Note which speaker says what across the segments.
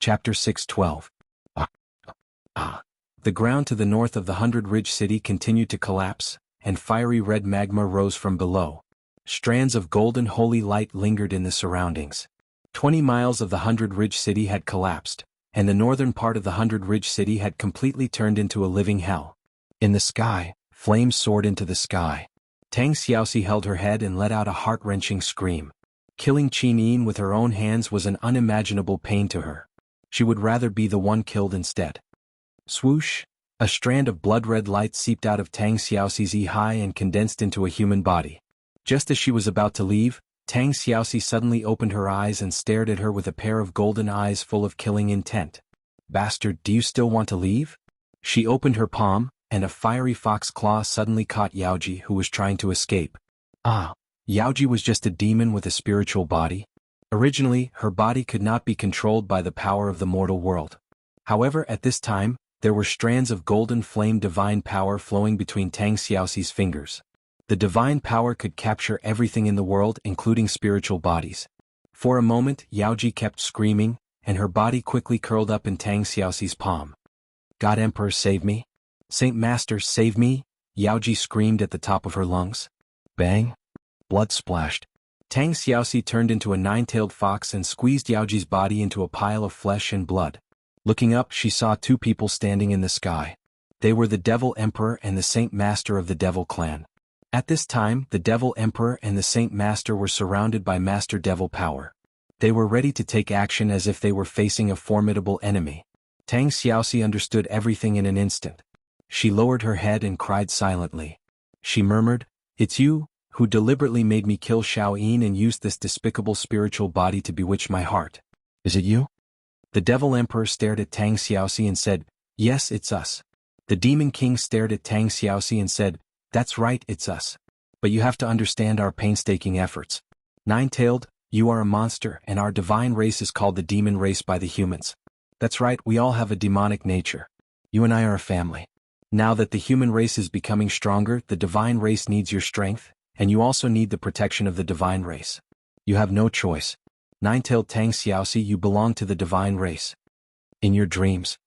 Speaker 1: Chapter 6:12. The ground to the north of the 100-Ridge City continued to collapse, and fiery red magma rose from below. Strands of golden holy light lingered in the surroundings. 20 miles of the 100-Ridge City had collapsed, and the northern part of the 100-Ridge City had completely turned into a living hell. In the sky, flames soared into the sky. Tang Xiaoxi held her head and let out a heart-wrenching scream. Killing Qin Yin with her own hands was an unimaginable pain to her. She would rather be the one killed instead. Swoosh! A strand of blood-red light seeped out of Tang Xiaoxi's eye and condensed into a human body. Just as she was about to leave, Tang Xiaoxi suddenly opened her eyes and stared at her with a pair of golden eyes full of killing intent. "Bastard, do you still want to leave?" She opened her palm, and a fiery fox claw suddenly caught Yaoji, who was trying to escape. Yaoji was just a demon with a spiritual body. Originally, her body could not be controlled by the power of the mortal world. However, at this time, there were strands of golden flame divine power flowing between Tang Xiaoxi's fingers. The divine power could capture everything in the world, including spiritual bodies. For a moment, Yaoji kept screaming, and her body quickly curled up in Tang Xiaoxi's palm. "God Emperor, save me! Saint Master, save me!" Yaoji screamed at the top of her lungs. Bang! Blood splashed. Tang Xiaoxi turned into a nine-tailed fox and squeezed Yaoji's body into a pile of flesh and blood. Looking up, she saw two people standing in the sky. They were the Devil Emperor and the Saint Master of the Devil Clan. At this time, the Devil Emperor and the Saint Master were surrounded by Master Devil power. They were ready to take action as if they were facing a formidable enemy. Tang Xiaoxi understood everything in an instant. She lowered her head and cried silently. She murmured, "It's you, who deliberately made me kill Xiao Yin and used this despicable spiritual body to bewitch my heart. Is it you?" The Devil Emperor stared at Tang Xiaoxi and said, "Yes, it's us." The Demon King stared at Tang Xiaoxi and said, "That's right, it's us. But you have to understand our painstaking efforts. Nine-tailed, you are a monster, and our divine race is called the demon race by the humans. That's right, we all have a demonic nature. You and I are a family. Now that the human race is becoming stronger, the divine race needs your strength, and you also need the protection of the divine race. You have no choice. Nine-tailed Tang Xiaoxi, you belong to the divine race. In your dreams."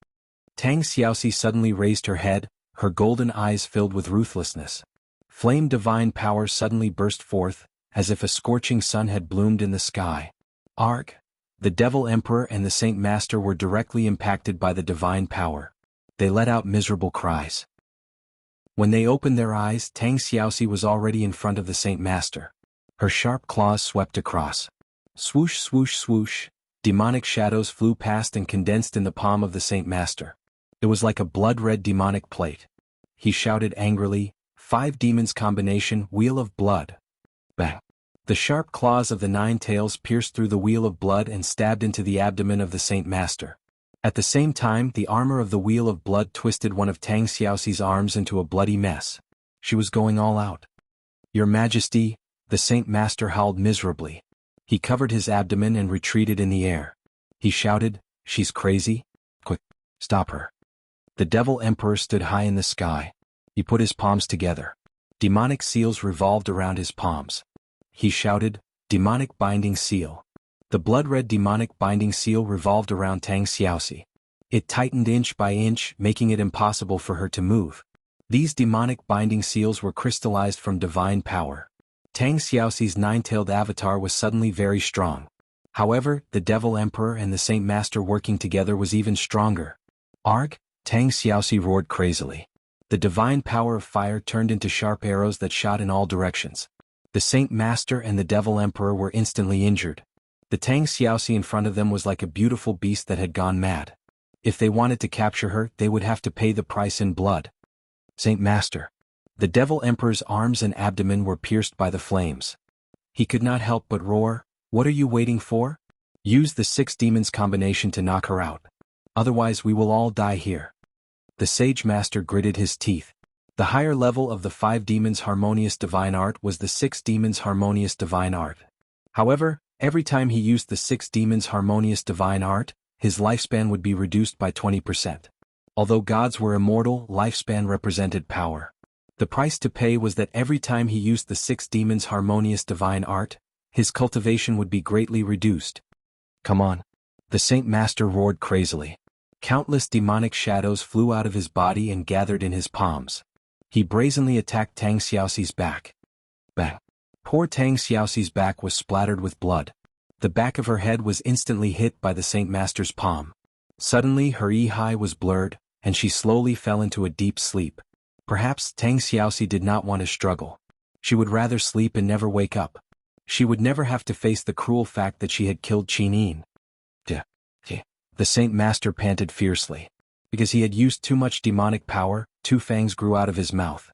Speaker 1: Tang Xiaoxi suddenly raised her head, her golden eyes filled with ruthlessness. Flame divine power suddenly burst forth, as if a scorching sun had bloomed in the sky. Arg! The Devil Emperor and the Saint Master were directly impacted by the divine power. They let out miserable cries. When they opened their eyes, Tang Xiaoxi was already in front of the Saint Master. Her sharp claws swept across. Swoosh, swoosh, swoosh, demonic shadows flew past and condensed in the palm of the Saint Master. It was like a blood-red demonic plate. He shouted angrily, "5 demons combination, wheel of blood." Bang! The sharp claws of the 9 tails pierced through the wheel of blood and stabbed into the abdomen of the Saint Master. At the same time, the armor of the wheel of blood twisted one of Tang Xiaoxi's arms into a bloody mess. She was going all out. "Your Majesty," the Saint Master howled miserably. He covered his abdomen and retreated in the air. He shouted, "She's crazy? Quick, stop her." The Devil Emperor stood high in the sky. He put his palms together. Demonic seals revolved around his palms. He shouted, "Demonic binding seal." The blood-red demonic binding seal revolved around Tang Xiaoxi. It tightened inch by inch, making it impossible for her to move. These demonic binding seals were crystallized from divine power. Tang Xiaoxi's 9-tailed avatar was suddenly very strong. However, the Devil Emperor and the Saint Master working together was even stronger. Arg! Tang Xiaoxi roared crazily. The divine power of fire turned into sharp arrows that shot in all directions. The Saint Master and the Devil Emperor were instantly injured. The Tang Xiaoxi in front of them was like a beautiful beast that had gone mad. If they wanted to capture her, they would have to pay the price in blood. Saint Master. The Devil Emperor's arms and abdomen were pierced by the flames. He could not help but roar, "What are you waiting for? Use the 6 demons combination to knock her out. Otherwise we will all die here." The Sage Master gritted his teeth. The higher level of the 5 demons' harmonious divine art was the 6 demons' harmonious divine art. However, every time he used the 6 demons' harmonious divine art, his lifespan would be reduced by 20%. Although gods were immortal, lifespan represented power. The price to pay was that every time he used the 6 demons' harmonious divine art, his cultivation would be greatly reduced. "Come on. The Saint Master roared crazily. Countless demonic shadows flew out of his body and gathered in his palms. He brazenly attacked Tang Xiaoxi's back. Bang! Poor Tang Xiaoxi's back was splattered with blood. The back of her head was instantly hit by the Saint Master's palm. Suddenly her eye was blurred, and she slowly fell into a deep sleep. Perhaps Tang Xiaoxi did not want to struggle. She would rather sleep and never wake up. She would never have to face the cruel fact that she had killed Qinin. The Saint Master panted fiercely. Because he had used too much demonic power, two fangs grew out of his mouth.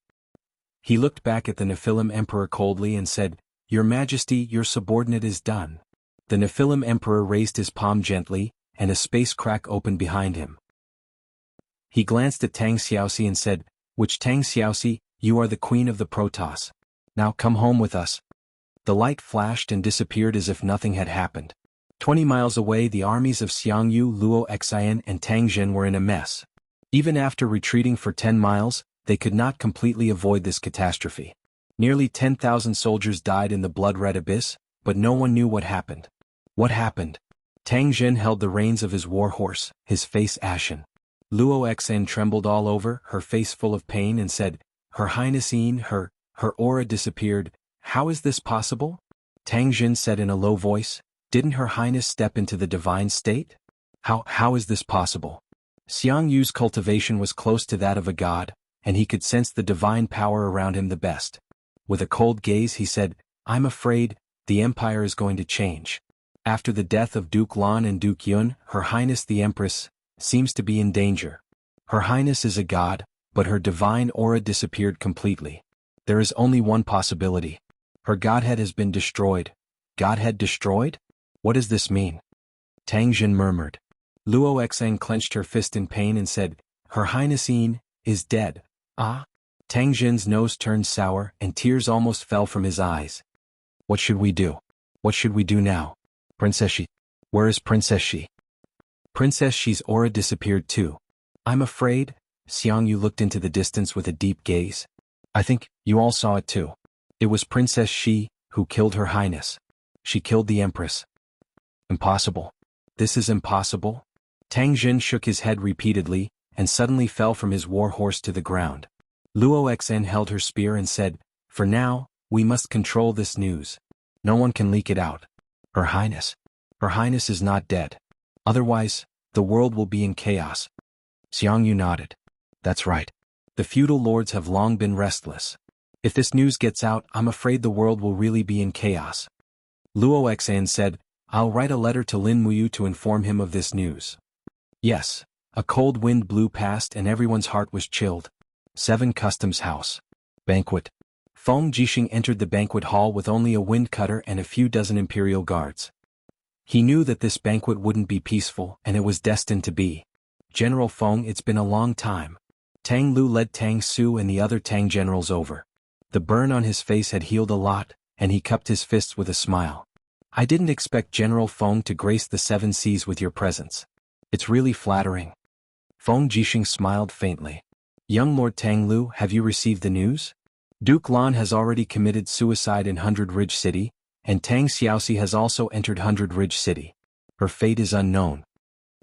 Speaker 1: He looked back at the Nephilim Emperor coldly and said, "Your Majesty, your subordinate is done." The Nephilim Emperor raised his palm gently, and a space crack opened behind him. He glanced at Tang Xiaoxi and said, "Which Tang Xiaoxi, you are the queen of the Protoss. Now come home with us." The light flashed and disappeared as if nothing had happened. 20 miles away, the armies of Xiangyu, Luo Xian, and Tang Jin were in a mess. Even after retreating for 10 miles, they could not completely avoid this catastrophe. Nearly 10,000 soldiers died in the blood-red abyss, but no one knew what happened. What happened? Tang Jin held the reins of his war horse, his face ashen. Luo Xian trembled all over, her face full of pain, and said, "Her Highness Yin, her aura disappeared. How is this possible?" Tang Jin said in a low voice, "Didn't Her Highness step into the divine state? How is this possible?" Xiang Yu's cultivation was close to that of a god, and he could sense the divine power around him the best. With a cold gaze he said, "I'm afraid the empire is going to change. After the death of Duke Lan and Duke Yun, Her Highness the Empress seems to be in danger. Her Highness is a god, but her divine aura disappeared completely. There is only one possibility. Her godhead has been destroyed." "Godhead destroyed? What does this mean?" Tang Jin murmured. Luo Xian clenched her fist in pain and said, "Her Highness Yin is dead." "Ah?" Tang Jin's nose turned sour and tears almost fell from his eyes. "What should we do? What should we do now? Princess Shi? Where is Princess Shi?" Princess Shi's aura disappeared too. "I'm afraid." Xiang Yu looked into the distance with a deep gaze. "I think you all saw it too. It was Princess Shi who killed Her Highness. She killed the Empress." "Impossible. This is impossible." Tang Jin shook his head repeatedly, and suddenly fell from his war horse to the ground. Luo Xian held her spear and said, "For now, we must control this news. No one can leak it out. Her Highness is not dead. Otherwise, the world will be in chaos." Xiang Yu nodded. "That's right. The feudal lords have long been restless. If this news gets out, I'm afraid the world will really be in chaos." Luo Xian said, "I'll write a letter to Lin Muyu to inform him of this news." Yes. A cold wind blew past and everyone's heart was chilled. 7 Customs House. Banquet. Feng Jixing entered the banquet hall with only a wind cutter and a few dozen imperial guards. He knew that this banquet wouldn't be peaceful, and it was destined to be. "General Feng, it's been a long time." Tang Lu led Tang Su and the other Tang generals over. The burn on his face had healed a lot, and he cupped his fists with a smile. "I didn't expect General Feng to grace the 7 seas with your presence. It's really flattering." Feng Jixing smiled faintly. "Young Lord Tang Lu, have you received the news? Duke Lan has already committed suicide in 100 Ridge City, and Tang Xiaoxi has also entered 100 Ridge City. Her fate is unknown."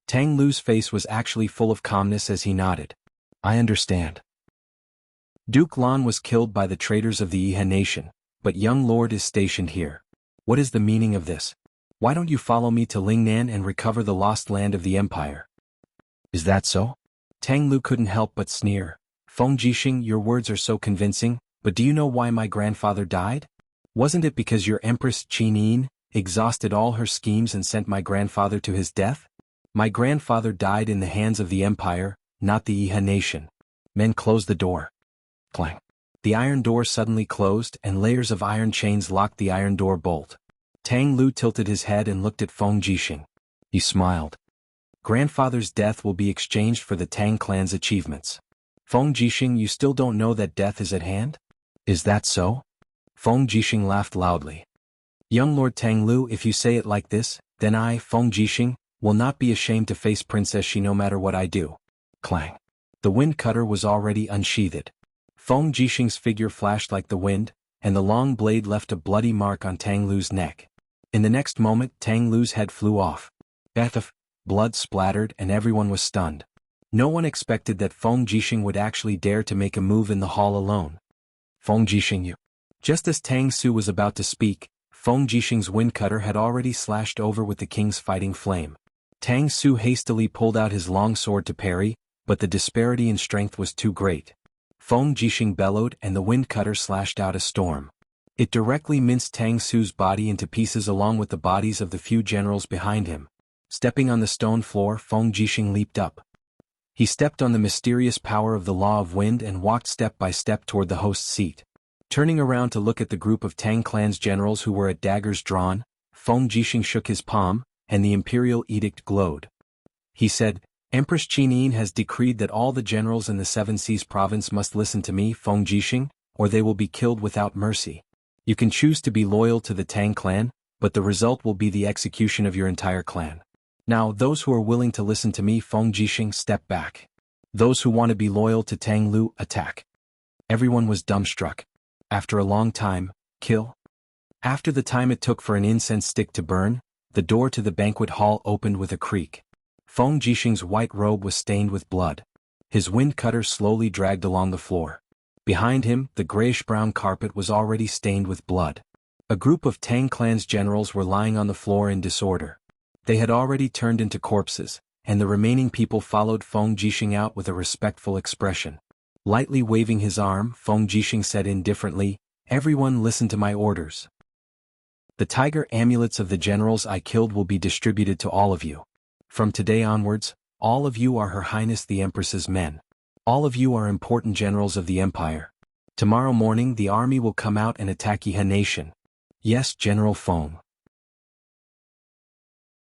Speaker 1: Tang Lu's face was actually full of calmness as he nodded. "I understand. Duke Lan was killed by the traitors of the Yihe nation, but young lord is stationed here. What is the meaning of this? Why don't you follow me to Lingnan and recover the lost land of the empire?" "Is that so?" Tang Lu couldn't help but sneer. "Feng Jixing, your words are so convincing, but do you know why my grandfather died? Wasn't it because your Empress Qinin exhausted all her schemes and sent my grandfather to his death? My grandfather died in the hands of the empire, not the Yihe nation." Men closed the door. Clang. The iron door suddenly closed and layers of iron chains locked the iron door bolt. Tang Lu tilted his head and looked at Feng Jixing. He smiled. "Grandfather's death will be exchanged for the Tang clan's achievements. Feng Jixing, you still don't know that death is at hand? Is that so?" Feng Jixing laughed loudly. "Young Lord Tang Lu, if you say it like this, then I, Feng Jixing, will not be ashamed to face Princess Shi no matter what I do." Clang. The wind cutter was already unsheathed. Feng Jixing's figure flashed like the wind, and the long blade left a bloody mark on Tang Lu's neck. In the next moment, Tang Lu's head flew off. blood splattered and everyone was stunned. No one expected that Feng Jixing would actually dare to make a move in the hall alone. Feng Jixing, you. Just as Tang Su was about to speak, Feng Jixing's wind cutter had already slashed over with the king's fighting flame. Tang Su hastily pulled out his long sword to parry, but the disparity in strength was too great. Feng Jixing bellowed and the wind cutter slashed out a storm. It directly minced Tang Su's body into pieces along with the bodies of the few generals behind him. Stepping on the stone floor, Feng Jixing leaped up. He stepped on the mysterious power of the law of wind and walked step by step toward the host's seat. Turning around to look at the group of Tang clan's generals who were at daggers drawn, Feng Jixing shook his palm, and the imperial edict glowed. He said, Empress Qin has decreed that all the generals in the Seven Seas province must listen to me, Feng Jixing, or they will be killed without mercy. You can choose to be loyal to the Tang clan, but the result will be the execution of your entire clan. Now those who are willing to listen to me, Feng Jixing, step back. Those who want to be loyal to Tang Lu, attack. Everyone was dumbstruck. After a long time, kill. After the time it took for an incense stick to burn, the door to the banquet hall opened with a creak. Feng Jixing's white robe was stained with blood. His wind cutter slowly dragged along the floor. Behind him, the grayish-brown carpet was already stained with blood. A group of Tang clan's generals were lying on the floor in disorder. They had already turned into corpses, and the remaining people followed Feng Jixing out with a respectful expression. Lightly waving his arm, Feng Jixing said indifferently, Everyone listen to my orders. The tiger amulets of the generals I killed will be distributed to all of you. From today onwards, all of you are Her Highness the Empress's men. All of you are important generals of the empire. Tomorrow morning the army will come out and attack Yihe Nation. Yes, General Feng.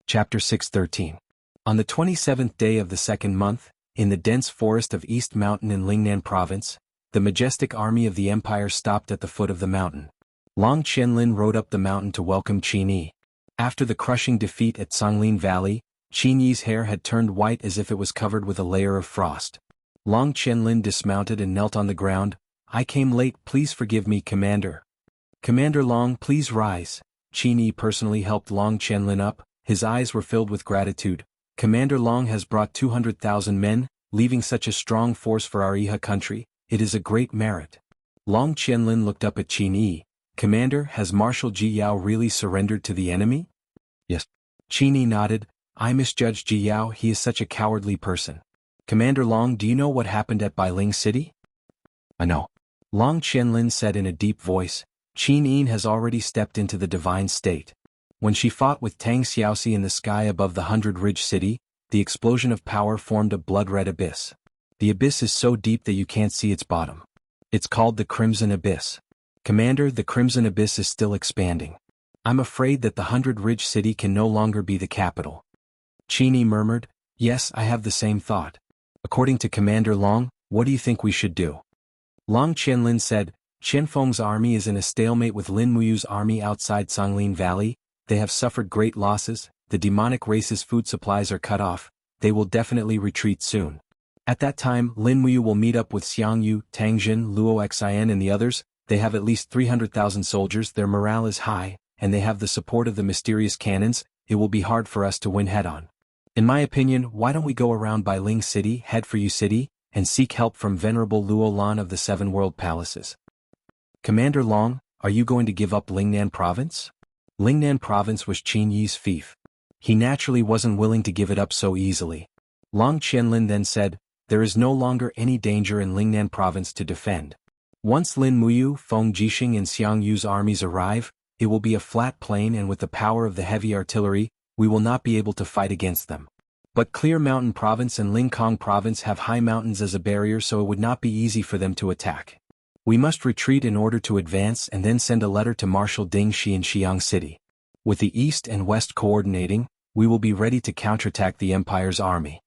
Speaker 1: Chapter 613. On the 27th day of the second month, in the dense forest of East Mountain in Lingnan Province, the majestic army of the empire stopped at the foot of the mountain. Long Qianlin rode up the mountain to welcome Qin Yi. After the crushing defeat at Songlin Valley, Qin Yi's hair had turned white as if it was covered with a layer of frost. Long Qianlin dismounted and knelt on the ground. I came late, please forgive me, Commander. Commander Long, please rise. Qin Yi personally helped Long Qianlin up. His eyes were filled with gratitude. Commander Long has brought 200,000 men, leaving such a strong force for our Yihe country. It is a great merit. Long Qianlin looked up at Qin Yi. Commander, has Marshal Ji Yao really surrendered to the enemy? Yes. Qin Yi nodded. I misjudged Ji Yao, he is such a cowardly person. Commander Long, do you know what happened at Bailing City? I know. Long Qianlin said in a deep voice. Qin Yi has already stepped into the divine state. When she fought with Tang Xiaoxi in the sky above the 100-ridge city, the explosion of power formed a blood-red abyss. The abyss is so deep that you can't see its bottom. It's called the Crimson Abyss. Commander, the Crimson Abyss is still expanding. I'm afraid that the 100-ridge city can no longer be the capital. Qin Yi murmured, Yes, I have the same thought. According to Commander Long, what do you think we should do? Long Qianlin said, Qianfeng's army is in a stalemate with Lin Muyu's army outside Songlin Valley. They have suffered great losses, the demonic race's food supplies are cut off, they will definitely retreat soon. At that time, Lin Muyu will meet up with Xiang Yu, Tang Jin, Luo Xian and the others. They have at least 300,000 soldiers, their morale is high, and they have the support of the mysterious cannons. It will be hard for us to win head-on. In my opinion, why don't we go around Bailing City, head for Yu City, and seek help from Venerable Luo Lan of the Seven World Palaces? Commander Long, are you going to give up Lingnan Province? Lingnan Province was Qin Yi's fief. He naturally wasn't willing to give it up so easily. Long Qianlin then said, There is no longer any danger in Lingnan Province to defend. Once Lin Muyu, Feng Jixing and Xiang Yu's armies arrive, it will be a flat plain and with the power of the heavy artillery, we will not be able to fight against them. But Clear Mountain Province and Lingkong Province have high mountains as a barrier, so it would not be easy for them to attack. We must retreat in order to advance and then send a letter to Marshal Ding Shi in Xi'an City. With the east and west coordinating, we will be ready to counterattack the Empire's army.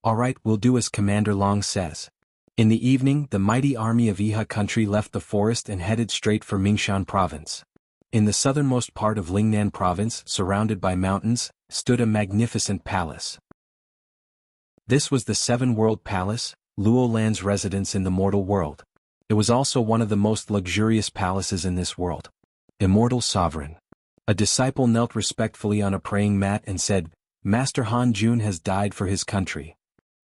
Speaker 1: Alright, we'll do as Commander Long says. In the evening, the mighty army of Yihe country left the forest and headed straight for Mingshan Province. In the southernmost part of Lingnan Province, surrounded by mountains, stood a magnificent palace. This was the Seven World Palace, Luo Lan's residence in the mortal world. It was also one of the most luxurious palaces in this world. Immortal Sovereign. A disciple knelt respectfully on a praying mat and said, Master Han Jun has died for his country.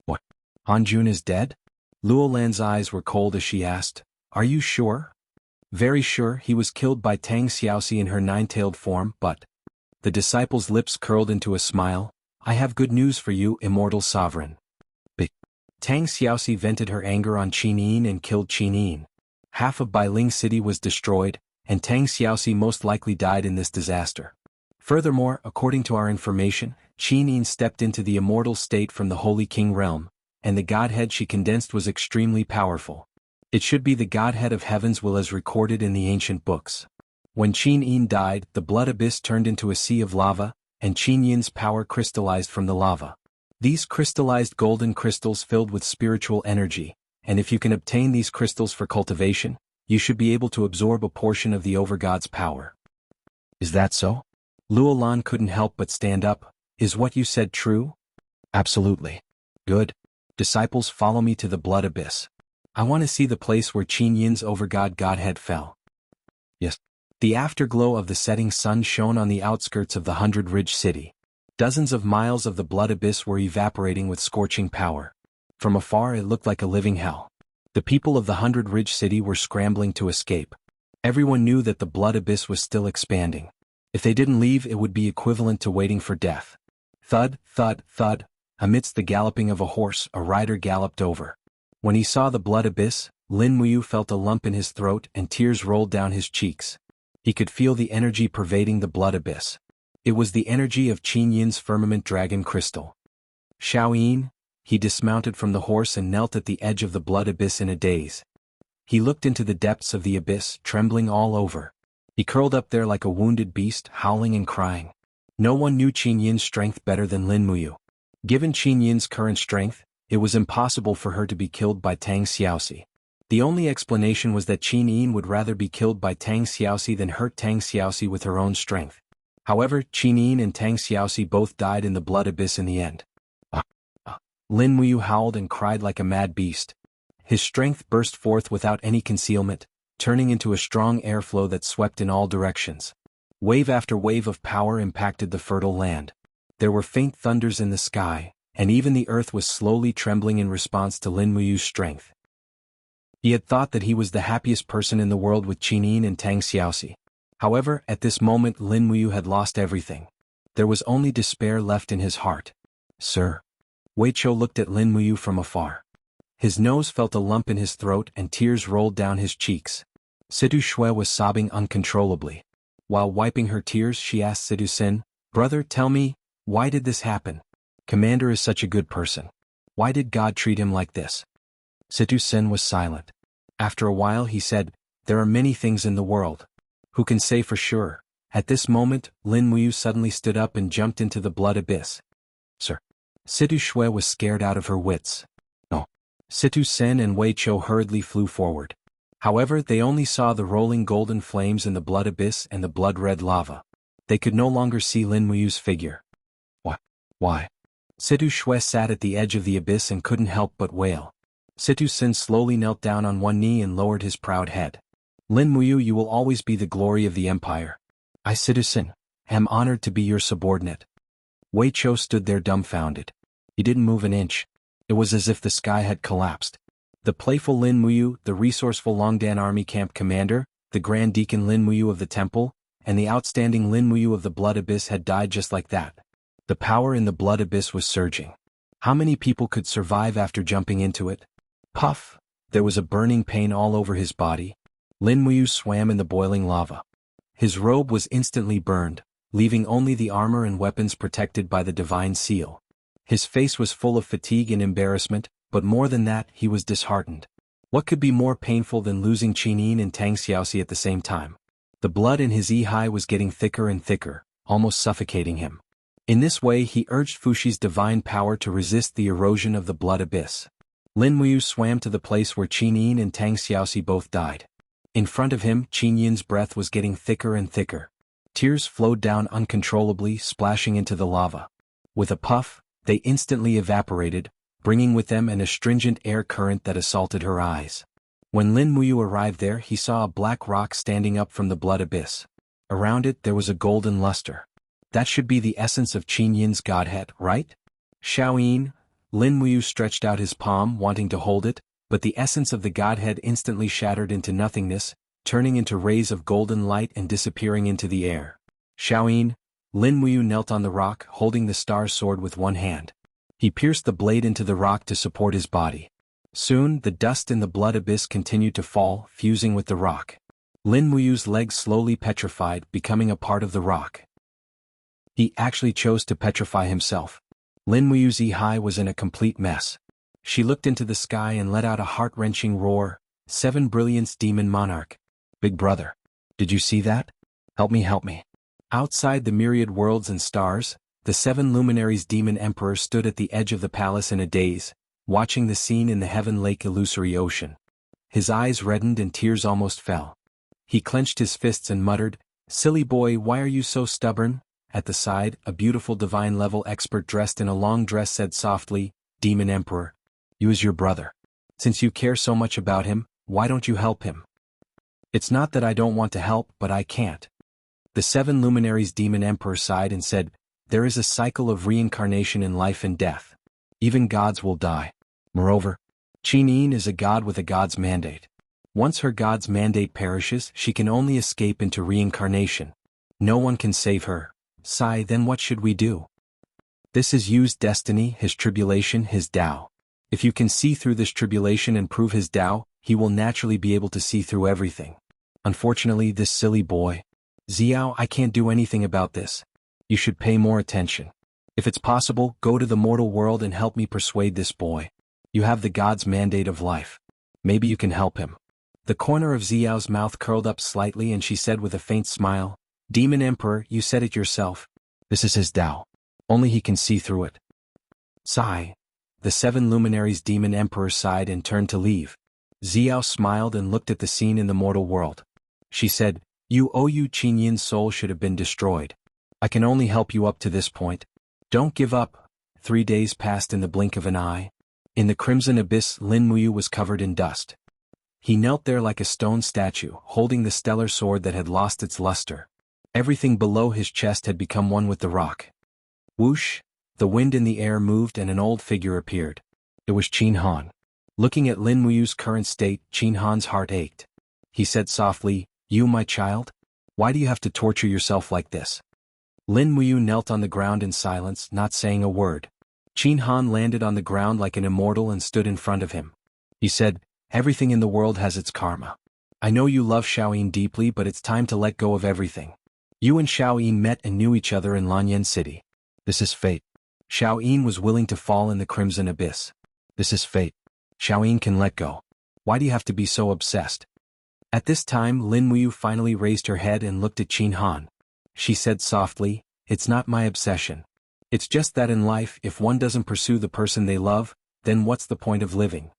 Speaker 1: What? Han Jun is dead? Luo Lan's eyes were cold as she asked, "Are you sure?" "Very sure. He was killed by Tang Xiaoxi in her nine-tailed form, but—" The disciple's lips curled into a smile. "I have good news for you, immortal sovereign." Tang Xiaoxi vented her anger on Qin Yin and killed Qin Yin. Half of Bailing City was destroyed, and Tang Xiaoxi most likely died in this disaster. Furthermore, according to our information, Qin Yin stepped into the immortal state from the Holy King realm, and the godhead she condensed was extremely powerful. It should be the godhead of heaven's will as recorded in the ancient books. When Qin Yin died, the blood abyss turned into a sea of lava, and Qin Yin's power crystallized from the lava. These crystallized golden crystals filled with spiritual energy, and if you can obtain these crystals for cultivation, you should be able to absorb a portion of the overgod's power. Is that so? Luo Lan couldn't help but stand up. Is what you said true? Absolutely. Good. Disciples, follow me to the blood abyss. I want to see the place where Qin Yin's overgod godhead fell. Yes. The afterglow of the setting sun shone on the outskirts of the 100-ridge city. Dozens of miles of the blood abyss were evaporating with scorching power. From afar it looked like a living hell. The people of the 100-ridge city were scrambling to escape. Everyone knew that the blood abyss was still expanding. If they didn't leave, it would be equivalent to waiting for death. Thud, thud, thud. Amidst the galloping of a horse, a rider galloped over. When he saw the blood abyss, Lin Muyu felt a lump in his throat and tears rolled down his cheeks. He could feel the energy pervading the blood abyss. It was the energy of Qin Yin's firmament dragon crystal. Xiao Yin, he dismounted from the horse and knelt at the edge of the blood abyss in a daze. He looked into the depths of the abyss, trembling all over. He curled up there like a wounded beast, howling and crying. No one knew Qin Yin's strength better than Lin Muyu. Given Qin Yin's current strength, it was impossible for her to be killed by Tang Xiaoxi. The only explanation was that Qin Yin would rather be killed by Tang Xiaoxi than hurt Tang Xiaoxi with her own strength. However, Qin Yin and Tang Xiaoxi both died in the blood abyss in the end. Lin Muyu howled and cried like a mad beast. His strength burst forth without any concealment, turning into a strong airflow that swept in all directions. Wave after wave of power impacted the fertile land. There were faint thunders in the sky, and even the earth was slowly trembling in response to Lin Muyu's strength. He had thought that he was the happiest person in the world with Qin Yin and Tang Xiaoxi. However, at this moment Lin Muyu had lost everything. There was only despair left in his heart. "Sir." Wei Chou looked at Lin Muyu from afar. His nose felt a lump in his throat and tears rolled down his cheeks. Situ Shui was sobbing uncontrollably. While wiping her tears, she asked Situ Sin, "Brother, tell me, why did this happen? Commander is such a good person. Why did God treat him like this?" Situ Sin was silent. After a while he said, "There are many things in the world. Who can say for sure?" At this moment, Lin Muyu suddenly stood up and jumped into the blood abyss. "Sir." Situ Shui was scared out of her wits. "No." Situ Sen and Wei Chou hurriedly flew forward. However, they only saw the rolling golden flames in the blood abyss and the blood-red lava. They could no longer see Lin Muyu's figure. "What? Why?" Situ Shui sat at the edge of the abyss and couldn't help but wail. Situ Sen slowly knelt down on one knee and lowered his proud head. "Lin Muyu, you will always be the glory of the empire. I, Situ Sen, am honored to be your subordinate." Wei Chou stood there dumbfounded. He didn't move an inch. It was as if the sky had collapsed. The playful Lin Muyu, the resourceful Longdan army camp commander, the Grand Deacon Lin Muyu of the temple, and the outstanding Lin Muyu of the blood abyss had died just like that. The power in the blood abyss was surging. How many people could survive after jumping into it? Puff! There was a burning pain all over his body. Lin Muyu swam in the boiling lava. His robe was instantly burned, leaving only the armor and weapons protected by the divine seal. His face was full of fatigue and embarrassment, but more than that, he was disheartened. What could be more painful than losing Qin Yin and Tang Xiaoxi at the same time? The blood in his Yi was getting thicker and thicker, almost suffocating him. In this way he urged Fushi's divine power to resist the erosion of the blood abyss. Lin Muyu swam to the place where Qin Yin and Tang Xiaoxi both died. In front of him, Qin Yin's breath was getting thicker and thicker. Tears flowed down uncontrollably, splashing into the lava. With a puff, they instantly evaporated, bringing with them an astringent air current that assaulted her eyes. When Lin Muyu arrived there, he saw a black rock standing up from the blood abyss. Around it there was a golden luster. That should be the essence of Qin Yin's godhead, right? Xiaoyin, Lin Muyu stretched out his palm wanting to hold it, but the essence of the godhead instantly shattered into nothingness, turning into rays of golden light and disappearing into the air. Xiaoyin, Lin Muyu knelt on the rock holding the star sword with one hand. He pierced the blade into the rock to support his body. Soon, the dust in the blood abyss continued to fall, fusing with the rock. Lin Muyu's legs slowly petrified, becoming a part of the rock. He actually chose to petrify himself. Lin Muyu's Yi was in a complete mess. She looked into the sky and let out a heart-wrenching roar. 7 Brilliance Demon Monarch. Big brother. Did you see that? Help me, help me. Outside the myriad worlds and stars, the 7 luminaries Demon Emperor stood at the edge of the palace in a daze, watching the scene in the Heaven Lake illusory ocean. His eyes reddened and tears almost fell. He clenched his fists and muttered, "Silly boy, why are you so stubborn?" At the side, a beautiful divine-level expert dressed in a long dress said softly, "Demon Emperor, you is your brother. Since you care so much about him, why don't you help him?" "It's not that I don't want to help, but I can't." The 7 luminaries Demon Emperor sighed and said, "There is a cycle of reincarnation in life and death. Even gods will die. Moreover, Qin Yin is a god with a god's mandate. Once her god's mandate perishes, she can only escape into reincarnation. No one can save her. Sigh, then what should we do? This is Yu's destiny, his tribulation, his Tao. If you can see through this tribulation and prove his Tao, he will naturally be able to see through everything. Unfortunately, this silly boy. Xiao, I can't do anything about this. You should pay more attention. If it's possible, go to the mortal world and help me persuade this boy. You have the god's mandate of life. Maybe you can help him." The corner of Xiao's mouth curled up slightly and she said with a faint smile, "Demon Emperor, you said it yourself. This is his Tao. Only he can see through it." Sigh. The 7 luminaries Demon Emperor sighed and turned to leave. Xiao smiled and looked at the scene in the mortal world. She said, "You Qin Yin's soul should have been destroyed. I can only help you up to this point. Don't give up." 3 days passed in the blink of an eye. In the crimson abyss, Lin Muyu was covered in dust. He knelt there like a stone statue, holding the stellar sword that had lost its luster. Everything below his chest had become one with the rock. Whoosh! The wind in the air moved and an old figure appeared. It was Qin Han. Looking at Lin Muyu's current state, Qin Han's heart ached. He said softly, "You, my child? Why do you have to torture yourself like this?" Lin Muyu knelt on the ground in silence, not saying a word. Qin Han landed on the ground like an immortal and stood in front of him. He said, "Everything in the world has its karma. I know you love Xiaoyin deeply, but it's time to let go of everything. You and Xiaoyin met and knew each other in Lanyan City. This is fate. Xiaoyin was willing to fall in the crimson abyss. This is fate. Xiaoyin can let go. Why do you have to be so obsessed?" At this time, Lin Muyu finally raised her head and looked at Qin Han. She said softly, "It's not my obsession. It's just that in life, if one doesn't pursue the person they love, then what's the point of living?"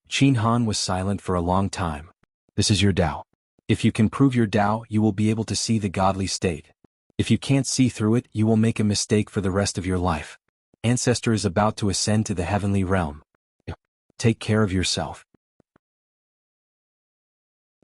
Speaker 1: Qin Han was silent for a long time. "This is your Tao. If you can prove your Tao, you will be able to see the godly state. If you can't see through it, you will make a mistake for the rest of your life. Ancestor is about to ascend to the heavenly realm. Take care of yourself."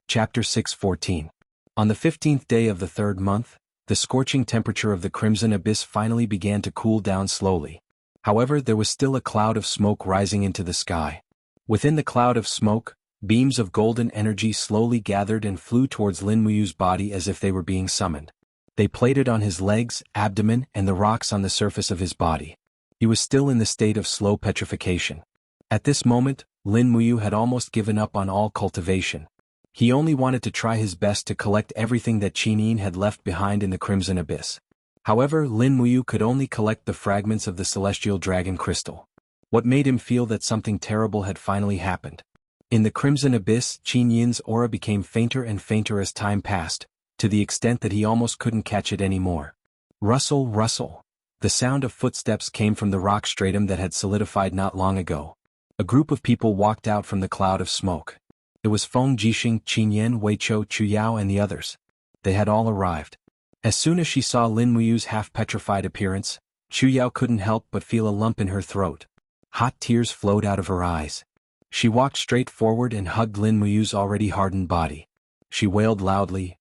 Speaker 1: Chapter 6:14. On the 15th day of the 3rd month, the scorching temperature of the crimson abyss finally began to cool down slowly. However, there was still a cloud of smoke rising into the sky. Within the cloud of smoke, beams of golden energy slowly gathered and flew towards Lin Muyu's body as if they were being summoned. They played on his legs, abdomen, and the rocks on the surface of his body. He was still in the state of slow petrification. At this moment, Lin Muyu had almost given up on all cultivation. He only wanted to try his best to collect everything that Qin Yin had left behind in the crimson abyss. However, Lin Muyu could only collect the fragments of the celestial dragon crystal. What made him feel that something terrible had finally happened? In the crimson abyss, Qin Yin's aura became fainter and fainter as time passed, to the extent that he almost couldn't catch it anymore. Rustle, rustle. The sound of footsteps came from the rock stratum that had solidified not long ago. A group of people walked out from the cloud of smoke. It was Feng Jixing, Qin Yan, Weiqiu, Chu Yao and the others. They had all arrived. As soon as she saw Lin Muyu's half-petrified appearance, Chu Yao couldn't help but feel a lump in her throat. Hot tears flowed out of her eyes. She walked straight forward and hugged Lin Muyu's already hardened body. She wailed loudly,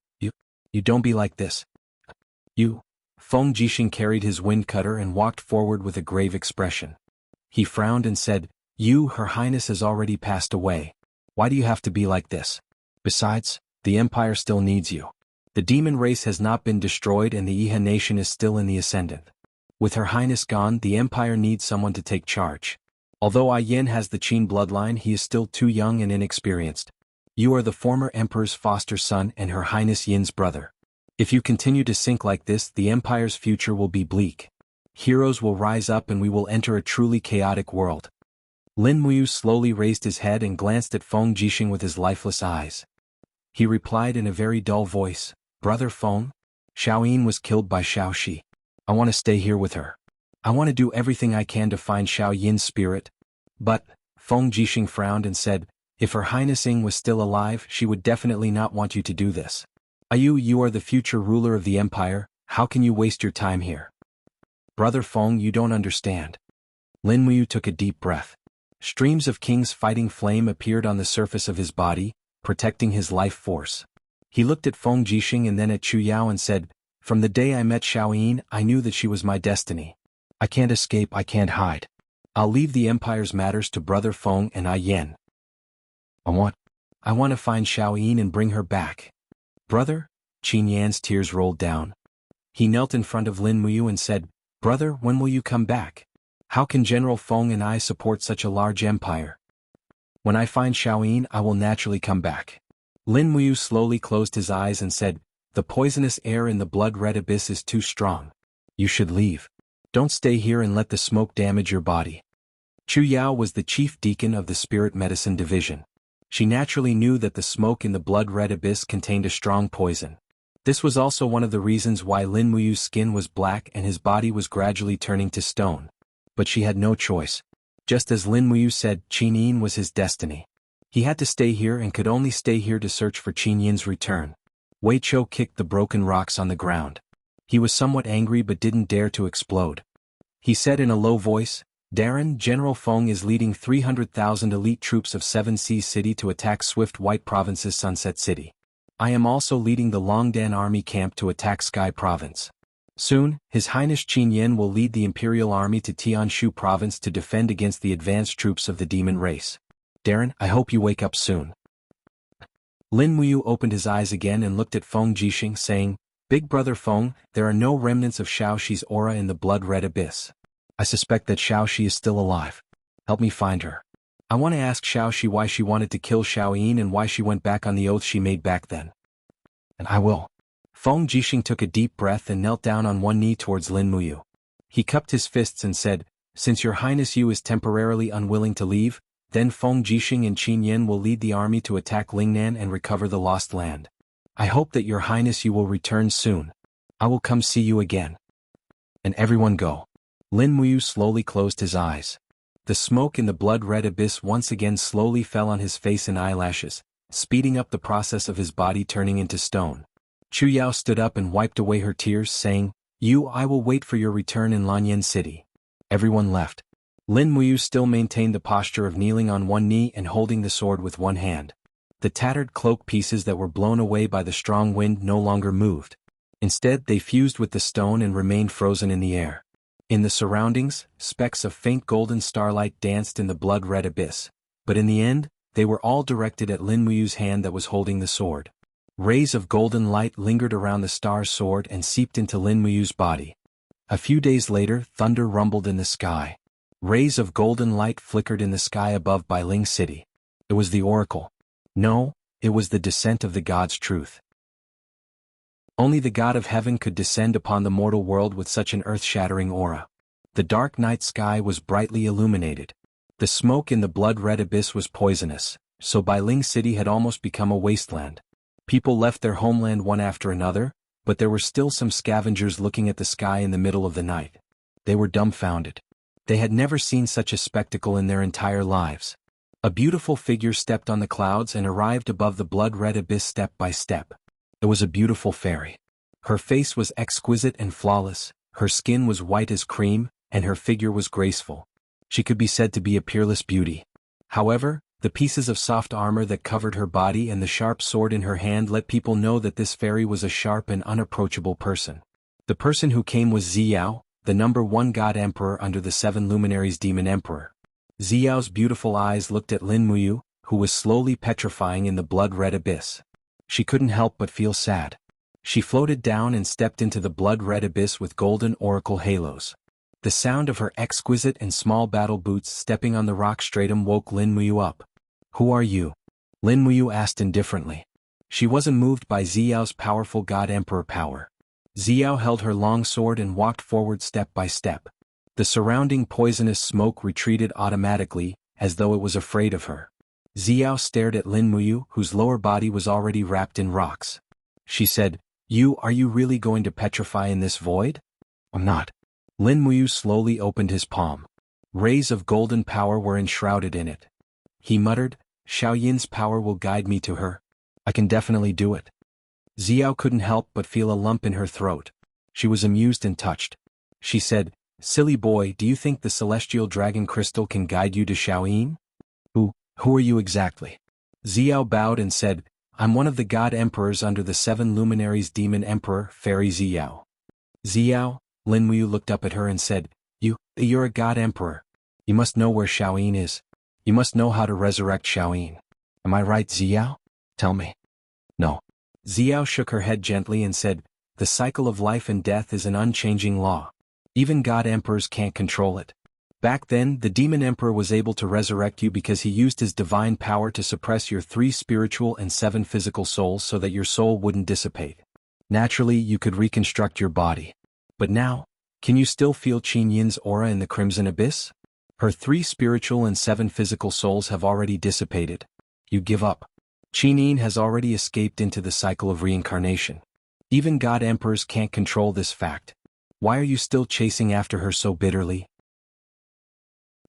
Speaker 1: You don't be like this. You Feng Jixing carried his wind cutter and walked forward with a grave expression. He frowned and said, Her Highness has already passed away. Why do you have to be like this? Besides, the Empire still needs you. The demon race has not been destroyed and the Iha nation is still in the ascendant. With Her Highness gone, the Empire needs someone to take charge. Although Yin has the Qin bloodline, he is still too young and inexperienced. You are the former Emperor's foster son and Her Highness Yin's brother. If you continue to sink like this, the Empire's future will be bleak. Heroes will rise up and we will enter a truly chaotic world. Lin Muyu slowly raised his head and glanced at Feng Jixing with his lifeless eyes. He replied in a very dull voice, Brother Feng, Xiao Yin was killed by Xiao Shi. I want to stay here with her. I want to do everything I can to find Xiao Yin's spirit. But, Feng Jixing frowned and said, if Her Highness Ying was still alive, she would definitely not want you to do this. You are the future ruler of the Empire, how can you waste your time here? Brother Feng, you don't understand. Lin Muyu took a deep breath. Streams of King's fighting flame appeared on the surface of his body, protecting his life force. He looked at Feng Jixing and then at Chu Yao and said, From the day I met Xiao Yin, I knew that she was my destiny. I can't escape, I can't hide. I'll leave the Empire's matters to Brother Feng and Yin. I want to find Xiao Yin and bring her back. Brother? Qin Yan's tears rolled down. He knelt in front of Lin Muyu and said, Brother, when will you come back? How can General Feng and I support such a large empire? When I find Xiao Yin, I will naturally come back. Lin Muyu slowly closed his eyes and said, The poisonous air in the blood-red abyss is too strong. You should leave. Don't stay here and let the smoke damage your body. Chu Yao was the chief deacon of the Spirit Medicine Division. She naturally knew that the smoke in the blood-red abyss contained a strong poison. This was also one of the reasons why Lin Muyu's skin was black and his body was gradually turning to stone. But she had no choice. Just as Lin Muyu said, Qin Yin was his destiny. He had to stay here and could only stay here to search for Qin Yin's return. Wei Chou kicked the broken rocks on the ground. He was somewhat angry but didn't dare to explode. He said in a low voice, Darren, General Feng is leading 300,000 elite troops of Seven Seas City to attack Swift White Province's Sunset City. I am also leading the Longdan Army camp to attack Sky Province. Soon, His Highness Qin Yin will lead the Imperial Army to Tianshu Province to defend against the advanced troops of the demon race. Darren, I hope you wake up soon. Lin Muyu opened his eyes again and looked at Feng Jixing, saying, Big Brother Feng, there are no remnants of Xiao Shi's aura in the blood-red abyss. I suspect that Xiao Shi is still alive. Help me find her. I want to ask Xiao Shi why she wanted to kill Xiao Yin and why she went back on the oath she made back then. And I will. Feng Jixing took a deep breath and knelt down on one knee towards Lin Muyu. He cupped his fists and said, Since Your Highness Yu is temporarily unwilling to leave, then Feng Jixing and Qin Yin will lead the army to attack Lingnan and recover the lost land. I hope that Your Highness Yu will return soon. I will come see you again. And everyone go. Lin Muyu slowly closed his eyes. The smoke in the blood-red abyss once again slowly fell on his face and eyelashes, speeding up the process of his body turning into stone. Chu Yao stood up and wiped away her tears, saying, I will wait for your return in Lanyan City. Everyone left. Lin Muyu still maintained the posture of kneeling on one knee and holding the sword with one hand. The tattered cloak pieces that were blown away by the strong wind no longer moved. Instead, they fused with the stone and remained frozen in the air. In the surroundings, specks of faint golden starlight danced in the blood-red abyss, but in the end, they were all directed at Lin Muyu's hand that was holding the sword. Rays of golden light lingered around the star's sword and seeped into Lin Muyu's body. A few days later, thunder rumbled in the sky. Rays of golden light flickered in the sky above Bailing City. It was the oracle. No, it was the descent of the God's truth. Only the God of heaven could descend upon the mortal world with such an earth-shattering aura. The dark night sky was brightly illuminated. The smoke in the blood-red abyss was poisonous, so Bailing City had almost become a wasteland. People left their homeland one after another, but there were still some scavengers looking at the sky in the middle of the night. They were dumbfounded. They had never seen such a spectacle in their entire lives. A beautiful figure stepped on the clouds and arrived above the blood-red abyss step by step. It was a beautiful fairy. Her face was exquisite and flawless, her skin was white as cream, and her figure was graceful. She could be said to be a peerless beauty. However, the pieces of soft armor that covered her body and the sharp sword in her hand let people know that this fairy was a sharp and unapproachable person. The person who came was Xiao, the #1 God Emperor under the 7 luminaries Demon Emperor. Xiao's beautiful eyes looked at Lin Muyu, who was slowly petrifying in the blood-red abyss. She couldn't help but feel sad. She floated down and stepped into the blood-red abyss with golden oracle halos. The sound of her exquisite and small battle boots stepping on the rock stratum woke Lin Muyu up. "Who are you?" Lin Muyu asked indifferently. She wasn't moved by Xiao's powerful God Emperor power. Xiao held her long sword and walked forward step by step. The surrounding poisonous smoke retreated automatically, as though it was afraid of her. Xiao stared at Lin Muyu, whose lower body was already wrapped in rocks. She said, Are you really going to petrify in this void?" "I'm not." Lin Muyu slowly opened his palm. Rays of golden power were enshrouded in it. He muttered, "Xiaoyin's power will guide me to her. I can definitely do it." Xiao couldn't help but feel a lump in her throat. She was amused and touched. She said, "Silly boy, do you think the celestial dragon crystal can guide you to Xiaoyin?" Who are you exactly?" Xiao bowed and said, "I'm one of the God Emperors under the 7 luminaries Demon Emperor, Fairy Xiao." "Xiao," Lin Muyu looked up at her and said, You're a God Emperor. You must know where Xiaoyin is. You must know how to resurrect Xiaoyin. Am I right, Xiao? Tell me." "No." Xiao shook her head gently and said, "The cycle of life and death is an unchanging law. Even God Emperors can't control it. Back then, the Demon Emperor was able to resurrect you because he used his divine power to suppress your 3 spiritual and 7 physical souls so that your soul wouldn't dissipate. Naturally, you could reconstruct your body. But now, can you still feel Qin Yin's aura in the Crimson Abyss? Her 3 spiritual and 7 physical souls have already dissipated. You give up. Qin Yin has already escaped into the cycle of reincarnation. Even God Emperors can't control this fact. Why are you still chasing after her so bitterly?"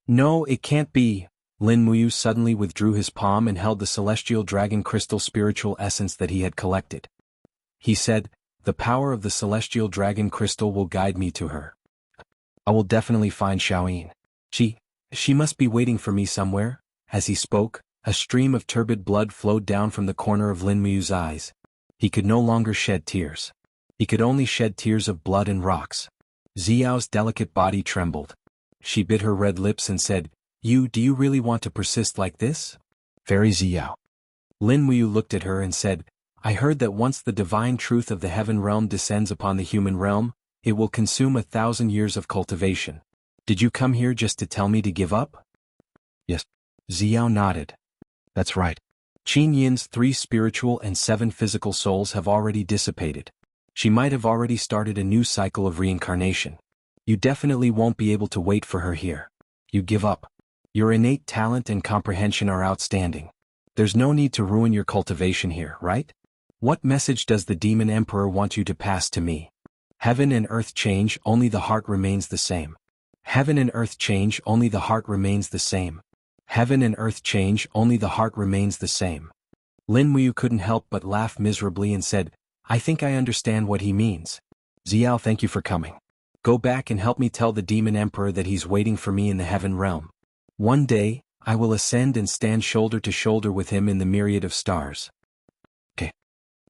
Speaker 1: "No, it can't be." Lin Muyu suddenly withdrew his palm and held the celestial dragon crystal spiritual essence that he had collected. He said, "The power of the celestial dragon crystal will guide me to her. I will definitely find Xiaoyin. She must be waiting for me somewhere." As he spoke, a stream of turbid blood flowed down from the corner of Lin Muyu's eyes. He could no longer shed tears. He could only shed tears of blood and rocks. Xiao's delicate body trembled. She bit her red lips and said, Do you really want to persist like this?" "Fairy Xiao." Lin Muyu looked at her and said, "I heard that once the divine truth of the heaven realm descends upon the human realm, it will consume 1,000 years of cultivation. Did you come here just to tell me to give up?" "Yes." Xiao nodded. "That's right. Qin Yin's 3 spiritual and 7 physical souls have already dissipated. She might have already started a new cycle of reincarnation. You definitely won't be able to wait for her here. You give up. Your innate talent and comprehension are outstanding. There's no need to ruin your cultivation here, right? What message does the Demon Emperor want you to pass to me?" "Heaven and earth change, only the heart remains the same. Heaven and earth change, only the heart remains the same. Heaven and earth change, only the heart remains the same." Lin Muyu couldn't help but laugh miserably and said, "I think I understand what he means. Xiao, thank you for coming. Go back and help me tell the Demon Emperor that he's waiting for me in the heaven realm. One day, I will ascend and stand shoulder to shoulder with him in the myriad of stars." "Okay."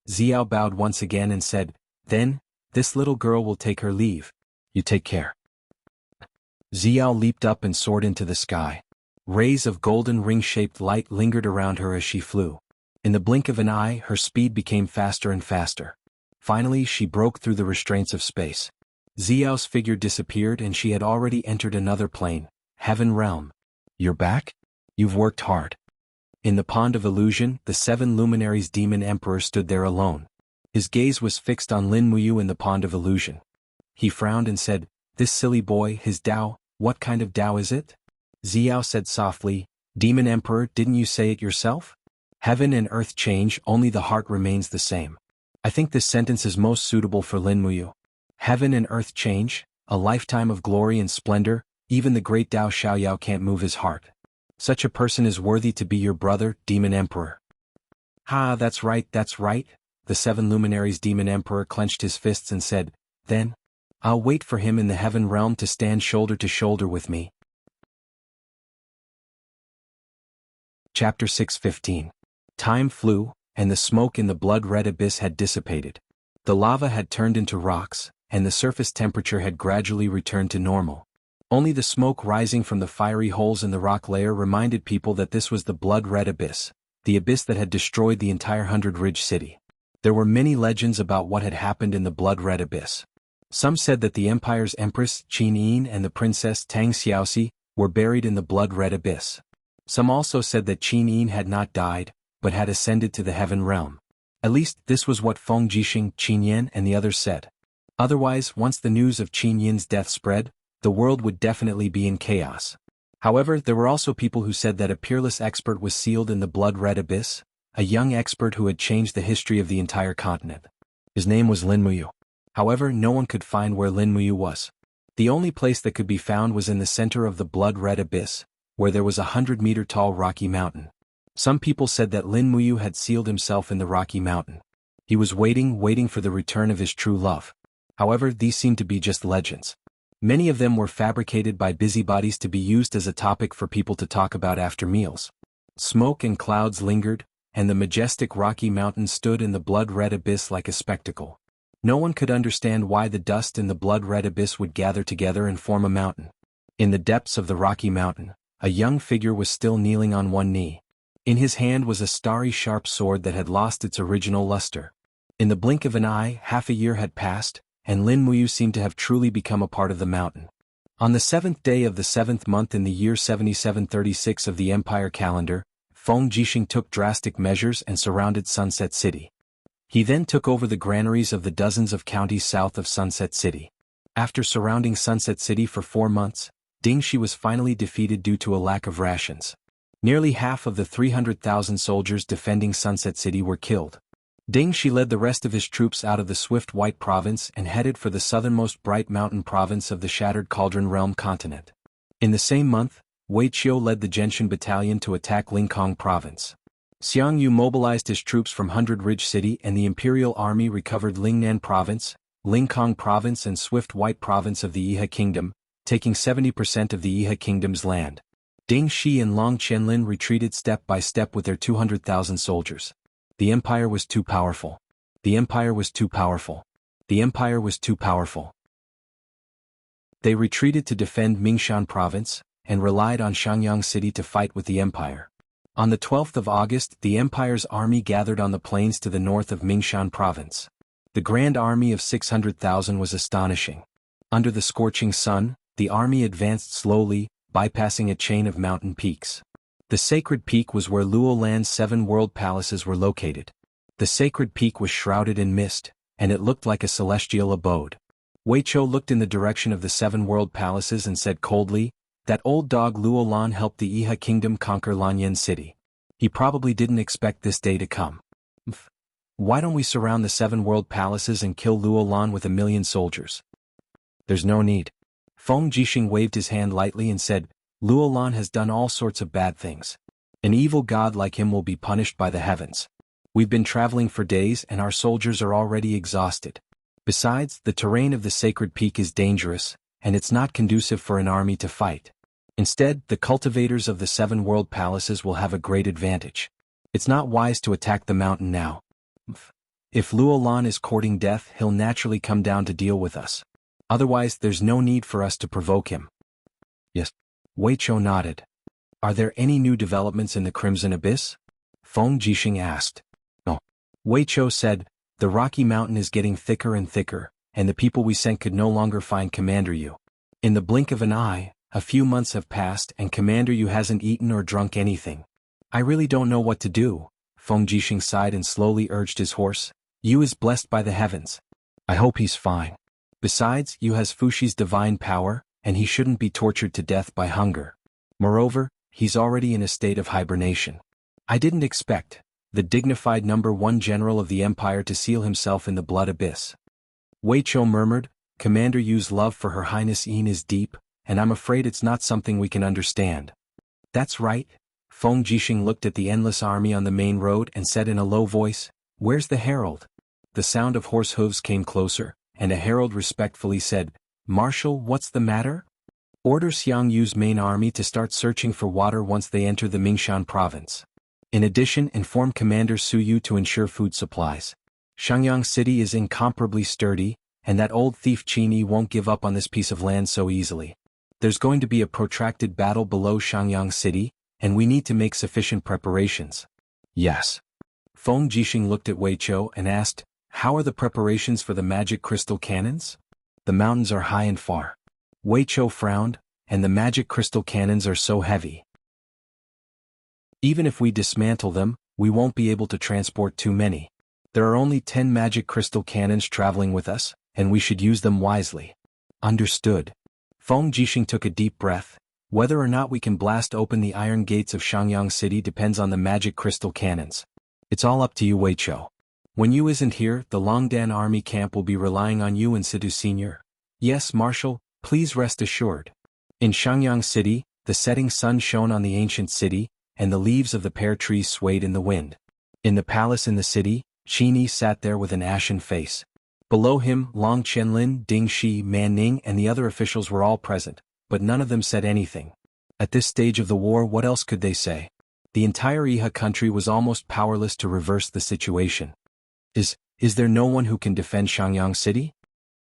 Speaker 1: Xiao bowed once again and said, "Then, this little girl will take her leave. You take care." Xiao leaped up and soared into the sky. Rays of golden ring-shaped light lingered around her as she flew. In the blink of an eye, her speed became faster and faster. Finally, she broke through the restraints of space. Xiao's figure disappeared and she had already entered another plane, Heaven Realm. "You're back? You've worked hard." In the Pond of Illusion, the 7 luminaries Demon Emperor stood there alone. His gaze was fixed on Lin Muyu in the Pond of Illusion. He frowned and said, "This silly boy, his Tao, what kind of Tao is it?" Xiao said softly, "Demon Emperor, didn't you say it yourself? Heaven and earth change, only the heart remains the same." I think this sentence is most suitable for Lin Muyu. Heaven and earth change, a lifetime of glory and splendor, even the great Tao Xiaoyao can't move his heart. Such a person is worthy to be your brother, Demon Emperor. "Ha, that's right, that's right." The 7 luminaries Demon Emperor clenched his fists and said, "Then, I'll wait for him in the heaven realm to stand shoulder to shoulder with me." Chapter 6:15. Time flew, and the smoke in the blood-red abyss had dissipated. The lava had turned into rocks, and the surface temperature had gradually returned to normal. Only the smoke rising from the fiery holes in the rock layer reminded people that this was the blood-red abyss, the abyss that had destroyed the entire Hundred Ridge city. There were many legends about what had happened in the blood-red abyss. Some said that the empire's empress, Qin Yin, and the princess, Tang Xiaoxi, were buried in the blood-red abyss. Some also said that Qin Yin had not died, but had ascended to the heaven realm. At least, this was what Feng Jixing, Qin Yan, and the others said. Otherwise, once the news of Qin Yin's death spread, the world would definitely be in chaos. However, there were also people who said that a peerless expert was sealed in the blood-red abyss, a young expert who had changed the history of the entire continent. His name was Lin Muyu. However, no one could find where Lin Muyu was. The only place that could be found was in the center of the blood-red abyss, where there was a 100-meter-tall rocky mountain. Some people said that Lin Muyu had sealed himself in the rocky mountain. He was waiting for the return of his true love. However, these seemed to be just legends. Many of them were fabricated by busybodies to be used as a topic for people to talk about after meals. Smoke and clouds lingered, and the majestic rocky mountain stood in the blood-red abyss like a spectacle. No one could understand why the dust in the blood-red abyss would gather together and form a mountain. In the depths of the rocky mountain, a young figure was still kneeling on one knee. In his hand was a starry sharp sword that had lost its original luster. In the blink of an eye, half a year had passed, and Lin Muyu seemed to have truly become a part of the mountain. On the 7th day of the 7th month in the year 7736 of the Empire calendar, Feng Jixing took drastic measures and surrounded Sunset City. He then took over the granaries of the dozens of counties south of Sunset City. After surrounding Sunset City for 4 months, Ding Shi was finally defeated due to a lack of rations. Nearly half of the 300,000 soldiers defending Sunset City were killed. Ding Shi led the rest of his troops out of the Swift White Province and headed for the southernmost Bright Mountain Province of the Shattered Cauldron Realm continent. In the same month, Wei Qiu led the Genshin Battalion to attack Linкong Province. Xiang Yu mobilized his troops from Hundred Ridge City and the Imperial Army recovered Lingnan Province, Linкong Province and Swift White Province of the Yihe Kingdom, taking 70% of the Yihe Kingdom's land. Ding Shi and Long Qianlin retreated step by step with their 200,000 soldiers. The empire was too powerful. The empire was too powerful. The empire was too powerful. They retreated to defend Mingshan Province, and relied on Shangyang City to fight with the empire. On the 12th of August, the empire's army gathered on the plains to the north of Mingshan Province. The grand army of 600,000 was astonishing. Under the scorching sun, the army advanced slowly, bypassing a chain of mountain peaks. The sacred peak was where Luolan's 7 world palaces were located. The sacred peak was shrouded in mist, and it looked like a celestial abode. Wei Qiu looked in the direction of the 7 world palaces and said coldly, "That old dog Luolan helped the Yihe Kingdom conquer Lanyan City. He probably didn't expect this day to come. Why don't we surround the 7 world palaces and kill Luolan with 1,000,000 soldiers?" "There's no need." Feng Jixing waved his hand lightly and said, "Luolan has done all sorts of bad things. An evil god like him will be punished by the heavens. We've been traveling for days and our soldiers are already exhausted. Besides, the terrain of the sacred peak is dangerous, and it's not conducive for an army to fight. Instead, the cultivators of the 7 world palaces will have a great advantage. It's not wise to attack the mountain now. If Luolan is courting death, he'll naturally come down to deal with us. Otherwise, there's no need for us to provoke him." "Yes." Wei Qiu nodded. "Are there any new developments in the Crimson Abyss?" Feng Jixing asked. "No." Wei Qiu said, "The Rocky Mountain is getting thicker and thicker, and the people we sent could no longer find Commander Yu. In the blink of an eye, a few months have passed and Commander Yu hasn't eaten or drunk anything. I really don't know what to do." Feng Jixing sighed and slowly urged his horse. "Yu is blessed by the heavens. I hope he's fine. Besides, Yu has Fushi's divine power, and he shouldn't be tortured to death by hunger. Moreover, he's already in a state of hibernation. I didn't expect the dignified #1 general of the empire to seal himself in the blood abyss." Wei Qiu murmured, "Commander Yu's love for Her Highness Yin is deep, and I'm afraid it's not something we can understand." "That's right." Feng Jixing looked at the endless army on the main road and said in a low voice, "Where's the herald?" The sound of horse hooves came closer, and a herald respectfully said, "Marshal, what's the matter?" "Order Xiang Yu's main army to start searching for water once they enter the Mingshan province. In addition, inform Commander Su Yu to ensure food supplies. Shangyang City is incomparably sturdy, and that old thief Qini won't give up on this piece of land so easily. There's going to be a protracted battle below Shangyang City, and we need to make sufficient preparations. Yes. Feng Jixing looked at Wei Chou and asked, how are the preparations for the magic crystal cannons? The mountains are high and far. Wei Chou frowned, and the magic crystal cannons are so heavy. Even if we dismantle them, we won't be able to transport too many. There are only 10 magic crystal cannons traveling with us, and we should use them wisely. Understood. Feng Jixing took a deep breath. Whether or not we can blast open the iron gates of Shangyang City depends on the magic crystal cannons. It's all up to you, Wei Chou. When you isn't here, the Longdan army camp will be relying on you and Sidu Senior. Yes, Marshal, please rest assured. In Shangyang City, the setting sun shone on the ancient city, and the leaves of the pear trees swayed in the wind. In the palace in the city, Qini sat there with an ashen face. Below him, Long Qianlin, Ding Shi, Man Ning and the other officials were all present, but none of them said anything. At this stage of the war, what else could they say? The entire Iha country was almost powerless to reverse the situation. Is there no one who can defend Shangyang City?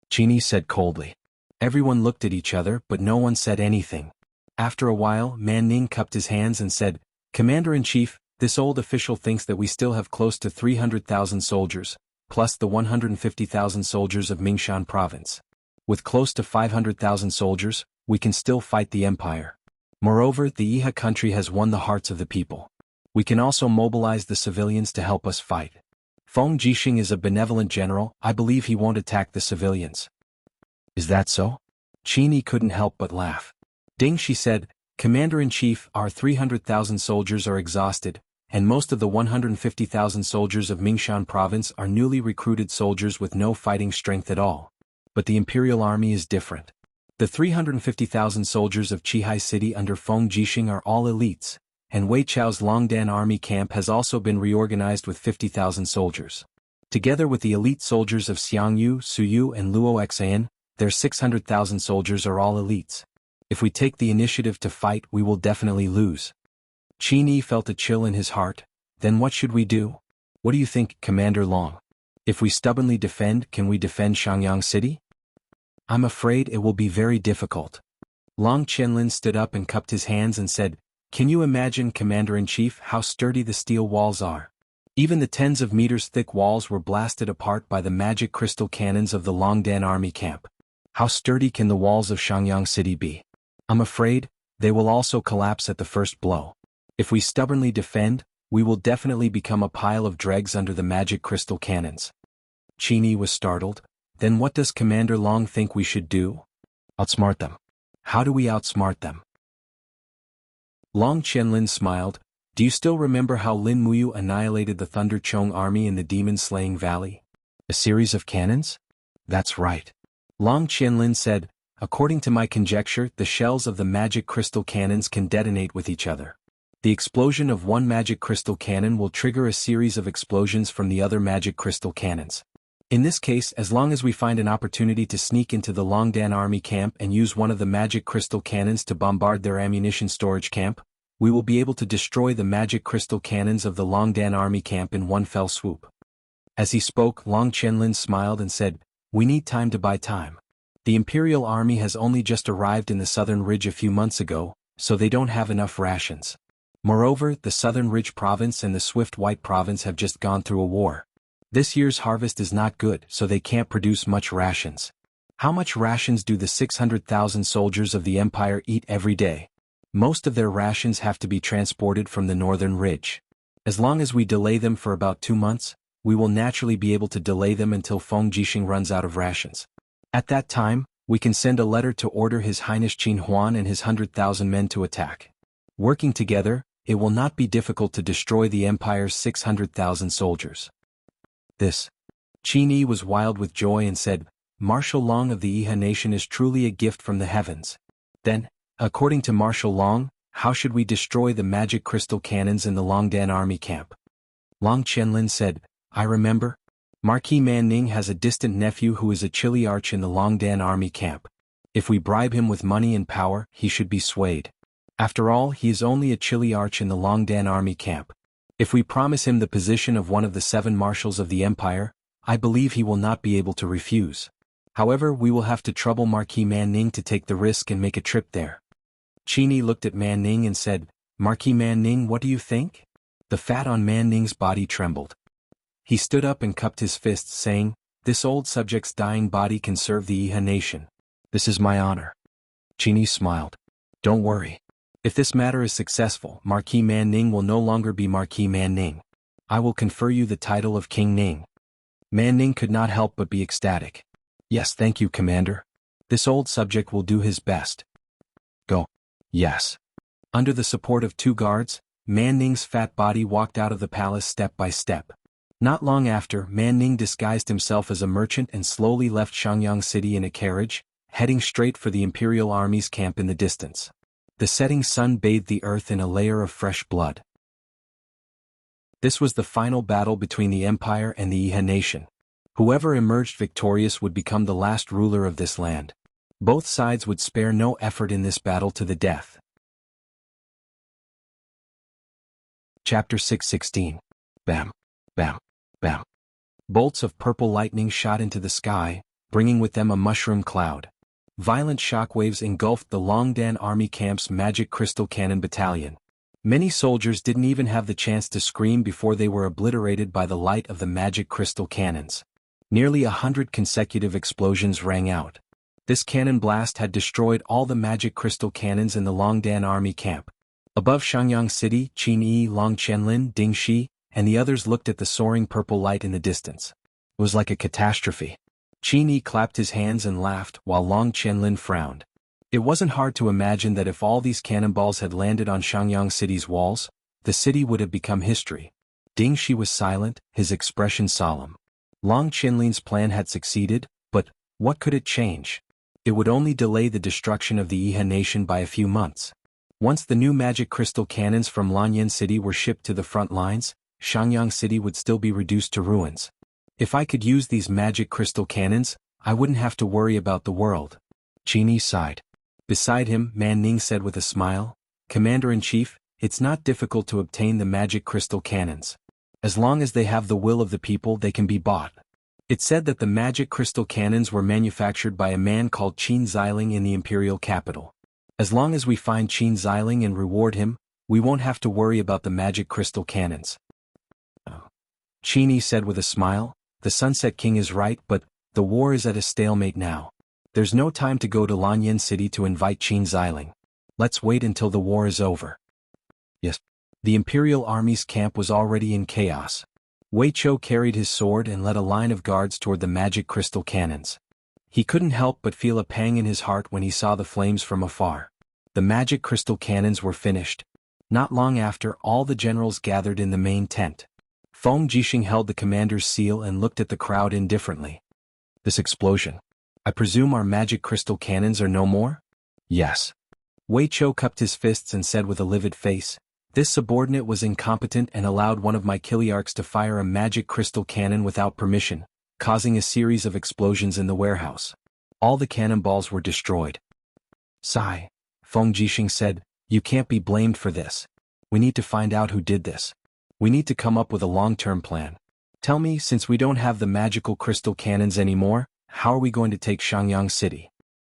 Speaker 1: Qini said coldly. Everyone looked at each other, but no one said anything. After a while, Man Ning cupped his hands and said, Commander-in-Chief, this old official thinks that we still have close to 300,000 soldiers, plus the 150,000 soldiers of Mingshan province. With close to 500,000 soldiers, we can still fight the empire. Moreover, the Iha country has won the hearts of the people. We can also mobilize the civilians to help us fight. Feng Jixing is a benevolent general. I believe he won't attack the civilians. Is that so? Qini couldn't help but laugh. Ding Shi said, Commander-in-Chief, our 300,000 soldiers are exhausted, and most of the 150,000 soldiers of Mingshan province are newly recruited soldiers with no fighting strength at all. But the Imperial Army is different. The 350,000 soldiers of Qihai City under Feng Jixing are all elites, and Wei Chou's Longdan army camp has also been reorganized with 50,000 soldiers. Together with the elite soldiers of Xiangyu, Suyu and Luo Xan, their 600,000 soldiers are all elites. If we take the initiative to fight, we will definitely lose. Qini felt a chill in his heart. Then what should we do? What do you think, Commander Long? If we stubbornly defend, can we defend Shangyang City? I'm afraid it will be very difficult. Long Qianlin stood up and cupped his hands and said, Can you imagine, Commander-in-Chief, how sturdy the steel walls are? Even the tens of meters thick walls were blasted apart by the magic crystal cannons of the Longdan army camp. How sturdy can the walls of Shangyang City be? I'm afraid they will also collapse at the first blow. If we stubbornly defend, we will definitely become a pile of dregs under the magic crystal cannons. Qini was startled. Then what does Commander Long think we should do? Outsmart them. How do we outsmart them? Long Qianlin smiled. Do you still remember how Lin Muyu annihilated the Thunder Chong army in the demon-slaying valley? A series of cannons? That's right. Long Qianlin said, According to my conjecture, the shells of the magic crystal cannons can detonate with each other. The explosion of one magic crystal cannon will trigger a series of explosions from the other magic crystal cannons. In this case, as long as we find an opportunity to sneak into the Longdan army camp and use one of the magic crystal cannons to bombard their ammunition storage camp, we will be able to destroy the magic crystal cannons of the Longdan army camp in one fell swoop. As he spoke, Long Qianlin smiled and said, We need time to buy time. The Imperial Army has only just arrived in the Southern Ridge a few months ago, so they don't have enough rations. Moreover, the Southern Ridge Province and the Swift White Province have just gone through a war. This year's harvest is not good, so they can't produce much rations. How much rations do the 600,000 soldiers of the Empire eat every day? Most of their rations have to be transported from the Northern Ridge. As long as we delay them for about 2 months, we will naturally be able to delay them until Feng Jixing runs out of rations. At that time, we can send a letter to order His Highness Qin Huan and his 100,000 men to attack. Working together, it will not be difficult to destroy the Empire's 600,000 soldiers. Qini was wild with joy and said, Marshal Long of the Iha nation is truly a gift from the heavens. Then, according to Marshal Long, how should we destroy the magic crystal cannons in the Longdan army camp? Long Qianlin said, I remember. Marquis Man Ning has a distant nephew who is a chiliarch in the Longdan army camp. If we bribe him with money and power, he should be swayed. After all, he is only a chiliarch in the Longdan army camp. If we promise him the position of one of the 7 marshals of the Empire, I believe he will not be able to refuse. However, we will have to trouble Marquis Man Ning to take the risk and make a trip there. Qini looked at Man Ning and said, Marquis Man Ning, what do you think? The fat on Man Ning's body trembled. He stood up and cupped his fists, saying, this old subject's dying body can serve the Iha nation. This is my honor. Qini smiled. Don't worry. If this matter is successful, Marquis Man Ning will no longer be Marquis Man Ning. I will confer you the title of King Ning. Man Ning could not help but be ecstatic. Yes, thank you, Commander. This old subject will do his best. Go. Yes. Under the support of 2 guards, Man Ning's fat body walked out of the palace step by step. Not long after, Man Ning disguised himself as a merchant and slowly left Shangyang City in a carriage, heading straight for the Imperial Army's camp in the distance. The setting sun bathed the earth in a layer of fresh blood. This was the final battle between the Empire and the Iha nation. Whoever emerged victorious would become the last ruler of this land. Both sides would spare no effort in this battle to the death. Chapter 6:16. Bam, bam, bam. Bolts of purple lightning shot into the sky, bringing with them a mushroom cloud. Violent shockwaves engulfed the Longdan Army Camp's magic crystal cannon battalion. Many soldiers didn't even have the chance to scream before they were obliterated by the light of the magic crystal cannons. Nearly 100 consecutive explosions rang out. This cannon blast had destroyed all the magic crystal cannons in the Longdan Army camp. Above Shangyang City, Qin Yi, Long Qianlin, Ding Shi, and the others looked at the soaring purple light in the distance. It was like a catastrophe. Qin Yi clapped his hands and laughed, while Long Qianlin frowned. It wasn't hard to imagine that if all these cannonballs had landed on Shangyang City's walls, the city would have become history. Ding Shi was silent, his expression solemn. Long Qianlin's plan had succeeded, but what could it change? It would only delay the destruction of the Iha nation by a few months. Once the new magic crystal cannons from Lanyan City were shipped to the front lines, Shangyang City would still be reduced to ruins. If I could use these magic crystal cannons, I wouldn't have to worry about the world. Qini sighed. Beside him, Man Ning said with a smile, Commander-in-Chief, it's not difficult to obtain the magic crystal cannons. As long as they have the will of the people, they can be bought. It said that the magic crystal cannons were manufactured by a man called Qin Xiling in the imperial capital. As long as we find Qin Xiling and reward him, we won't have to worry about the magic crystal cannons. Qini said with a smile, the Sunset King is right, but the war is at a stalemate now. There's no time to go to Lanyan City to invite Qin Xiling. Let's wait until the war is over. Yes. The Imperial Army's camp was already in chaos. Wei Chou carried his sword and led a line of guards toward the magic crystal cannons. He couldn't help but feel a pang in his heart when he saw the flames from afar. The magic crystal cannons were finished. Not long after, all the generals gathered in the main tent. Feng Jixing held the commander's seal and looked at the crowd indifferently. This explosion. I presume our magic crystal cannons are no more? Yes. Wei Chou cupped his fists and said with a livid face, this subordinate was incompetent and allowed one of my Kiliarchs to fire a magic crystal cannon without permission, causing a series of explosions in the warehouse. All the cannonballs were destroyed. Sigh. Feng Jixing said, you can't be blamed for this. We need to find out who did this. We need to come up with a long-term plan. Tell me, since we don't have the magical crystal cannons anymore, how are we going to take Shangyang City?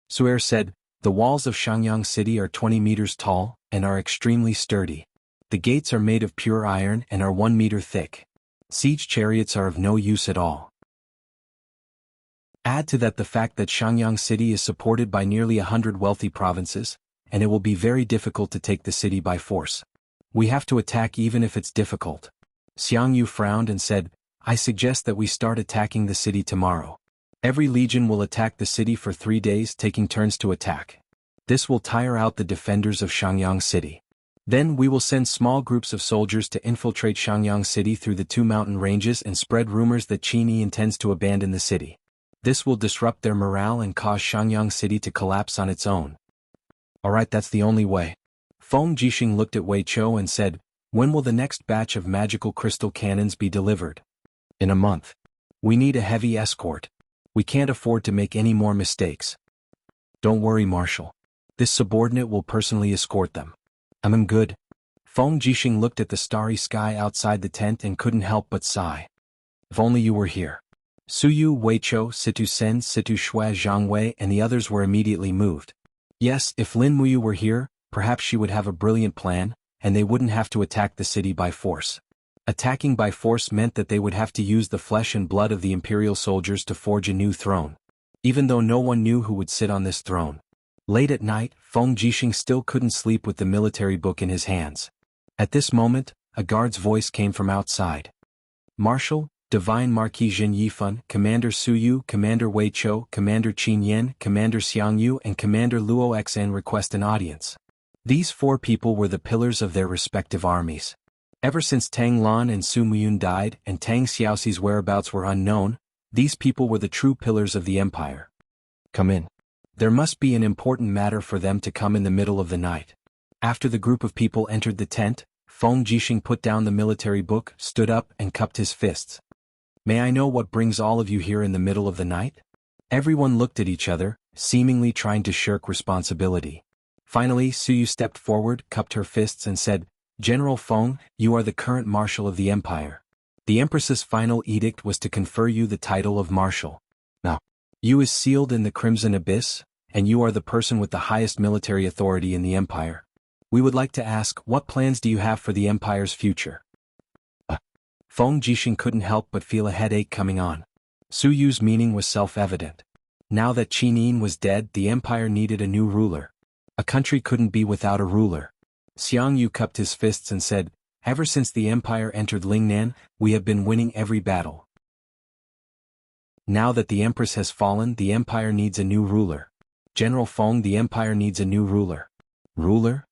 Speaker 1: Suer said, the walls of Shangyang City are 20 meters tall and are extremely sturdy. The gates are made of pure iron and are 1 meter thick. Siege chariots are of no use at all. Add to that the fact that Shangyang City is supported by nearly 100 wealthy provinces, and it will be very difficult to take the city by force. We have to attack even if it's difficult. Xiang Yu frowned and said, I suggest that we start attacking the city tomorrow. Every legion will attack the city for 3 days, taking turns to attack. This will tire out the defenders of Shangyang City. Then we will send small groups of soldiers to infiltrate Shangyang City through the 2 mountain ranges and spread rumors that Qin Yi intends to abandon the city. This will disrupt their morale and cause Shangyang City to collapse on its own. Alright, that's the only way. Feng Jixing looked at Wei Chou and said, when will the next batch of magical crystal cannons be delivered? In a month. We need a heavy escort. We can't afford to make any more mistakes. Don't worry, Marshal. This subordinate will personally escort them. I'm good. Feng Jixing looked at the starry sky outside the tent and couldn't help but sigh. If only you were here. Suyu, Weiqiu, Situ Sen, Situ Shui, Zhang Wei and the others were immediately moved. Yes, if Lin Muyu were here, perhaps she would have a brilliant plan, and they wouldn't have to attack the city by force. Attacking by force meant that they would have to use the flesh and blood of the imperial soldiers to forge a new throne. Even though no one knew who would sit on this throne. Late at night, Feng Jixing still couldn't sleep with the military book in his hands. At this moment, a guard's voice came from outside. Marshal, Divine Marquis Jin Yifan, Commander Su Yu, Commander Wei Chou, Commander Qin Yan, Commander Xiang Yu and Commander Luo Xan request an audience. These 4 people were the pillars of their respective armies. Ever since Tang Lan and Su Muyun died and Tang Xiaoxi's whereabouts were unknown, these people were the true pillars of the empire. Come in. There must be an important matter for them to come in the middle of the night. After the group of people entered the tent, Feng Jixing put down the military book, stood up and cupped his fists. May I know what brings all of you here in the middle of the night? Everyone looked at each other, seemingly trying to shirk responsibility. Finally, Suyu stepped forward, cupped her fists and said, General Feng, you are the current marshal of the empire. The Empress's final edict was to confer you the title of marshal. Now, you is sealed in the Crimson Abyss, and you are the person with the highest military authority in the empire. We would like to ask, what plans do you have for the empire's future? Feng Jixing couldn't help but feel a headache coming on. Su Yu's meaning was self-evident. Now that Qin Yin was dead, the empire needed a new ruler. A country couldn't be without a ruler. Xiang Yu cupped his fists and said, Ever since the empire entered Lingnan, we have been winning every battle. Now that the empress has fallen, the empire needs a new ruler. General Feng, the empire needs a new ruler. Ruler?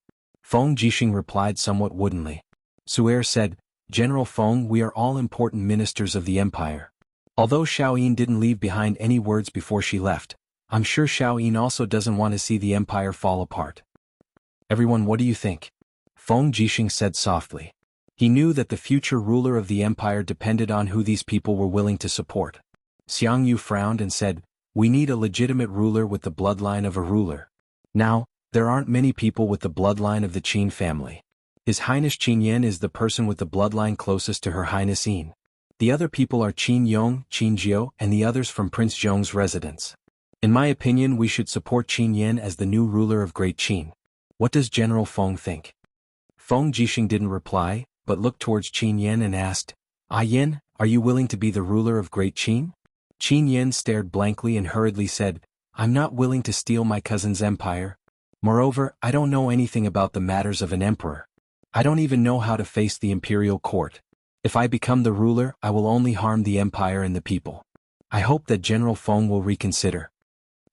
Speaker 1: Feng Jixing replied somewhat woodenly. Su'er said, General Feng, we are all important ministers of the empire. Although Xiaoyin didn't leave behind any words before she left, I'm sure Xiaoyin also doesn't want to see the empire fall apart. Everyone, what do you think? Feng Jixing said softly. He knew that the future ruler of the empire depended on who these people were willing to support. Xiang Yu frowned and said, We need a legitimate ruler with the bloodline of a ruler. Now, there aren't many people with the bloodline of the Qin family. His Highness Qin Yan is the person with the bloodline closest to Her Highness Yin. The other people are Qin Yong, Qin Jiu and the others from Prince Zhong's residence. In my opinion, we should support Qin Yan as the new ruler of Great Qin. What does General Feng think? Feng Jixing didn't reply, but looked towards Qin Yan and asked, Yan, are you willing to be the ruler of Great Qin? Qin Yan stared blankly and hurriedly said, I'm not willing to steal my cousin's empire. Moreover, I don't know anything about the matters of an emperor. I don't even know how to face the imperial court. If I become the ruler, I will only harm the empire and the people. I hope that General Feng will reconsider.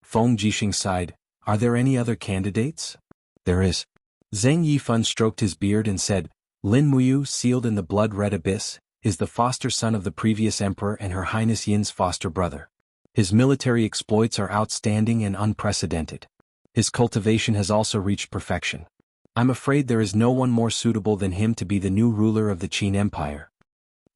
Speaker 1: Feng Jixing sighed, Are there any other candidates? There is. Zheng Yifan stroked his beard and said, Lin Muyu, sealed in the blood-red abyss, is the foster son of the previous emperor and Her Highness Yin's foster brother. His military exploits are outstanding and unprecedented. His cultivation has also reached perfection. I'm afraid there is no one more suitable than him to be the new ruler of the Qin Empire.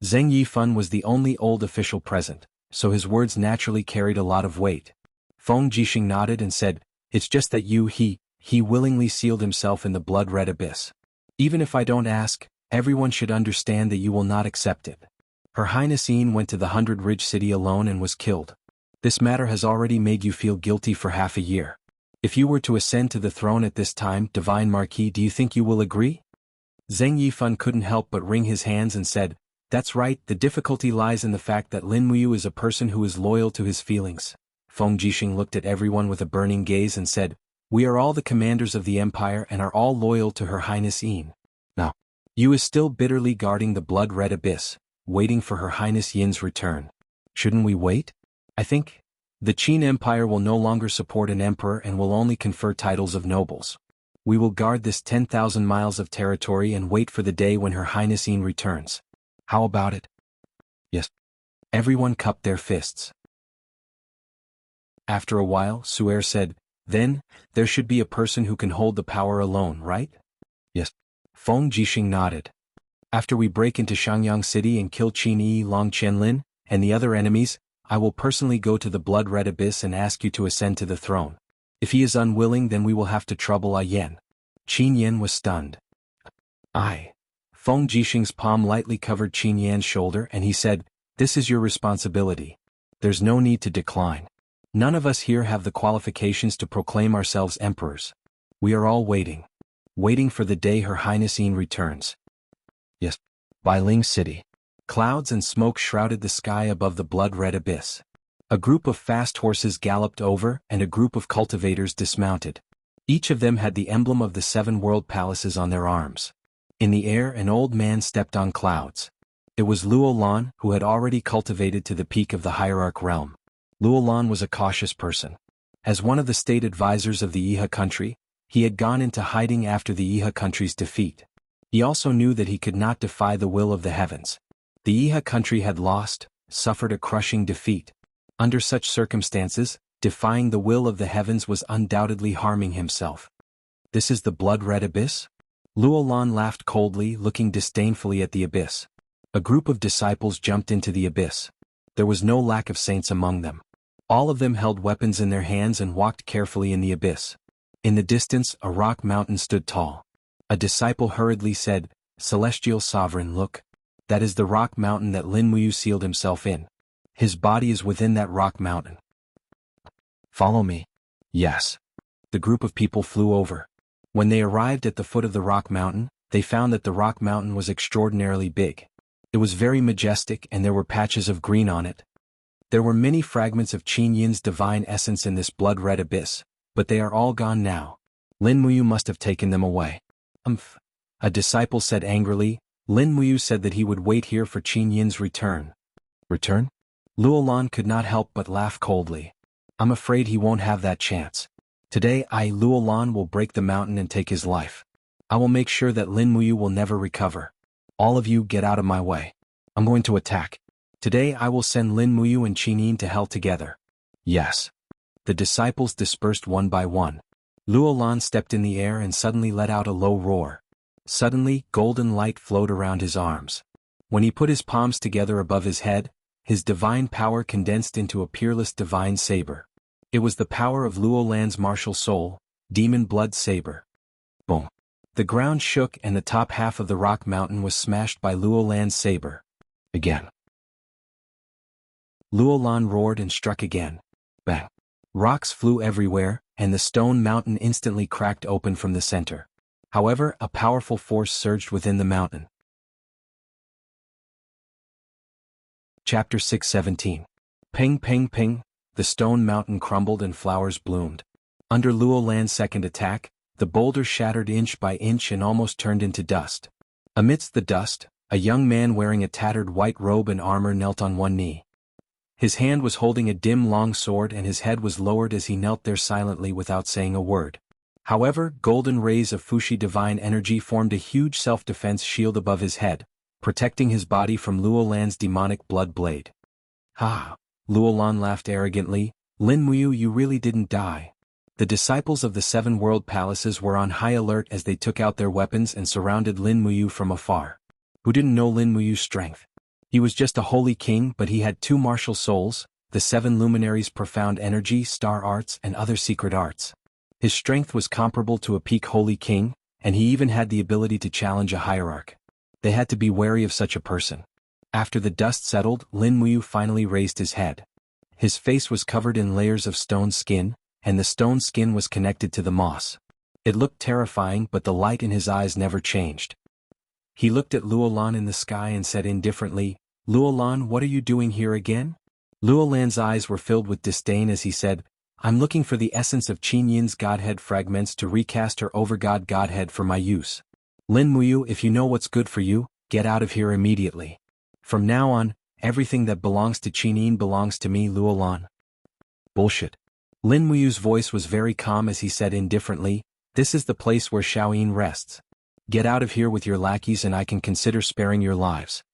Speaker 1: Zheng Yifan was the only old official present, so his words naturally carried a lot of weight. Feng Jixing nodded and said, It's just that he willingly sealed himself in the blood-red abyss. Even if I don't ask, everyone should understand that you will not accept it. Her Highness Yin went to the 100 Ridge city alone and was killed. This matter has already made you feel guilty for half a year. If you were to ascend to the throne at this time, Divine Marquis, do you think you will agree? Zheng Yifan couldn't help but wring his hands and said, That's right, the difficulty lies in the fact that Lin Muyu is a person who is loyal to his feelings. Feng Jixing looked at everyone with a burning gaze and said, We are all the commanders of the empire and are all loyal to Her Highness Yin. Now, Yu is still bitterly guarding the blood-red abyss, waiting for Her Highness Yin's return. Shouldn't we wait? I think the Qin Empire will no longer support an emperor and will only confer titles of nobles. We will guard this 10,000 miles of territory and wait for the day when Her Highness Yin returns. How about it? Yes. Everyone cupped their fists. After a while, Su'er said, Then, there should be a person who can hold the power alone, right? Yes. Feng Jixing nodded. After we break into Shangyang City and kill Qin Yi Long Qianlin, and the other enemies, I will personally go to the blood-red abyss and ask you to ascend to the throne. If he is unwilling, then we will have to trouble Yan. Qin Yan was stunned. Feng Jixing's palm lightly covered Qin Yan's shoulder and he said, This is your responsibility. There's no need to decline. None of us here have the qualifications to proclaim ourselves emperors. We are all waiting. Waiting for the day Her Highness Yin returns. Yes. By Ling City. Clouds and smoke shrouded the sky above the blood-red abyss. A group of fast horses galloped over and a group of cultivators dismounted. Each of them had the emblem of the 7 world palaces on their arms. In the air an old man stepped on clouds. It was Luolan, who had already cultivated to the peak of the hierarch realm. Luolan was a cautious person. As one of the state advisors of the Iha country, he had gone into hiding after the Iha country's defeat. He also knew that he could not defy the will of the heavens. The Iha country had lost, suffered a crushing defeat. Under such circumstances, defying the will of the heavens was undoubtedly harming himself. This is the blood-red abyss? Luolan laughed coldly, looking disdainfully at the abyss. A group of disciples jumped into the abyss. There was no lack of saints among them. All of them held weapons in their hands and walked carefully in the abyss. In the distance, a rock mountain stood tall. A disciple hurriedly said, "Celestial Sovereign, look. That is the rock mountain that Lin Muyu sealed himself in. His body is within that rock mountain." "Follow me." Yes. The group of people flew over. When they arrived at the foot of the rock mountain, they found that the rock mountain was extraordinarily big. It was very majestic and there were patches of green on it. There were many fragments of Qin Yin's divine essence in this blood-red abyss, but they are all gone now. Lin Muyu must have taken them away. A disciple said angrily. Lin Muyu said that he would wait here for Qin Yin's return. Return? Luolan could not help but laugh coldly. I'm afraid he won't have that chance. Today Luolan will break the mountain and take his life. I will make sure that Lin Muyu will never recover. All of you get out of my way. I'm going to attack. Today I will send Lin Muyu and Qin Yin to hell together. Yes. The disciples dispersed one by one. Luolan stepped in the air and suddenly let out a low roar. Suddenly, golden light flowed around his arms. When he put his palms together above his head, his divine power condensed into a peerless divine saber. It was the power of Luolan's martial soul, demon blood saber. Boom. The ground shook and the top half of the rock mountain was smashed by Luolan's saber. Again. Luolan roared and struck again. Bang. Rocks flew everywhere, and the stone mountain instantly cracked open from the center. However, a powerful force surged within the mountain. Chapter 617. Ping ping ping, the stone mountain crumbled and flowers bloomed. Under Luolan's second attack, the boulder shattered inch by inch and almost turned into dust. Amidst the dust, a young man wearing a tattered white robe and armor knelt on one knee. His hand was holding a dim long sword and his head was lowered as he knelt there silently without saying a word. However, golden rays of Fushi divine energy formed a huge self-defense shield above his head, protecting his body from Luolan's demonic blood blade. Ha! Luolan laughed arrogantly. Lin Muyu, you really didn't die. The disciples of the 7 world palaces were on high alert as they took out their weapons and surrounded Lin Muyu from afar. Who didn't know Lin Muyu's strength? He was just a holy king, but he had 2 martial souls, the 7 luminaries' profound energy, star arts and other secret arts. His strength was comparable to a peak holy king, and he even had the ability to challenge a hierarch. They had to be wary of such a person. After the dust settled, Lin Muyu finally raised his head. His face was covered in layers of stone skin, and the stone skin was connected to the moss. It looked terrifying, but the light in his eyes never changed. He looked at Luolan in the sky and said indifferently, "Luolan, what are you doing here again?" Luolan's eyes were filled with disdain as he said, "I'm looking for the essence of Qin Yin's godhead fragments to recast her overgod godhead for my use. Lin Muyu, if you know what's good for you, get out of here immediately. From now on, everything that belongs to Qin Yin belongs to me, Luolan." Bullshit. Lin Muyu's voice was very calm as he said indifferently, "This is the place where Xiaoyin rests. Get out of here with your lackeys and I can consider sparing your lives."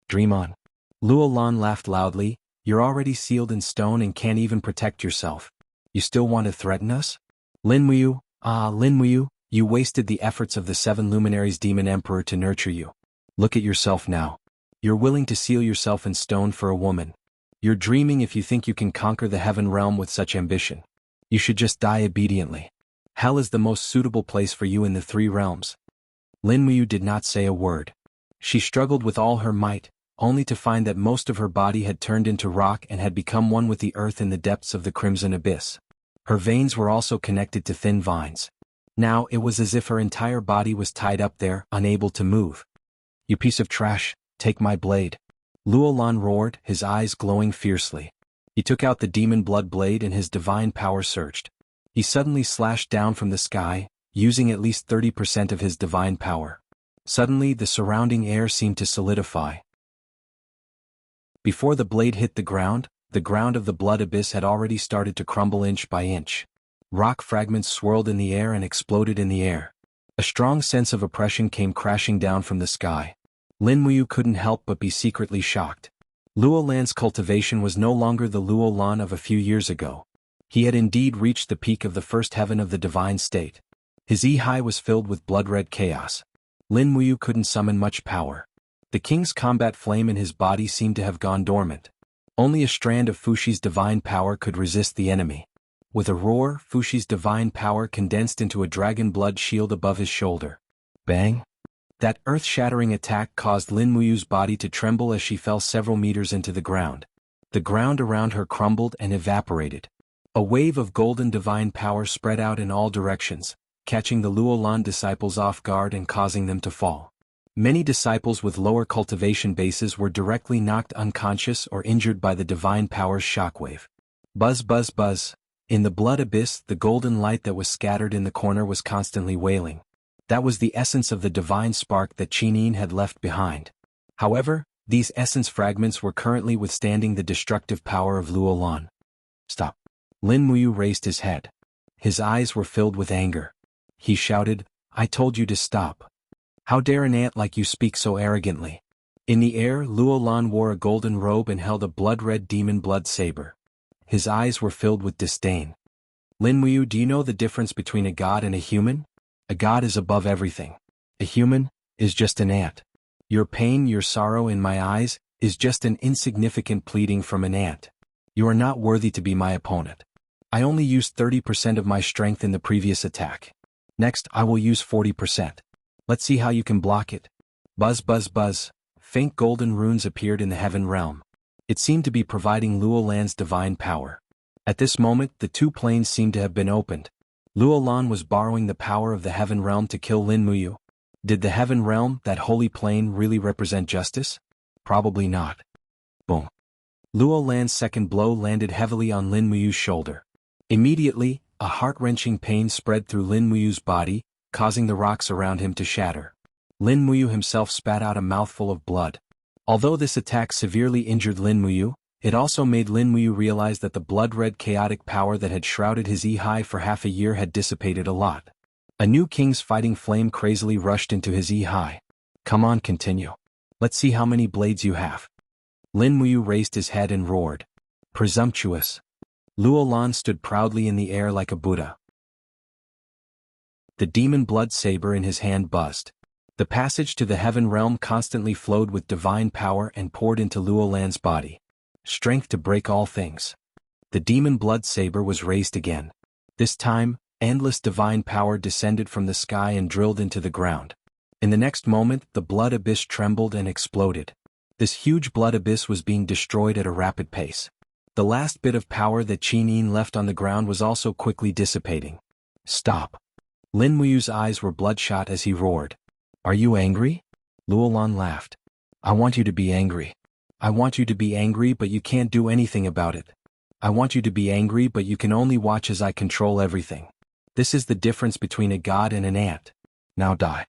Speaker 1: Dream on. Luolan laughed loudly, "You're already sealed in stone and can't even protect yourself. You still want to threaten us? Lin Muyu, you wasted the efforts of the 7 luminaries demon emperor to nurture you. Look at yourself now. You're willing to seal yourself in stone for a woman. You're dreaming if you think you can conquer the heaven realm with such ambition. You should just die obediently. Hell is the most suitable place for you in the 3 realms." Lin Muyu did not say a word. She struggled with all her might, only to find that most of her body had turned into rock and had become one with the earth in the depths of the crimson abyss. Her veins were also connected to thin vines. Now it was as if her entire body was tied up there, unable to move. "You piece of trash, take my blade." Luolan roared, his eyes glowing fiercely. He took out the demon blood blade and his divine power surged. He suddenly slashed down from the sky, using at least 30% of his divine power. Suddenly the surrounding air seemed to solidify. Before the blade hit the ground of the blood abyss had already started to crumble inch by inch. Rock fragments swirled in the air and exploded in the air. A strong sense of oppression came crashing down from the sky. Lin Muyu couldn't help but be secretly shocked. Luolan's cultivation was no longer the Luolan of a few years ago. He had indeed reached the peak of the first heaven of the divine state. His Yi was filled with blood-red chaos. Lin Muyu couldn't summon much power. The king's combat flame in his body seemed to have gone dormant. Only a strand of Fushi's divine power could resist the enemy. With a roar, Fushi's divine power condensed into a dragon blood shield above his shoulder. Bang! That earth-shattering attack caused Lin Muyu's body to tremble as she fell several meters into the ground. The ground around her crumbled and evaporated. A wave of golden divine power spread out in all directions, catching the Luolan disciples off guard and causing them to fall. Many disciples with lower cultivation bases were directly knocked unconscious or injured by the divine power's shockwave. Buzz buzz buzz. In the blood abyss, the golden light that was scattered in the corner was constantly wailing. That was the essence of the divine spark that Qinin had left behind. However, these essence fragments were currently withstanding the destructive power of Luolan. "Stop." Lin Muyu raised his head. His eyes were filled with anger. He shouted, "I told you to stop. How dare an ant like you speak so arrogantly?" In the air, Luolan wore a golden robe and held a blood-red demon blood saber. His eyes were filled with disdain. "Lin Muyu, do you know the difference between a god and a human? A god is above everything. A human is just an ant. Your pain, your sorrow in my eyes, is just an insignificant pleading from an ant. You are not worthy to be my opponent. I only used 30% of my strength in the previous attack. Next, I will use 40%. Let's see how you can block it." Buzz buzz buzz. Faint golden runes appeared in the heaven realm. It seemed to be providing Luolan's divine power. At this moment, the two planes seemed to have been opened. Luolan was borrowing the power of the heaven realm to kill Lin Muyu. Did the heaven realm, that holy plane, really represent justice? Probably not. Boom. Luolan's second blow landed heavily on Lin Muyu's shoulder. Immediately, a heart-wrenching pain spread through Lin Muyu's body, causing the rocks around him to shatter. Lin Muyu himself spat out a mouthful of blood. Although this attack severely injured Lin Muyu, it also made Lin Muyu realize that the blood-red chaotic power that had shrouded his Yi for half a year had dissipated a lot. A new king's fighting flame crazily rushed into his Yi. "Come on, continue. Let's see how many blades you have." Lin Muyu raised his head and roared. "Presumptuous." Luolan stood proudly in the air like a Buddha. The demon blood saber in his hand buzzed. The passage to the heaven realm constantly flowed with divine power and poured into Luolan's body. Strength to break all things. The demon blood saber was raised again. This time, endless divine power descended from the sky and drilled into the ground. In the next moment, the blood abyss trembled and exploded. This huge blood abyss was being destroyed at a rapid pace. The last bit of power that Qinin left on the ground was also quickly dissipating. "Stop." Lin Muyu's eyes were bloodshot as he roared. "Are you angry?" Luolan laughed. "I want you to be angry. I want you to be angry, but you can't do anything about it. I want you to be angry, but you can only watch as I control everything. This is the difference between a god and an ant. Now die."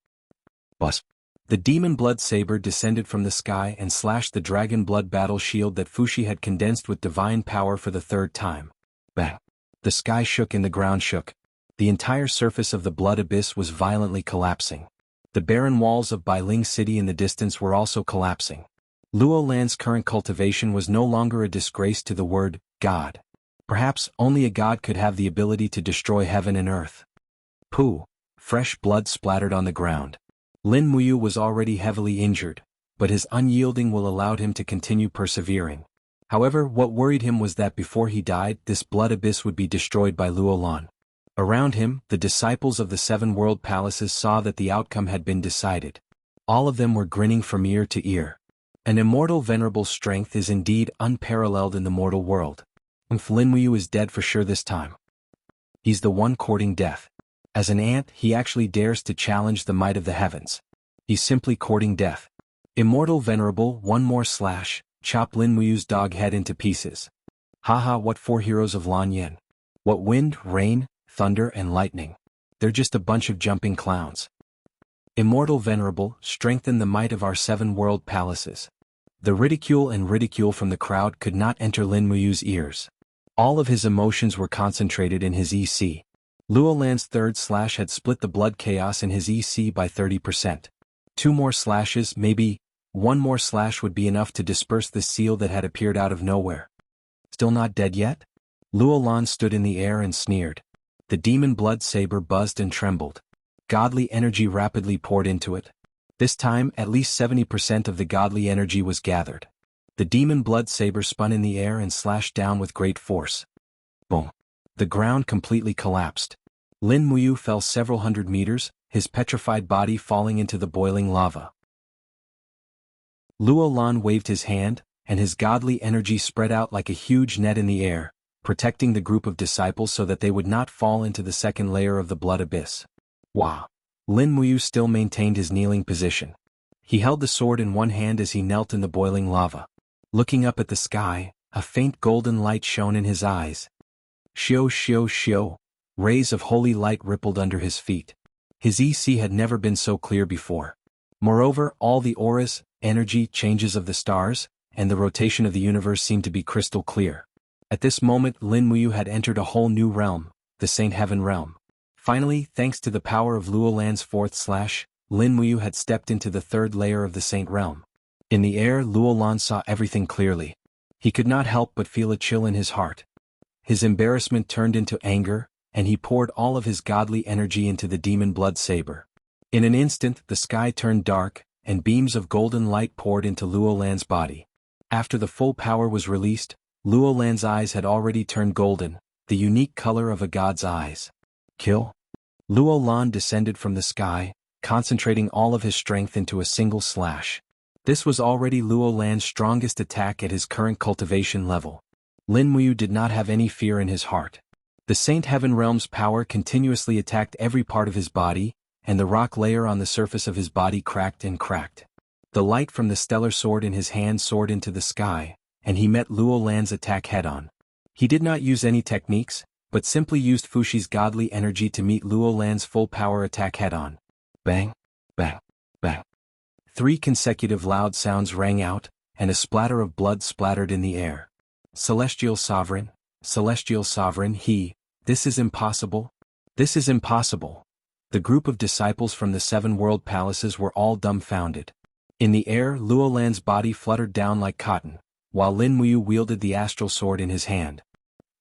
Speaker 1: Buzz. The demon blood saber descended from the sky and slashed the dragon blood battle shield that Fushi had condensed with divine power for the third time. Bang. The sky shook and the ground shook. The entire surface of the blood abyss was violently collapsing. The barren walls of Bailing City in the distance were also collapsing. Luolan's current cultivation was no longer a disgrace to the word God. Perhaps only a god could have the ability to destroy heaven and earth. Pooh! Fresh blood splattered on the ground. Lin Muyu was already heavily injured, but his unyielding will allowed him to continue persevering. However, what worried him was that before he died, this blood abyss would be destroyed by Luolan. Around him, the disciples of the seven world palaces saw that the outcome had been decided. All of them were grinning from ear to ear. An immortal venerable strength is indeed unparalleled in the mortal world. Lin Muyu is dead for sure this time. He's the one courting death. As an ant, he actually dares to challenge the might of the heavens. He's simply courting death. Immortal venerable, one more slash, chop Lin Muyu's dog head into pieces. Haha, what 4 heroes of Lan Yin. What wind, rain, thunder and lightning. They're just a bunch of jumping clowns. Immortal venerable, strengthen the might of our 7 world palaces. The ridicule from the crowd could not enter Lin Muyu's ears. All of his emotions were concentrated in his EC. Luo Lan's third slash had split the blood chaos in his EC by 30%. 2 more slashes, maybe 1 more slash would be enough to disperse the seal that had appeared out of nowhere. Still not dead yet? Luo Lan stood in the air and sneered. The demon blood saber buzzed and trembled. Godly energy rapidly poured into it. This time, at least 70% of the godly energy was gathered. The demon blood saber spun in the air and slashed down with great force. Boom. The ground completely collapsed. Lin Muyu fell several hundred meters, his petrified body falling into the boiling lava. Luo Lan waved his hand, and his godly energy spread out like a huge net in the air, protecting the group of disciples so that they would not fall into the second layer of the blood abyss. Wow. Lin Muyu still maintained his kneeling position. He held the sword in one hand as he knelt in the boiling lava. Looking up at the sky, a faint golden light shone in his eyes. Shio shio shio. Rays of holy light rippled under his feet. His EC had never been so clear before. Moreover, all the auras, energy, changes of the stars, and the rotation of the universe seemed to be crystal clear. At this moment Lin Muyu had entered a whole new realm, the Saint Heaven realm. Finally, thanks to the power of Luo Lan's fourth slash, Lin Muyu had stepped into the third layer of the Saint realm. In the air, Luo Lan saw everything clearly. He could not help but feel a chill in his heart. His embarrassment turned into anger, and he poured all of his godly energy into the demon blood saber. In an instant, the sky turned dark, and beams of golden light poured into Luo Lan's body. After the full power was released, Luo Lan's eyes had already turned golden, the unique color of a god's eyes. Kill? Luo Lan descended from the sky, concentrating all of his strength into a single slash. This was already Luo Lan's strongest attack at his current cultivation level. Lin Muyu did not have any fear in his heart. The Saint Heaven realm's power continuously attacked every part of his body, and the rock layer on the surface of his body cracked and cracked. The light from the stellar sword in his hand soared into the sky, and he met Luo Lan's attack head-on. He did not use any techniques, but simply used Fushi's godly energy to meet Luo Lan's full power attack head-on. Bang, bang, bang. 3 consecutive loud sounds rang out, and a splatter of blood splattered in the air. Celestial Sovereign, this is impossible. This is impossible. The group of disciples from the 7 world palaces were all dumbfounded. In the air, Luo Lan's body fluttered down like cotton, while Lin Muyu wielded the astral sword in his hand.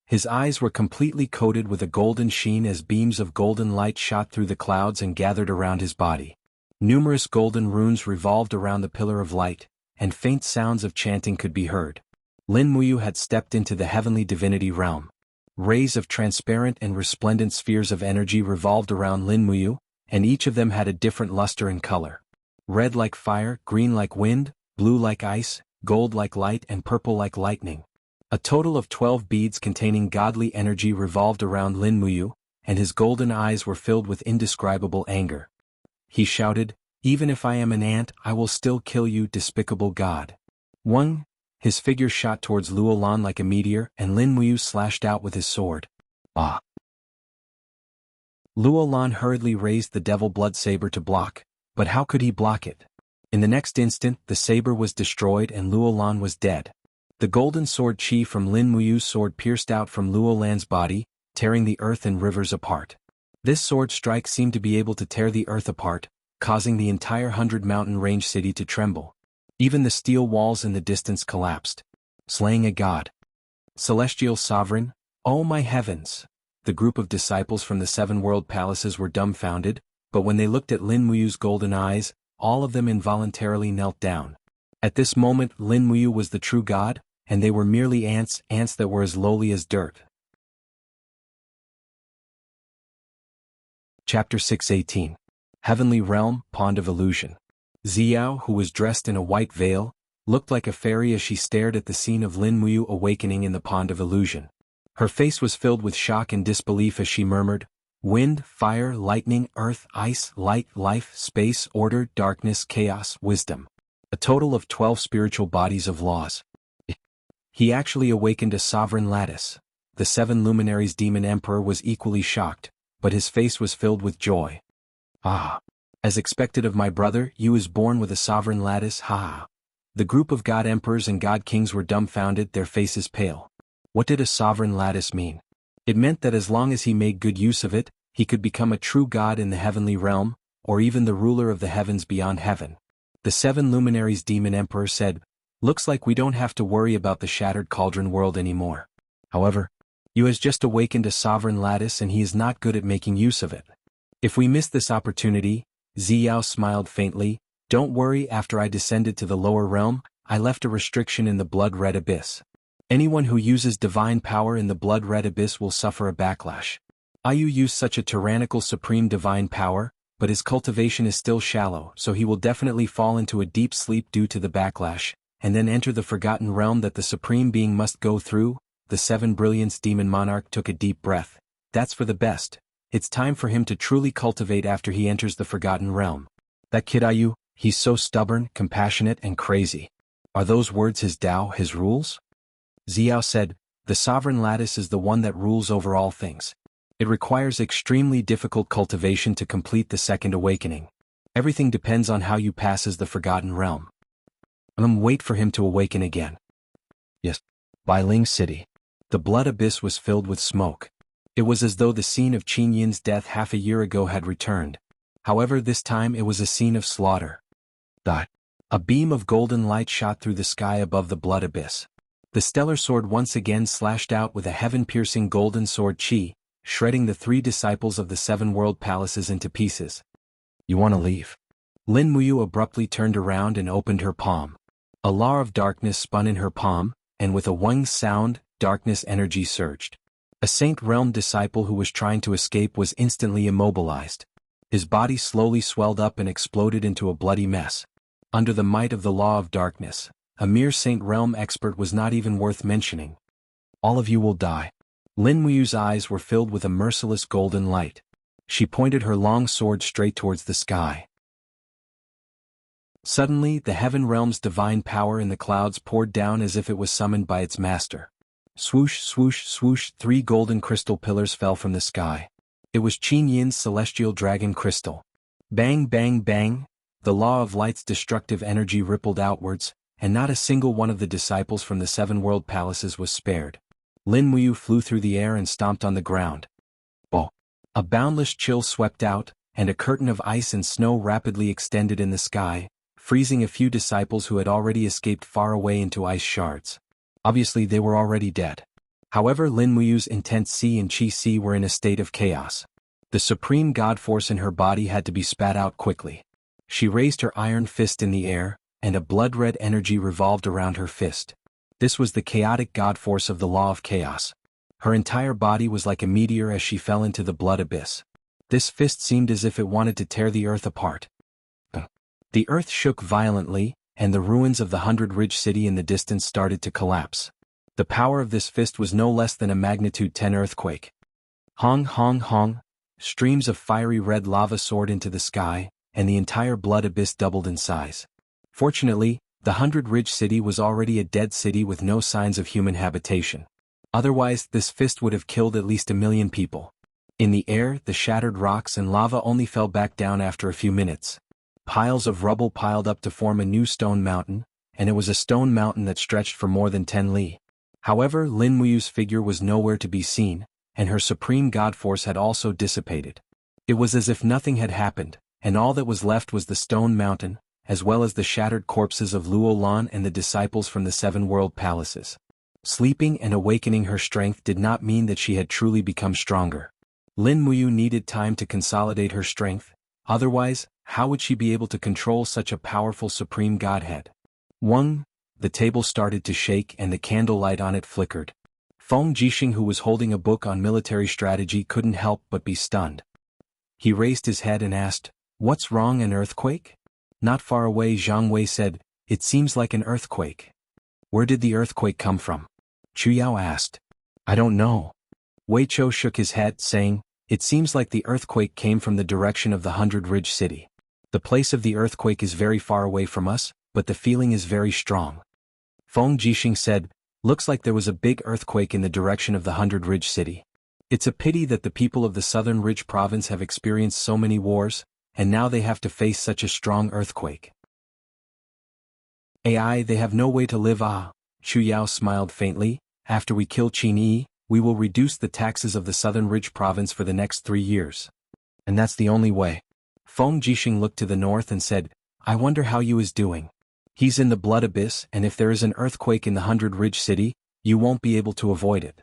Speaker 1: His eyes were completely coated with a golden sheen as beams of golden light shot through the clouds and gathered around his body. Numerous golden runes revolved around the pillar of light, and faint sounds of chanting could be heard. Lin Muyu had stepped into the heavenly divinity realm. Rays of transparent and resplendent spheres of energy revolved around Lin Muyu, and each of them had a different luster and color. Red like fire, green like wind, blue like ice, gold like light and purple like lightning. A total of 12 beads containing godly energy revolved around Lin Muyu, and his golden eyes were filled with indescribable anger. He shouted, "Even if I am an ant, I will still kill you, despicable god." 1. His figure shot towards Luo Lan like a meteor, and Lin Muyu slashed out with his sword. Ah! Luo Lan hurriedly raised the devil blood saber to block, but how could he block it? In the next instant, the saber was destroyed and Luo Lan was dead. The golden sword chi from Lin Muyu's sword pierced out from Luo Lan's body, tearing the earth and rivers apart. This sword strike seemed to be able to tear the earth apart, causing the entire 100-mountain range city to tremble. Even the steel walls in the distance collapsed. Slaying a god. Celestial Sovereign, oh my heavens! The group of disciples from the 7 world palaces were dumbfounded, but when they looked at Lin Muyu's golden eyes, all of them involuntarily knelt down. At this moment Lin Muyu was the true god, and they were merely ants that were as lowly as dirt. Chapter 6:18. Heavenly Realm, Pond of Illusion. Xiao, who was dressed in a white veil, looked like a fairy as she stared at the scene of Lin Muyu awakening in the pond of illusion. Her face was filled with shock and disbelief as she murmured, "Wind, fire, lightning, earth, ice, light, life, space, order, darkness, chaos, wisdom. A total of 12 spiritual bodies of laws." He actually awakened a sovereign lattice. The 7 luminaries demon emperor was equally shocked, but his face was filled with joy. "Ah. As expected of my brother, you is born with a sovereign lattice, ha." The group of god emperors and god kings were dumbfounded, their faces pale. What did a sovereign lattice mean? It meant that as long as he made good use of it, he could become a true god in the heavenly realm, or even the ruler of the heavens beyond heaven. The 7 luminaries demon emperor said, "Looks like we don't have to worry about the shattered cauldron world anymore. However, you has just awakened a sovereign lattice and he is not good at making use of it. If we miss this opportunity," Ziyao smiled faintly, "don't worry, after I descended to the lower realm, I left a restriction in the blood-red abyss. Anyone who uses divine power in the blood-red abyss will suffer a backlash. Ayu used such a tyrannical supreme divine power, but his cultivation is still shallow, so he will definitely fall into a deep sleep due to the backlash, and then enter the forgotten realm that the supreme being must go through." The 7 brilliance demon monarch took a deep breath. "That's for the best. It's time for him to truly cultivate after he enters the forgotten realm. That kid Ayu, he's so stubborn, compassionate and crazy. Are those words his Tao, his rules?" Ziyao said, "The sovereign lattice is the one that rules over all things. It requires extremely difficult cultivation to complete the second awakening. Everything depends on how you pass as the forgotten realm. Wait for him to awaken again." Yes. By Ling City. The blood abyss was filled with smoke. It was as though the scene of Qin Yin's death half a year ago had returned. However, this time it was a scene of slaughter. A beam of golden light shot through the sky above the blood abyss. The stellar sword once again slashed out with a heaven-piercing golden sword chi, shredding the 3 disciples of the 7 world palaces into pieces. "You want to leave?" Lin Muyu abruptly turned around and opened her palm. A law of darkness spun in her palm, and with a wang sound, darkness energy surged. A Saint Realm disciple who was trying to escape was instantly immobilized. His body slowly swelled up and exploded into a bloody mess. Under the might of the law of darkness, a mere Saint Realm expert was not even worth mentioning. "All of you will die." Lin Muyu's eyes were filled with a merciless golden light. She pointed her long sword straight towards the sky. Suddenly, the heaven realm's divine power in the clouds poured down as if it was summoned by its master. Swoosh, swoosh, swoosh, 3 golden crystal pillars fell from the sky. It was Qin Yin's celestial dragon crystal. Bang, bang, bang, the law of light's destructive energy rippled outwards, and not a single one of the disciples from the 7 world palaces was spared. Lin Muyu flew through the air and stomped on the ground. Oh! A boundless chill swept out, and a curtain of ice and snow rapidly extended in the sky, freezing a few disciples who had already escaped far away into ice shards. Obviously they were already dead. However, Lin Muyu's intense Si and Qi Si were in a state of chaos. The supreme god force in her body had to be spat out quickly. She raised her iron fist in the air, and a blood-red energy revolved around her fist. This was the chaotic god force of the law of chaos. Her entire body was like a meteor as she fell into the blood abyss. This fist seemed as if it wanted to tear the earth apart. The earth shook violently, and the ruins of the 100-ridge city in the distance started to collapse. The power of this fist was no less than a magnitude 10 earthquake. Hong hong hong, streams of fiery red lava soared into the sky, and the entire blood abyss doubled in size. Fortunately, the 100-ridge city was already a dead city with no signs of human habitation. Otherwise, this fist would have killed at least 1 million people. In the air, the shattered rocks and lava only fell back down after a few minutes. Piles of rubble piled up to form a new stone mountain, and it was a stone mountain that stretched for more than 10 li. However, Lin Muyu's figure was nowhere to be seen, and her supreme god force had also dissipated. It was as if nothing had happened, and all that was left was the stone mountain, as well as the shattered corpses of Luo Lan and the disciples from the 7 world palaces. Sleeping and awakening her strength did not mean that she had truly become stronger. Lin Muyu needed time to consolidate her strength, otherwise, how would she be able to control such a powerful supreme godhead? Wang! The table started to shake and the candlelight on it flickered. Feng Jixing, who was holding a book on military strategy, couldn't help but be stunned. He raised his head and asked, "What's wrong, an earthquake?" Not far away, Zhang Wei said, It seems like an earthquake. Where did the earthquake come from? Chu Yao asked. I don't know. Wei Chou shook his head, saying, It seems like the earthquake came from the direction of the 100-ridge city. The place of the earthquake is very far away from us, but the feeling is very strong. Feng Jixing said, Looks like there was a big earthquake in the direction of the 100-ridge city. It's a pity that the people of the Southern Ridge province have experienced so many wars, and now they have to face such a strong earthquake. Ai, they have no way to live. Chu Yao smiled faintly. After we kill Qin Yi, we will reduce the taxes of the Southern Ridge province for the next 3 years. And that's the only way. Feng Jixing looked to the north and said, I wonder how Yu is doing. He's in the blood abyss, and if there is an earthquake in the 100-ridge city, you won't be able to avoid it.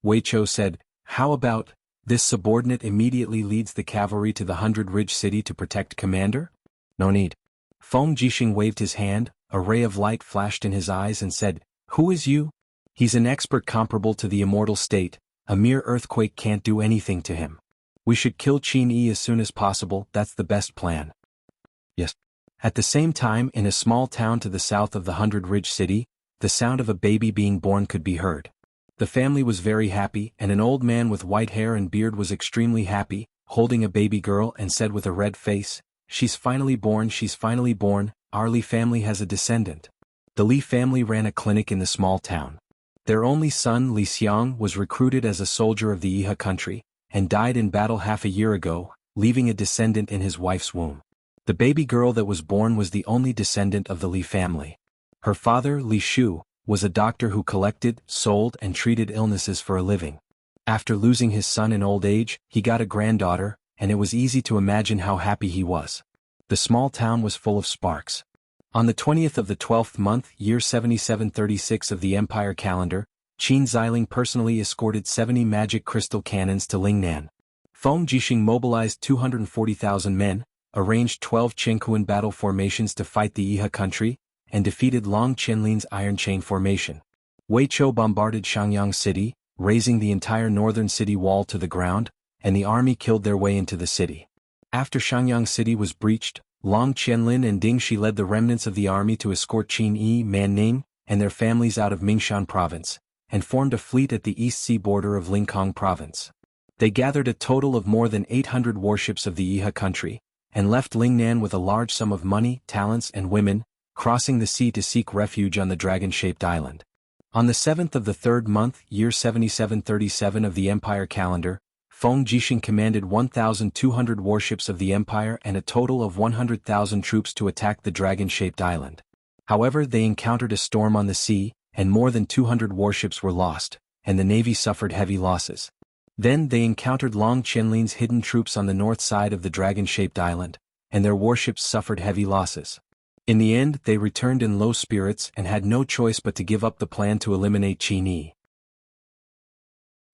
Speaker 1: Wei Chou said, How about, this subordinate immediately leads the cavalry to the 100-ridge city to protect commander? No need. Feng Jixing waved his hand, a ray of light flashed in his eyes and said, Who is you? He's an expert comparable to the immortal state, a mere earthquake can't do anything to him. We should kill Qin Yi as soon as possible, that's the best plan. Yes. At the same time, in a small town to the south of the 100-ridge city, the sound of a baby being born could be heard. The family was very happy, and an old man with white hair and beard was extremely happy, holding a baby girl and said with a red face, She's finally born, our Li family has a descendant. The Li family ran a clinic in the small town. Their only son, Li Xiang, was recruited as a soldier of the Yihe country, and died in battle half a year ago, leaving a descendant in his wife's womb. The baby girl that was born was the only descendant of the Li family. Her father, Li Shu, was a doctor who collected, sold and treated illnesses for a living. After losing his son in old age, he got a granddaughter, and it was easy to imagine how happy he was. The small town was full of sparks. On the 20th of the 12th month, year 7736 of the Empire calendar, Qin Xiling personally escorted 70 magic crystal cannons to Lingnan. Feng Jixing mobilized 240,000 men, arranged 12 Qingkuan battle formations to fight the Yihe country, and defeated Long Qianlin's Iron Chain formation. Wei Chou bombarded Shangyang city, razing the entire northern city wall to the ground, and the army killed their way into the city. After Shangyang city was breached, Long Qianlin and Ding Shi led the remnants of the army to escort Qin Yi, Manning, and their families out of Mingshan province, and formed a fleet at the east sea border of Linкong province. They gathered a total of more than 800 warships of the Yihe country, and left Lingnan with a large sum of money, talents and women, crossing the sea to seek refuge on the dragon-shaped island. On the 7th of the 3rd month, year 7737 of the Empire calendar, Feng Jixing commanded 1,200 warships of the Empire and a total of 100,000 troops to attack the dragon-shaped island. However, they encountered a storm on the sea, and more than 200 warships were lost, and the navy suffered heavy losses. Then they encountered Long Qianlin's hidden troops on the north side of the dragon-shaped island, and their warships suffered heavy losses. In the end, they returned in low spirits and had no choice but to give up the plan to eliminate Qin Yi.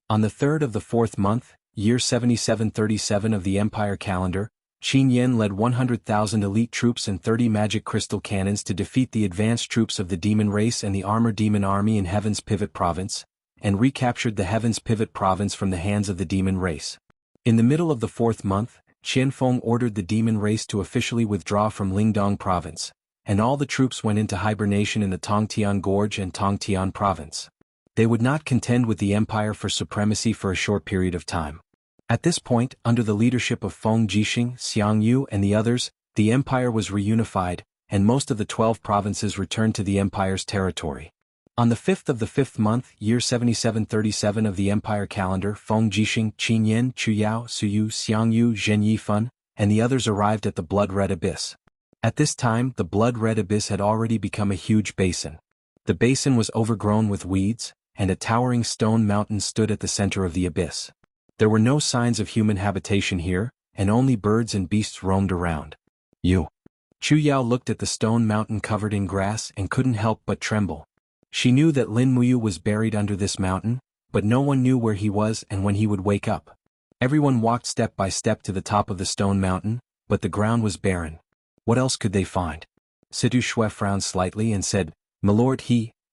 Speaker 1: On the 3rd of the 4th month, year 7737 of the Empire calendar, Qin Yan led 100,000 elite troops and 30 magic crystal cannons to defeat the advanced troops of the demon race and the armored demon army in Heaven's Pivot province, and recaptured the Heaven's Pivot province from the hands of the demon race. In the middle of the 4th month, Qianfeng ordered the demon race to officially withdraw from Lingdong province, and all the troops went into hibernation in the Tongtian Gorge and Tongtian province. They would not contend with the empire for supremacy for a short period of time. At this point, under the leadership of Feng Jixing, Xiang Yu and the others, the empire was reunified, and most of the 12 provinces returned to the empire's territory. On the 5th of the 5th month, year 7737 of the empire calendar, Feng Jixing, Qin Yan, Chu Yao, Su Yu, Xiang Yu, Zhen Yifan, and the others arrived at the blood-red abyss. At this time, the blood-red abyss had already become a huge basin. The basin was overgrown with weeds, and a towering stone mountain stood at the center of the abyss. There were no signs of human habitation here, and only birds and beasts roamed around. Chu Yao looked at the stone mountain covered in grass and couldn't help but tremble. She knew that Lin Muyu was buried under this mountain, but no one knew where he was and when he would wake up. Everyone walked step by step to the top of the stone mountain, but the ground was barren. What else could they find? Situ Shui frowned slightly and said, "Milord,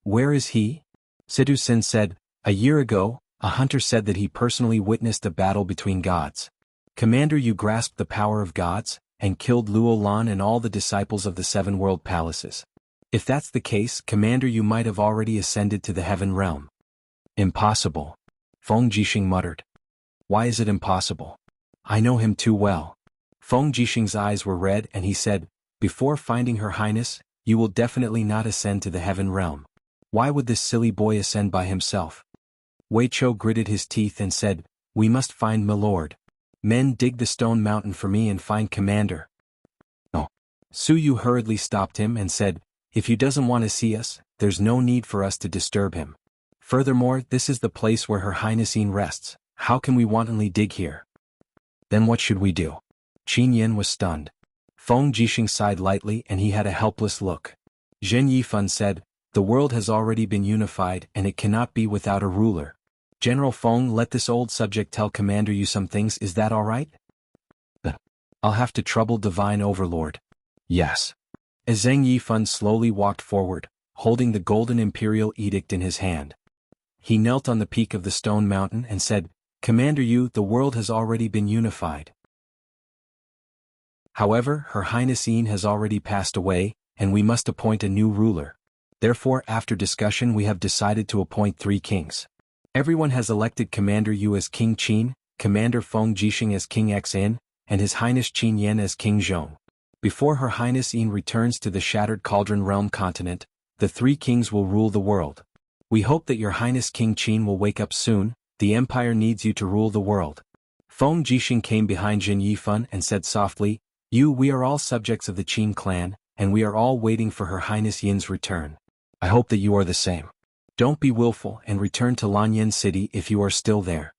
Speaker 1: where is he?" Situ Sin said, "A year ago, a hunter said that he personally witnessed a battle between gods. Commander, you grasped the power of gods, and killed Luo Lan and all the disciples of the 7 world palaces. If that's the case, Commander, you might have already ascended to the heaven realm. Impossible. Feng Jixing muttered. Why is it impossible? I know him too well. Feng Jixing's eyes were red and he said, before finding Her Highness, you will definitely not ascend to the heaven realm. Why would this silly boy ascend by himself? Wei Chou gritted his teeth and said, we must find Milord. Men, dig the stone mountain for me and find Commander. No. Su Yu hurriedly stopped him and said, if he doesn't want to see us, there's no need for us to disturb him. Furthermore, this is the place where Her Highness rests. How can we wantonly dig here? Then what should we do? Qin Yan was stunned. Feng Jixing sighed lightly and he had a helpless look. Zhen Yifan said, the world has already been unified and it cannot be without a ruler. General Feng, let this old subject tell Commander you some things, is that alright? I'll have to trouble Divine Overlord. Yes. As Zheng Yifan slowly walked forward, holding the golden imperial edict in his hand. He knelt on the peak of the stone mountain and said, Commander Yu, the world has already been unified. However, Her Highness Yin has already passed away, and we must appoint a new ruler. Therefore, after discussion we have decided to appoint 3 kings. Everyone has elected Commander Yu as King Qin, Commander Feng Jixing as King Xin, and His Highness Qin Yan as King Zhong. Before Her Highness Yin returns to the Shattered Cauldron Realm continent, the 3 kings will rule the world. We hope that Your Highness King Qin will wake up soon. The Empire needs you to rule the world. Feng Jixing came behind Zhen Yifan and said softly, we are all subjects of the Qin clan, and we are all waiting for Her Highness Yin's return. I hope that you are the same. Don't be willful and return to Lanyan City if you are still there.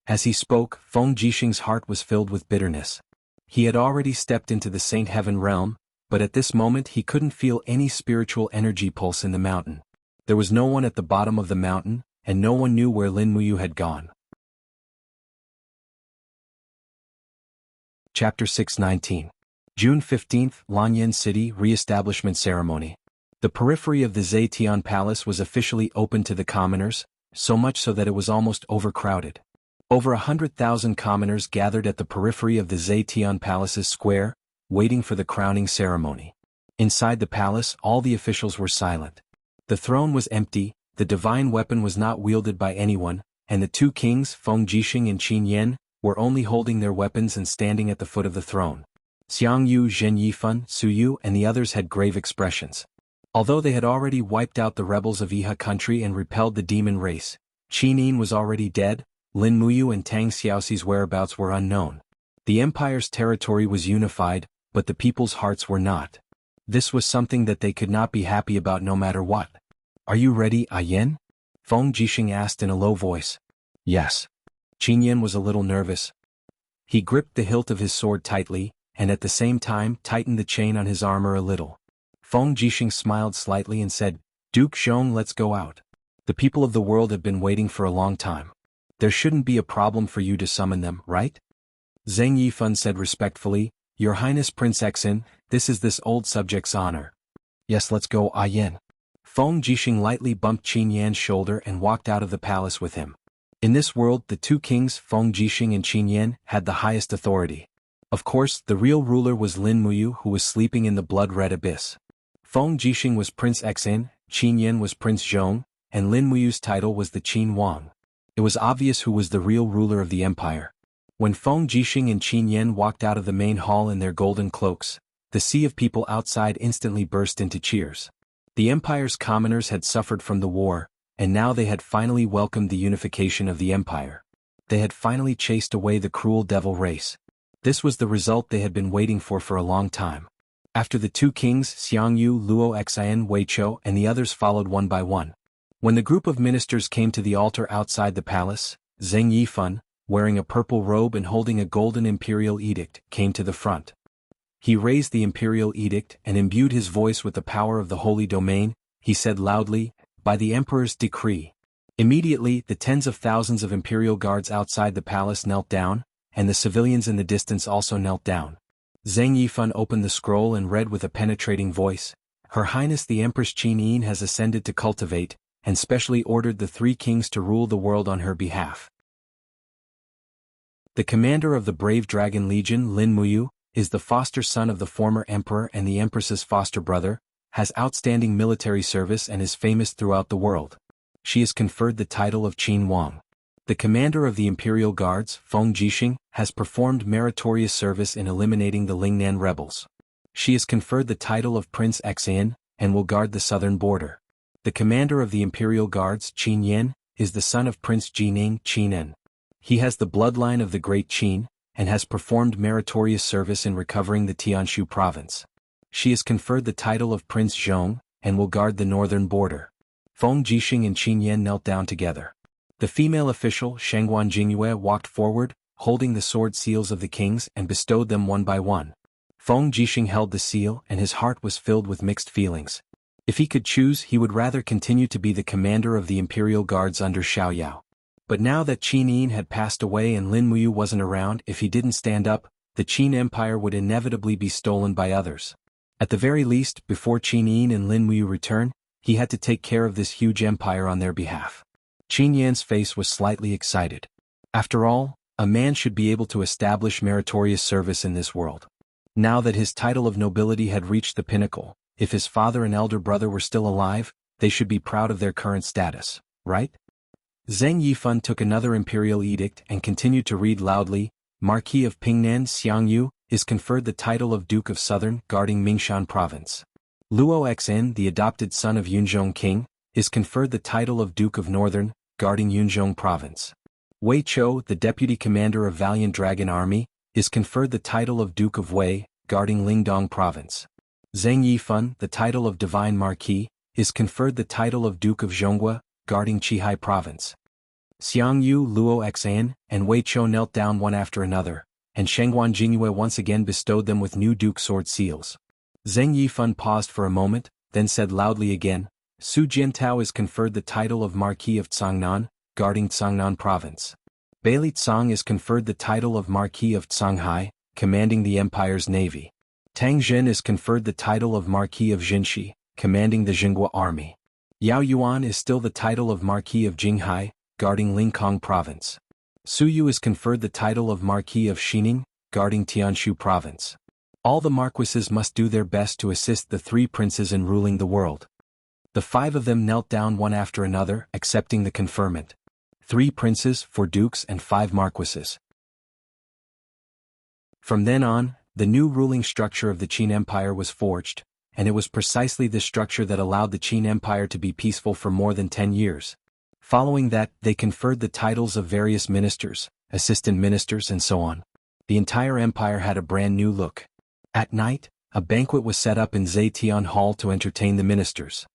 Speaker 1: As he spoke, Feng Jixing's heart was filled with bitterness. He had already stepped into the Saint Heaven realm, but at this moment he couldn't feel any spiritual energy pulse in the mountain. There was no one at the bottom of the mountain, and no one knew where Lin Muyu had gone. Chapter 619. June 15th, Lanyan City Re-establishment Ceremony. The periphery of the Zetian Palace was officially open to the commoners, so much so that it was almost overcrowded. Over 100,000 commoners gathered at the periphery of the Zetian Palace's square, waiting for the crowning ceremony. Inside the palace, all the officials were silent. The throne was empty, the divine weapon was not wielded by anyone, and the 2 kings, Feng Jixing and Qin Yan, were only holding their weapons and standing at the foot of the throne. Xiang Yu, Zhen Yifan, Su Yu and the others had grave expressions. Although they had already wiped out the rebels of Iha country and repelled the demon race, Qin Yin was already dead, Lin Muyu and Tang Xiaoxi's whereabouts were unknown. The empire's territory was unified, but the people's hearts were not. This was something that they could not be happy about no matter what. Are you ready, Yin? Feng Jixing asked in a low voice. Yes. Qin Yan was a little nervous. He gripped the hilt of his sword tightly, and at the same time tightened the chain on his armor a little. Feng Jixing smiled slightly and said, Duke Zhong, let's go out. The people of the world have been waiting for a long time. There shouldn't be a problem for you to summon them, right? Zheng Yifan said respectfully, Your Highness Prince Xin, this is this old subject's honor. Yes, let's go, Yin. Feng Jixing lightly bumped Qin Yan's shoulder and walked out of the palace with him. In this world, the 2 kings, Feng Jixing and Qin Yan, had the highest authority. Of course, the real ruler was Lin Muyu, who was sleeping in the blood-red abyss. Feng Jixing was Prince Xin, Qin Yan was Prince Zhong, and Lin Muyu's title was the Qin Wang. It was obvious who was the real ruler of the empire. When Feng Jixing and Qin Yan walked out of the main hall in their golden cloaks, the sea of people outside instantly burst into cheers. The empire's commoners had suffered from the war, and now they had finally welcomed the unification of the empire. They had finally chased away the cruel devil race. This was the result they had been waiting for a long time. After the 2 kings, Xiang Yu, Luo Xian, Wei Chou and the others followed one by one. When the group of ministers came to the altar outside the palace, Zheng Yifan, wearing a purple robe and holding a golden imperial edict, came to the front. He raised the imperial edict and imbued his voice with the power of the holy domain. He said loudly, By the emperor's decree. Immediately, the tens of thousands of imperial guards outside the palace knelt down, and the civilians in the distance also knelt down. Zheng Yifan opened the scroll and read with a penetrating voice, Her Highness the Empress Qin Yin has ascended to cultivate, and specially ordered the 3 kings to rule the world on her behalf. The commander of the brave Dragon Legion, Lin Muyu, is the foster son of the former emperor and the empress's foster brother. has outstanding military service and is famous throughout the world. She is conferred the title of Qin Wang. The commander of the Imperial Guards, Feng Jixing, has performed meritorious service in eliminating the Lingnan rebels. She is conferred the title of Prince Xin, and will guard the southern border. The commander of the Imperial Guards, Qin Yan, is the son of Prince Jining Qinen. He has the bloodline of the Great Qin, and has performed meritorious service in recovering the Tianshu province. She is conferred the title of Prince Zhong, and will guard the northern border. Feng Jixing and Qin Yan knelt down together. The female official, Shangguan Jingyue, walked forward, holding the sword seals of the kings and bestowed them one by one. Feng Jixing held the seal and his heart was filled with mixed feelings. If he could choose, he would rather continue to be the commander of the Imperial Guards under Xiaoyao. But now that Qin Yin had passed away and Lin Muyu wasn't around, if he didn't stand up, the Qin Empire would inevitably be stolen by others. At the very least, before Qin Yin and Lin Muyu return, he had to take care of this huge empire on their behalf. Qin Yan's face was slightly excited. After all, a man should be able to establish meritorious service in this world. Now that his title of nobility had reached the pinnacle, if his father and elder brother were still alive, they should be proud of their current status, right? Zheng Yifan took another imperial edict and continued to read loudly. Marquis of Pingnan Xiangyu is conferred the title of Duke of Southern, guarding Mingshan Province. Luo Xin, the adopted son of Yunzhong King, is conferred the title of Duke of Northern, guarding Yunzhong Province. Wei Chou, the deputy commander of Valiant Dragon Army, is conferred the title of Duke of Wei, guarding Lingdong Province. Zheng Yifan, the title of Divine Marquis, is conferred the title of Duke of Zhonghua, guarding Qihai Province. Xiangyu, Luo Xin, and Wei Chou knelt down one after another, and Shangguan Jingyue once again bestowed them with new Duke sword seals. Zheng Yifan paused for a moment, then said loudly again, Su Jiantao is conferred the title of Marquis of Tsangnan, guarding Tsangnan Province. Baili Tsang is conferred the title of Marquis of Tsanghai, commanding the Empire's navy. Tang Zhen is conferred the title of Marquis of Jinshi, commanding the Jinghua army. Yao Yuan is still the title of Marquis of Jinghai, guarding Lingkong Province. Su Yu is conferred the title of Marquis of Xining, guarding Tianshu Province. All the marquises must do their best to assist the three princes in ruling the world. The five of them knelt down one after another, accepting the conferment. 3 princes, 4 dukes and 5 marquises. From then on, the new ruling structure of the Qin Empire was forged, and it was precisely this structure that allowed the Qin Empire to be peaceful for more than 10 years. Following that, they conferred the titles of various ministers, assistant ministers and so on. The entire empire had a brand new look. At night, a banquet was set up in Zetian Hall to entertain the ministers.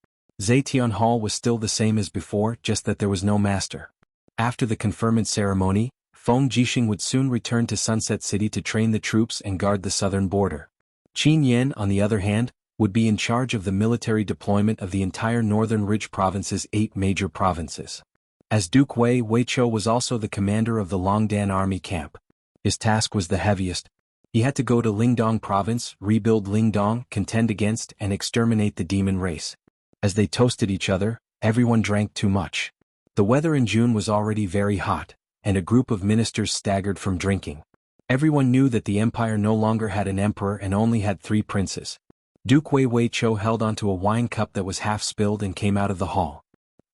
Speaker 1: Zetian Hall was still the same as before, just that there was no master. After the conferment ceremony, Feng Jixing would soon return to Sunset City to train the troops and guard the southern border. Qin Yan, on the other hand, would be in charge of the military deployment of the entire Northern Ridge Province's 8 major provinces. As Duke Wei, Wei Chou was also the commander of the Longdan army camp. His task was the heaviest. He had to go to Lingdong Province, rebuild Lingdong, contend against and exterminate the demon race. As they toasted each other, everyone drank too much. The weather in June was already very hot, and a group of ministers staggered from drinking. Everyone knew that the empire no longer had an emperor and only had 3 princes. Duke Wei Chou held onto a wine cup that was half spilled and came out of the hall.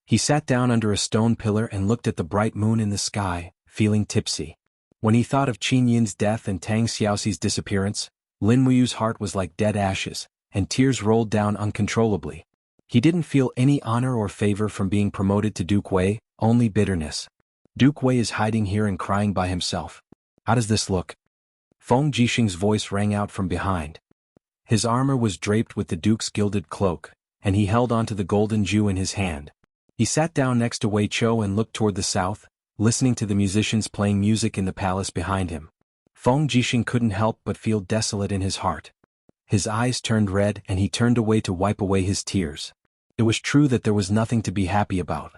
Speaker 1: He sat down under a stone pillar and looked at the bright moon in the sky, feeling tipsy. When he thought of Qin Yin's death and Tang Xiaoxi's disappearance, Lin Muyu's heart was like dead ashes, and tears rolled down uncontrollably. He didn't feel any honor or favor from being promoted to Duke Wei, only bitterness. Duke Wei is hiding here and crying by himself. How does this look? Feng Jixing's voice rang out from behind. His armor was draped with the Duke's gilded cloak, and he held onto the golden Jew in his hand. He sat down next to Wei Chou and looked toward the south, listening to the musicians playing music in the palace behind him. Feng Jixing couldn't help but feel desolate in his heart. His eyes turned red and he turned away to wipe away his tears. It was true that there was nothing to be happy about.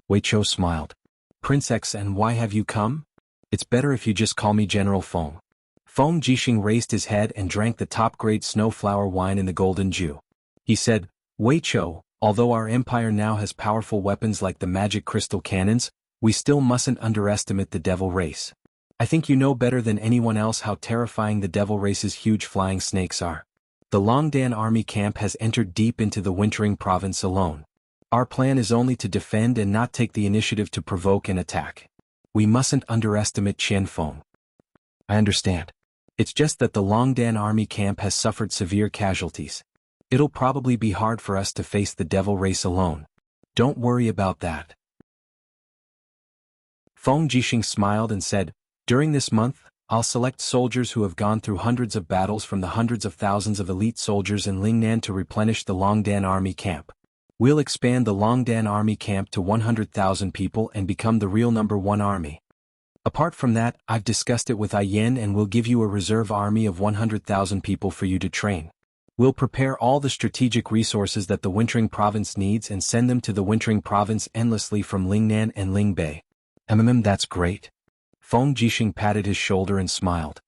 Speaker 1: Wei Chou smiled. Prince Xin, why have you come? It's better if you just call me General Feng. Feng Jixing raised his head and drank the top-grade snowflower wine in the golden Jew. He said, Wei Chou, although our empire now has powerful weapons like the magic crystal cannons, we still mustn't underestimate the devil race. I think you know better than anyone else how terrifying the devil race's huge flying snakes are. The Longdan army camp has entered deep into the wintering province alone. Our plan is only to defend and not take the initiative to provoke an attack. We mustn't underestimate Qianfeng. I understand. It's just that the Longdan army camp has suffered severe casualties. It'll probably be hard for us to face the devil race alone. Don't worry about that. Feng Jixing smiled and said, during this month, I'll select soldiers who have gone through hundreds of battles from the hundreds of thousands of elite soldiers in Lingnan to replenish the Longdan army camp. We'll expand the Longdan army camp to 100,000 people and become the real #1 army. Apart from that, I've discussed it with Yen and we'll give you a reserve army of 100,000 people for you to train. We'll prepare all the strategic resources that the Wintering Province needs and send them to the Wintering Province endlessly from Lingnan and Lingbei. That's great. Feng Jixing patted his shoulder and smiled.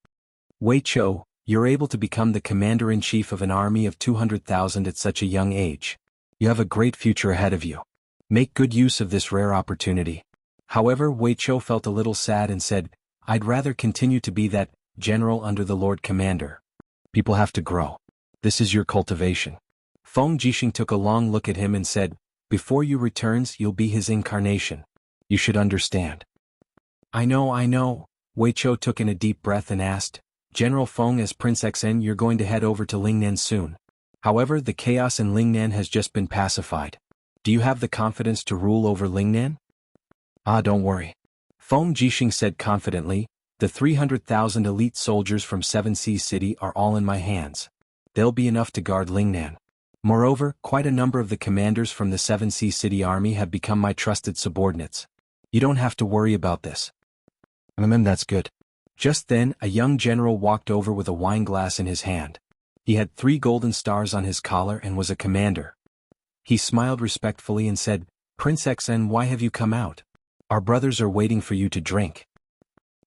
Speaker 1: Wei Chou, you're able to become the commander-in-chief of an army of 200,000 at such a young age. You have a great future ahead of you. Make good use of this rare opportunity. However, Wei Chou felt a little sad and said, I'd rather continue to be that general under the Lord Commander. People have to grow. This is your cultivation. Feng Jixing took a long look at him and said, before you returns, you'll be his incarnation. You should understand. I know. Wei Chou took in a deep breath and asked, General Feng, as Prince Xen, you're going to head over to Lingnan soon. However, the chaos in Lingnan has just been pacified. Do you have the confidence to rule over Lingnan? Don't worry. Feng Jixing said confidently, the 300,000 elite soldiers from Seven Seas City are all in my hands. They'll be enough to guard Lingnan. Moreover, quite a number of the commanders from the Seven Seas City army have become my trusted subordinates. You don't have to worry about this. That's good. Just then, a young general walked over with a wine glass in his hand. He had 3 golden stars on his collar and was a commander. He smiled respectfully and said, Prince Xen, why have you come out? Our brothers are waiting for you to drink.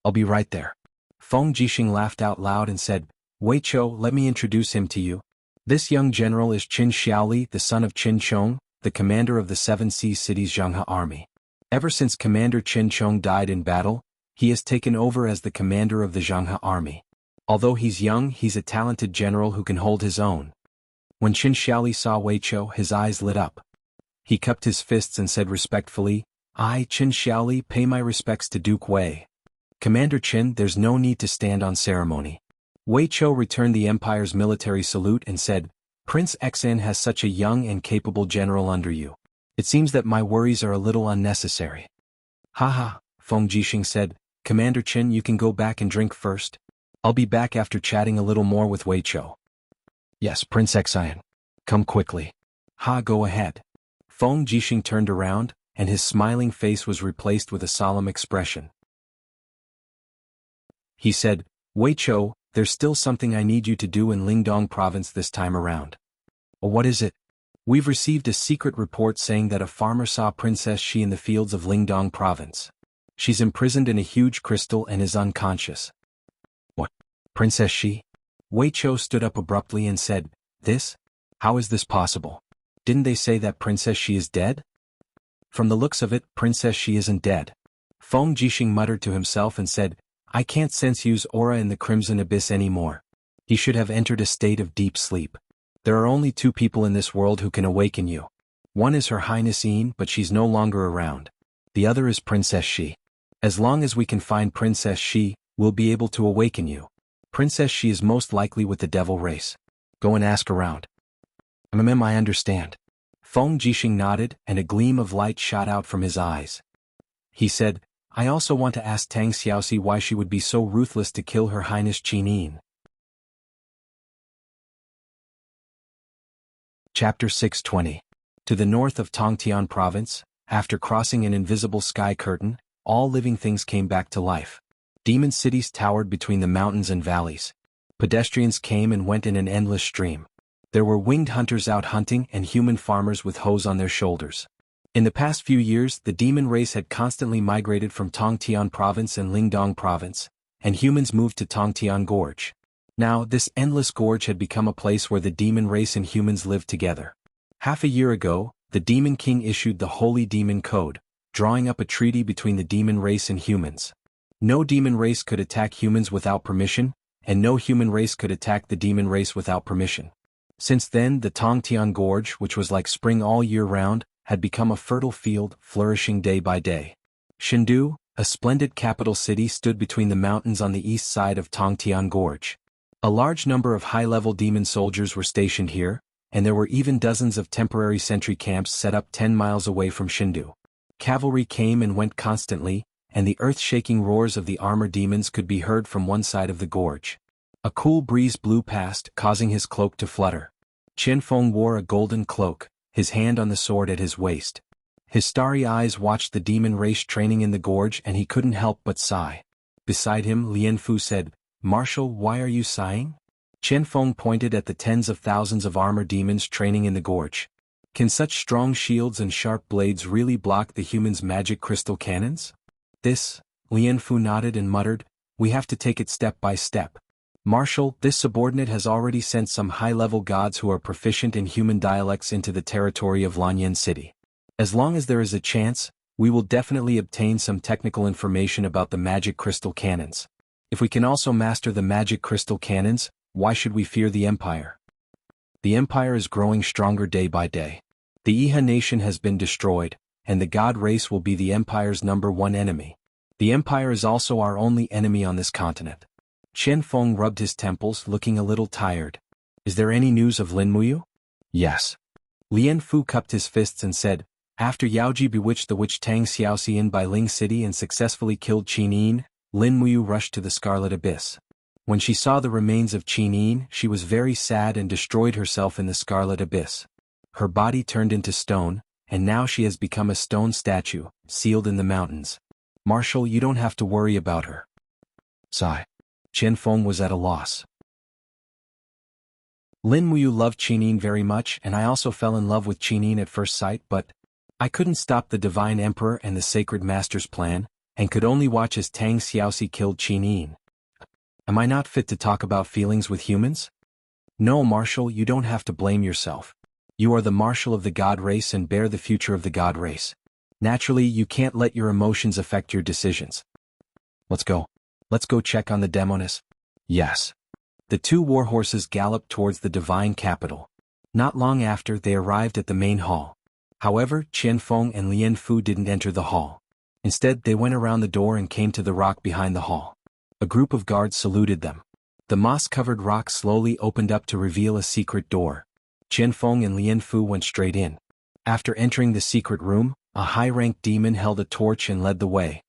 Speaker 1: I'll be right there. Feng Jixing laughed out loud and said, Wei Chou, let me introduce him to you. This young general is Qin Xiaoli, the son of Qin Chong, the commander of the Seven Seas City's Zhanghe army. Ever since Commander Qin Chong died in battle, he has taken over as the commander of the Zhanghe army. Although he's young, he's a talented general who can hold his own. When Qin Xiaoli saw Wei Chou, his eyes lit up. He cupped his fists and said respectfully, I, Qin Xiaoli, pay my respects to Duke Wei. Commander Qin, there's no need to stand on ceremony. Wei Chou returned the Empire's military salute and said, Prince Xen has such a young and capable general under you. It seems that my worries are a little unnecessary. Haha, Feng Jixing said, Commander Qin, you can go back and drink first. I'll be back after chatting a little more with Wei Chou. Yes, Prince Xen. Come quickly. Go ahead. Feng Jixing turned around, and his smiling face was replaced with a solemn expression. He said, Wei Chou, there's still something I need you to do in Lingdong province this time around. What is it? We've received a secret report saying that a farmer saw Princess Shi in the fields of Lingdong province. She's imprisoned in a huge crystal and is unconscious. What? Princess Shi? Wei Chou stood up abruptly and said, This? How is this possible? Didn't they say that Princess Shi is dead? From the looks of it, Princess Shi isn't dead. Feng Jixing muttered to himself and said, I can't sense Yu's aura in the Crimson Abyss anymore. He should have entered a state of deep sleep. There are only 2 people in this world who can awaken you. One is Her Highness Yin, but she's no longer around. The other is Princess Shi. As long as we can find Princess Shi, we'll be able to awaken you. Princess Shi is most likely with the devil race. Go and ask around. I understand. Feng Jixing nodded, and a gleam of light shot out from his eyes. He said, I also want to ask Tang Xiaoxi why she would be so ruthless to kill Her Highness Qin Yin. Chapter 620. To the north of Tongtian province, after crossing an invisible sky curtain, all living things came back to life. Demon cities towered between the mountains and valleys. Pedestrians came and went in an endless stream. There were winged hunters out hunting and human farmers with hoes on their shoulders. In the past few years, the demon race had constantly migrated from Tongtian province and Lingdong province, and humans moved to Tongtian Gorge. Now, this endless gorge had become a place where the demon race and humans lived together. Half a year ago, the Demon King issued the Holy Demon Code, drawing up a treaty between the demon race and humans. No demon race could attack humans without permission, and no human race could attack the demon race without permission. Since then the Tongtian Gorge, which was like spring all year round, had become a fertile field, flourishing day by day. Chengdu, a splendid capital city, stood between the mountains on the east side of Tongtian Gorge. A large number of high-level demon soldiers were stationed here, and there were even dozens of temporary sentry camps set up 10 miles away from Chengdu. Cavalry came and went constantly, and the earth-shaking roars of the armor demons could be heard from one side of the gorge. A cool breeze blew past, causing his cloak to flutter. Qianfeng wore a golden cloak, his hand on the sword at his waist. His starry eyes watched the demon race training in the gorge, and he couldn't help but sigh. Beside him, Lianfu said, "Marshal, why are you sighing?" Qianfeng pointed at the tens of thousands of armor demons training in the gorge. Can such strong shields and sharp blades really block the humans' magic crystal cannons? Lianfu nodded and muttered, "We have to take it step by step. Marshal, this subordinate has already sent some high-level gods who are proficient in human dialects into the territory of Lanyan City. As long as there is a chance, we will definitely obtain some technical information about the magic crystal cannons. If we can also master the magic crystal cannons, why should we fear the Empire? The Empire is growing stronger day by day. The Iha nation has been destroyed, and the god race will be the Empire's #1 enemy. The Empire is also our only enemy on this continent." Qianfeng rubbed his temples, looking a little tired. "Is there any news of Linmuyu?" "Yes." Lianfu cupped his fists and said, "After Yaoji bewitched the witch Tang Xiaoxian by Ling City and successfully killed Qin, Linmuyu rushed to the Scarlet Abyss. When she saw the remains of Qin, she was very sad and destroyed herself in the Scarlet Abyss. Her body turned into stone, and now she has become a stone statue, sealed in the mountains. Marshal, you don't have to worry about her." Sigh. Qianfeng was at a loss. Linmuyu loved Qin very much, and I also fell in love with Qin at first sight, but I couldn't stop the Divine Emperor and the Sacred Master's plan, and could only watch as Tang Xiaoxi killed Qin. Am I not fit to talk about feelings with humans? No, Marshal, you don't have to blame yourself. You are the Marshal of the God race and bear the future of the God race. Naturally, you can't let your emotions affect your decisions. Let's go. Let's go check on the Demonis. Yes. The two warhorses galloped towards the divine capital. Not long after, they arrived at the main hall. However, Qianfeng and Lianfu didn't enter the hall. Instead, they went around the door and came to the rock behind the hall. A group of guards saluted them. The moss-covered rock slowly opened up to reveal a secret door. Qianfeng and Lianfu went straight in. After entering the secret room, a high-ranked demon held a torch and led the way.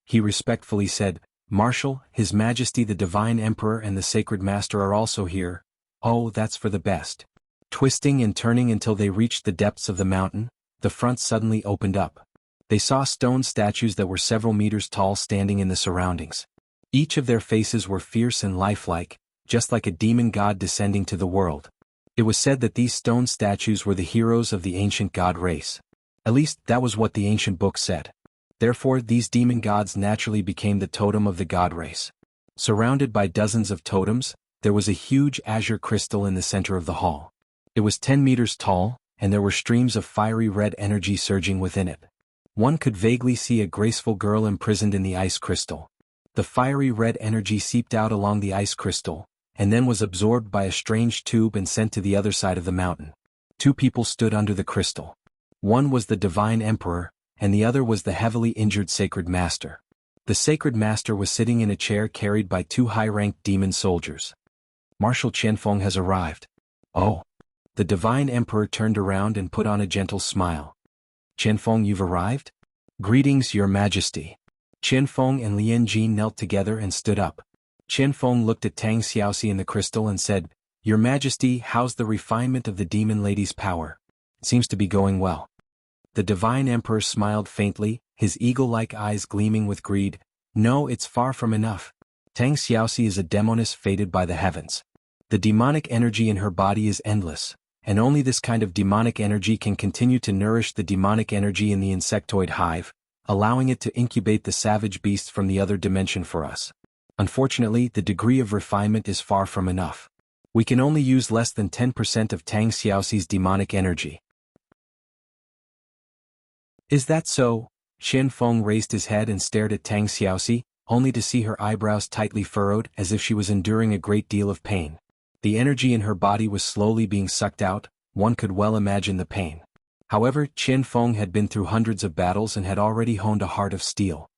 Speaker 1: He respectfully said, "Marshal, His Majesty the Divine Emperor and the Sacred Master are also here. Oh, that's for the best." Twisting and turning until they reached the depths of the mountain, the front suddenly opened up. They saw stone statues that were several meters tall standing in the surroundings. Each of their faces were fierce and lifelike, just like a demon god descending to the world. It was said that these stone statues were the heroes of the ancient god race. At least, that was what the ancient book said. Therefore, these demon gods naturally became the totem of the god race. Surrounded by dozens of totems, there was a huge azure crystal in the center of the hall. It was 10 meters tall, and there were streams of fiery red energy surging within it. One could vaguely see a graceful girl imprisoned in the ice crystal. The fiery red energy seeped out along the ice crystal, and then was absorbed by a strange tube and sent to the other side of the mountain. Two people stood under the crystal. One was the Divine Emperor, and the other was the heavily injured Sacred Master. The Sacred Master was sitting in a chair carried by two high-ranked demon soldiers. Marshal Qianfeng has arrived. Oh. The Divine Emperor turned around and put on a gentle smile. Qianfeng, you've arrived? Greetings, Your Majesty. Qianfeng and Lianjin knelt together and stood up. Qianfeng looked at Tang Xiaoxi in the crystal and said, "Your Majesty, how's the refinement of the demon lady's power? It seems to be going well." The Divine Emperor smiled faintly, his eagle-like eyes gleaming with greed. "No, it's far from enough. Tang Xiaoxi is a demoness fated by the heavens. The demonic energy in her body is endless, and only this kind of demonic energy can continue to nourish the demonic energy in the insectoid hive, allowing it to incubate the savage beasts from the other dimension for us. Unfortunately, the degree of refinement is far from enough. We can only use less than 10% of Tang Xiaoxi's demonic energy." "Is that so?" Qianfeng raised his head and stared at Tang Xiaoxi, only to see her eyebrows tightly furrowed as if she was enduring a great deal of pain. The energy in her body was slowly being sucked out, one could well imagine the pain. However, Qian Feng had been through hundreds of battles and had already honed a heart of steel.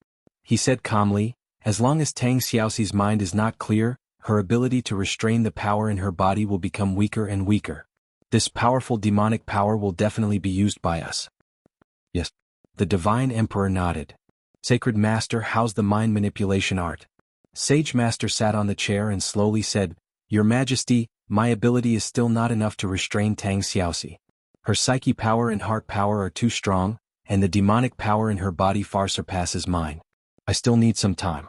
Speaker 1: He said calmly, as long as Tang Xiaoxi's mind is not clear, her ability to restrain the power in her body will become weaker and weaker. This powerful demonic power will definitely be used by us. Yes. The Divine Emperor nodded. Sacred Master, how's the mind manipulation art? Sage Master sat on the chair and slowly said, Your Majesty, my ability is still not enough to restrain Tang Xiaoxi. Her psyche power and heart power are too strong, and the demonic power in her body far surpasses mine. I still need some time.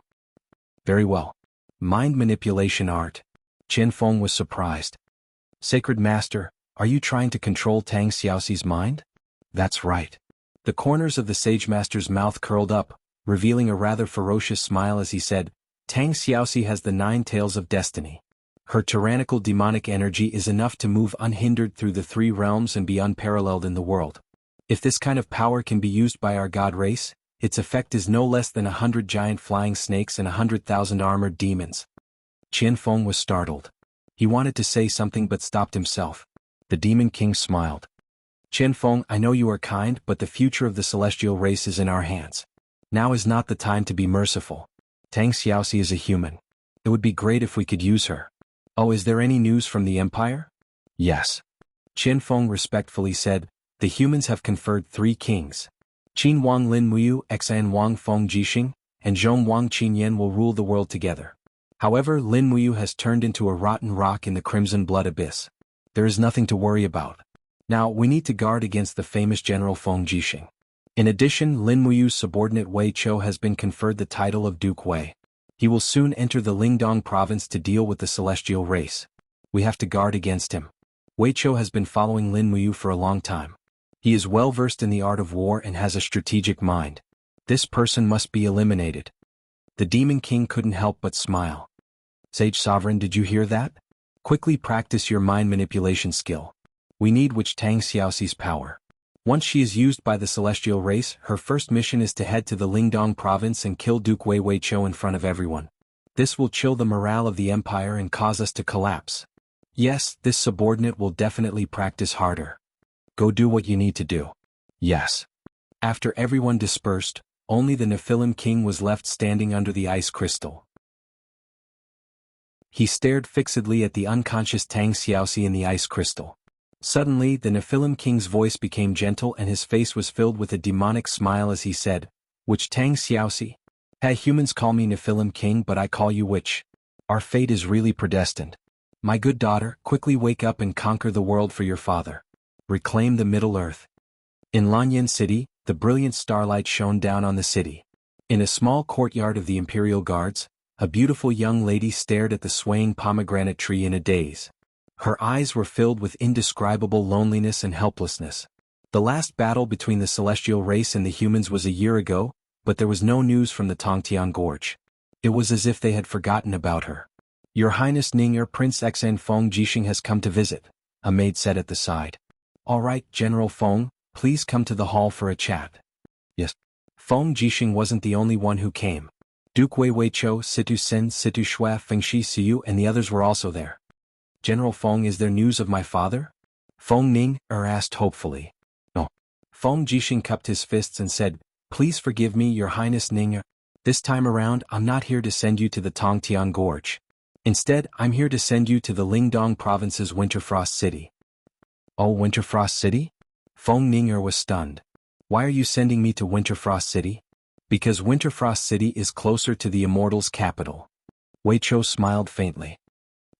Speaker 1: Very well. Mind manipulation art. Qian Feng was surprised. Sacred Master, are you trying to control Tang Xiaoxi's mind? That's right. The corners of the Sage Master's mouth curled up, revealing a rather ferocious smile as he said, Tang Xiaoxi has the 9 tails of destiny. Her tyrannical demonic energy is enough to move unhindered through the 3 realms and be unparalleled in the world. If this kind of power can be used by our god race, its effect is no less than 100 giant flying snakes and 100,000 armored demons. Qian Feng was startled. He wanted to say something but stopped himself. The Demon King smiled. Qian Feng, I know you are kind, but the future of the celestial race is in our hands. Now is not the time to be merciful. Tang Xiaoxi is a human. It would be great if we could use her. Oh, is there any news from the Empire? Yes. Qian Feng respectfully said, the humans have conferred 3 kings. Qin Wang Lin Muyu, Xan Wang Feng Jixing, and Zhong Wang Qinyan will rule the world together. However, Lin Muyu has turned into a rotten rock in the Crimson Blood Abyss. There is nothing to worry about. Now, we need to guard against the famous General Feng Jixing. In addition, Lin Muyu's subordinate Wei Chou has been conferred the title of Duke Wei. He will soon enter the Lingdong province to deal with the celestial race. We have to guard against him. Wei Chou has been following Lin Muyu for a long time. He is well versed in the art of war and has a strategic mind. This person must be eliminated. The Demon King couldn't help but smile. Sage Sovereign, did you hear that? Quickly practice your mind manipulation skill. We need Tang Xiaoxi's power. Once she is used by the celestial race, her first mission is to head to the Lingdong province and kill Duke Wei Chou in front of everyone. This will chill the morale of the empire and cause us to collapse. Yes, this subordinate will definitely practice harder. Go do what you need to do. Yes. After everyone dispersed, only the Nephilim King was left standing under the ice crystal. He stared fixedly at the unconscious Tang Xiaoxi in the ice crystal. Suddenly, the Nephilim King's voice became gentle and his face was filled with a demonic smile as he said, Which Tang Xiaoxi? Hey, humans call me Nephilim King, but I call you Witch. Our fate is really predestined. My good daughter, quickly wake up and conquer the world for your father. Reclaim the Middle Earth. In Lanyan City, the brilliant starlight shone down on the city. In a small courtyard of the Imperial Guards, a beautiful young lady stared at the swaying pomegranate tree in a daze. Her eyes were filled with indescribable loneliness and helplessness. The last battle between the celestial race and the humans was a year ago, but there was no news from the Tongtian Gorge. It was as if they had forgotten about her. Your Highness Ning'er, Prince Xan Feng Jixing has come to visit, a maid said at the side. All right, General Feng, please come to the hall for a chat. Yes. Feng Jixing wasn't the only one who came. Duke Wei Chou, Situ Sen, Situ Shua, Fengshi Siyu and the others were also there. General Feng, is there news of my father? Feng Ning'er asked hopefully. No. Feng Jixing cupped his fists and said, Please forgive me, Your Highness Ning'er. This time around, I'm not here to send you to the Tongtian Gorge. Instead, I'm here to send you to the Lingdong province's Winterfrost City. Oh, Winterfrost City? Feng Ning'er was stunned. Why are you sending me to Winterfrost City? Because Winterfrost City is closer to the Immortals' capital. Wei Chou smiled faintly.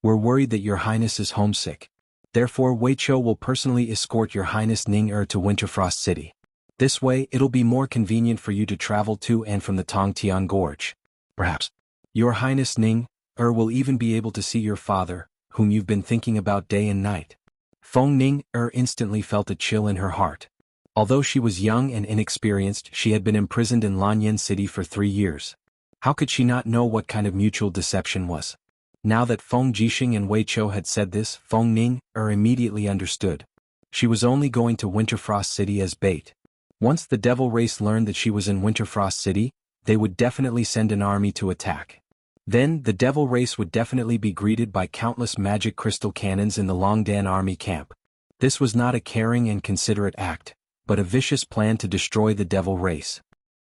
Speaker 1: We're worried that Your Highness is homesick. Therefore, Wei Chou will personally escort Your Highness Ning'er to Winterfrost City. This way, it'll be more convenient for you to travel to and from the Tongtian Gorge. Perhaps Your Highness Ning'er will even be able to see your father, whom you've been thinking about day and night. Feng Ning'er instantly felt a chill in her heart. Although she was young and inexperienced, she had been imprisoned in Lanyan City for 3 years. How could she not know what kind of mutual deception was? Now that Feng Jixing and Wei Chou had said this, Feng Ning'er immediately understood. She was only going to Winterfrost City as bait. Once the devil race learned that she was in Winterfrost City, they would definitely send an army to attack. Then, the devil race would definitely be greeted by countless magic crystal cannons in the Longdan army camp. This was not a caring and considerate act, but a vicious plan to destroy the devil race.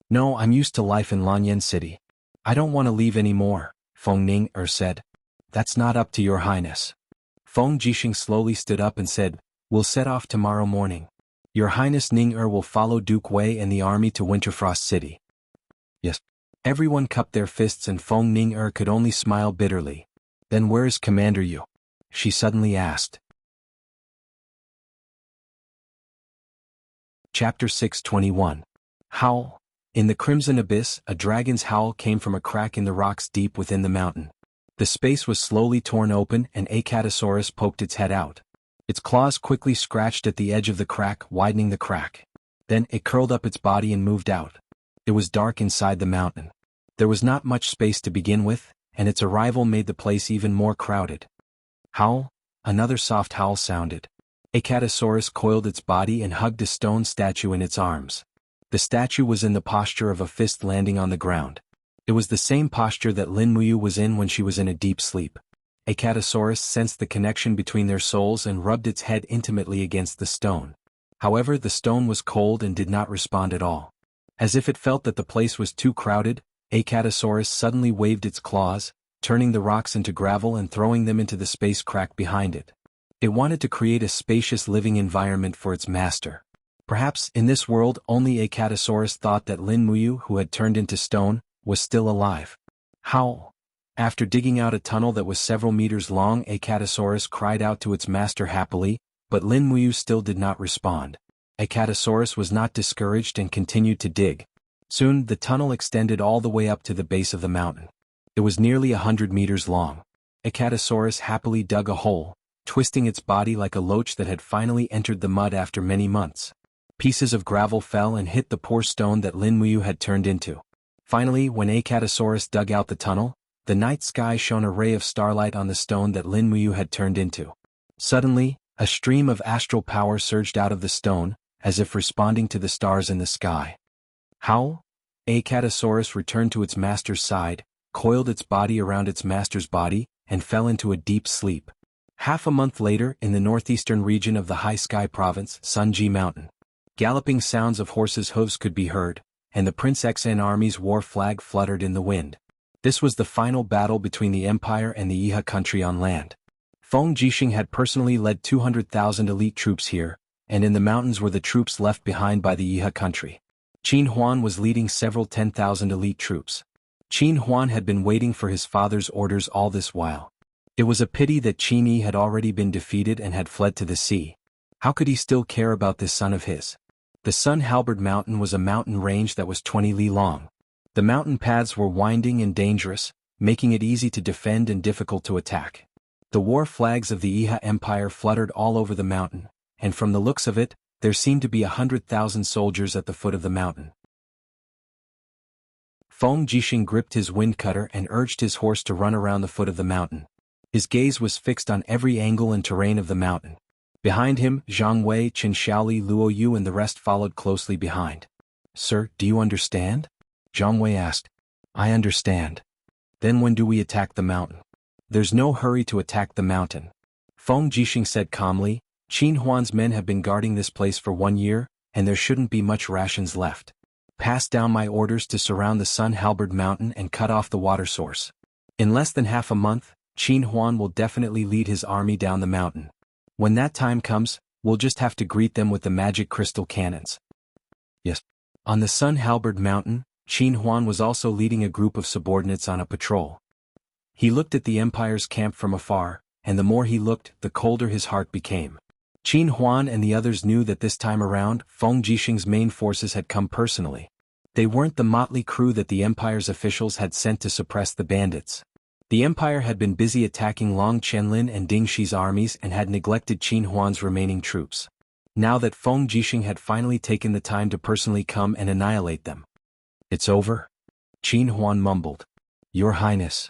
Speaker 1: No, I'm used to life in Lanyan City. I don't want to leave anymore, Feng Ning said. That's not up to your highness. Feng Jixing slowly stood up and said, we'll set off tomorrow morning. Your highness Ning will follow Duke Wei and the army to Winterfrost City. Yes. Everyone cupped their fists and Feng Ning could only smile bitterly. Then where is Commander Yu? She suddenly asked. Chapter 621. Howl. In the Crimson Abyss, a dragon's howl came from a crack in the rocks deep within the mountain. The space was slowly torn open and Acatosaurus poked its head out. Its claws quickly scratched at the edge of the crack, widening the crack. Then it curled up its body and moved out. It was dark inside the mountain. There was not much space to begin with, and its arrival made the place even more crowded. Howl? Another soft howl sounded. Acatosaurus coiled its body and hugged a stone statue in its arms. The statue was in the posture of a fist landing on the ground. It was the same posture that Lin Muyu was in when she was in a deep sleep. Acatosaurus sensed the connection between their souls and rubbed its head intimately against the stone. However, the stone was cold and did not respond at all. As if it felt that the place was too crowded, Acatosaurus suddenly waved its claws, turning the rocks into gravel and throwing them into the space crack behind it. It wanted to create a spacious living environment for its master. Perhaps in this world only Acatosaurus thought that Lin Muyu, who had turned into stone, was still alive. Howl. After digging out a tunnel that was several meters long, Acatosaurus cried out to its master happily, but Lin Muyu still did not respond. Acatosaurus was not discouraged and continued to dig. Soon, the tunnel extended all the way up to the base of the mountain. It was nearly 100 meters long. Acatosaurus happily dug a hole, twisting its body like a loach that had finally entered the mud after many months. Pieces of gravel fell and hit the poor stone that Lin Muyu had turned into. Finally, when Acatosaurus dug out the tunnel, the night sky shone a ray of starlight on the stone that Lin Muyu had turned into. Suddenly, a stream of astral power surged out of the stone, as if responding to the stars in the sky. Howl? Acatosaurus returned to its master's side, coiled its body around its master's body, and fell into a deep sleep. Half a month later, in the northeastern region of the High Sky Province, Sunji Mountain, galloping sounds of horses' hooves could be heard, and the Prince Xn army's war flag fluttered in the wind. This was the final battle between the Empire and the Yiha country on land. Feng Jixing had personally led 200,000 elite troops here, and in the mountains were the troops left behind by the Yiha country. Qin Huan was leading several 10,000 elite troops. Qin Huan had been waiting for his father's orders all this while. It was a pity that Qin Yi had already been defeated and had fled to the sea. How could he still care about this son of his? The Sun Halberd Mountain was a mountain range that was 20 li long. The mountain paths were winding and dangerous, making it easy to defend and difficult to attack. The war flags of the Yiha Empire fluttered all over the mountain, and from the looks of it, there seemed to be 100,000 soldiers at the foot of the mountain. Feng Jixing gripped his wind cutter and urged his horse to run around the foot of the mountain. His gaze was fixed on every angle and terrain of the mountain. Behind him, Zhang Wei, Qin Shaoli, Luo Yu and the rest followed closely behind. Sir, do you understand? Zhang Wei asked. I understand. Then when do we attack the mountain? There's no hurry to attack the mountain. Feng Jixing said calmly, Qin Huan's men have been guarding this place for 1 year, and there shouldn't be much rations left. Pass down my orders to surround the Sun Halberd Mountain and cut off the water source. In less than half a month, Qin Huan will definitely lead his army down the mountain. When that time comes, we'll just have to greet them with the magic crystal cannons. Yes. On the Sun Halberd Mountain, Qin Huan was also leading a group of subordinates on a patrol. He looked at the Empire's camp from afar, and the more he looked, the colder his heart became. Qin Huan and the others knew that this time around, Feng Jixing's main forces had come personally. They weren't the motley crew that the Empire's officials had sent to suppress the bandits. The Empire had been busy attacking Long Chenlin and Ding Shi's armies and had neglected Qin Huan's remaining troops. Now that Feng Jixing had finally taken the time to personally come and annihilate them. It's over? Qin Huan mumbled. Your Highness.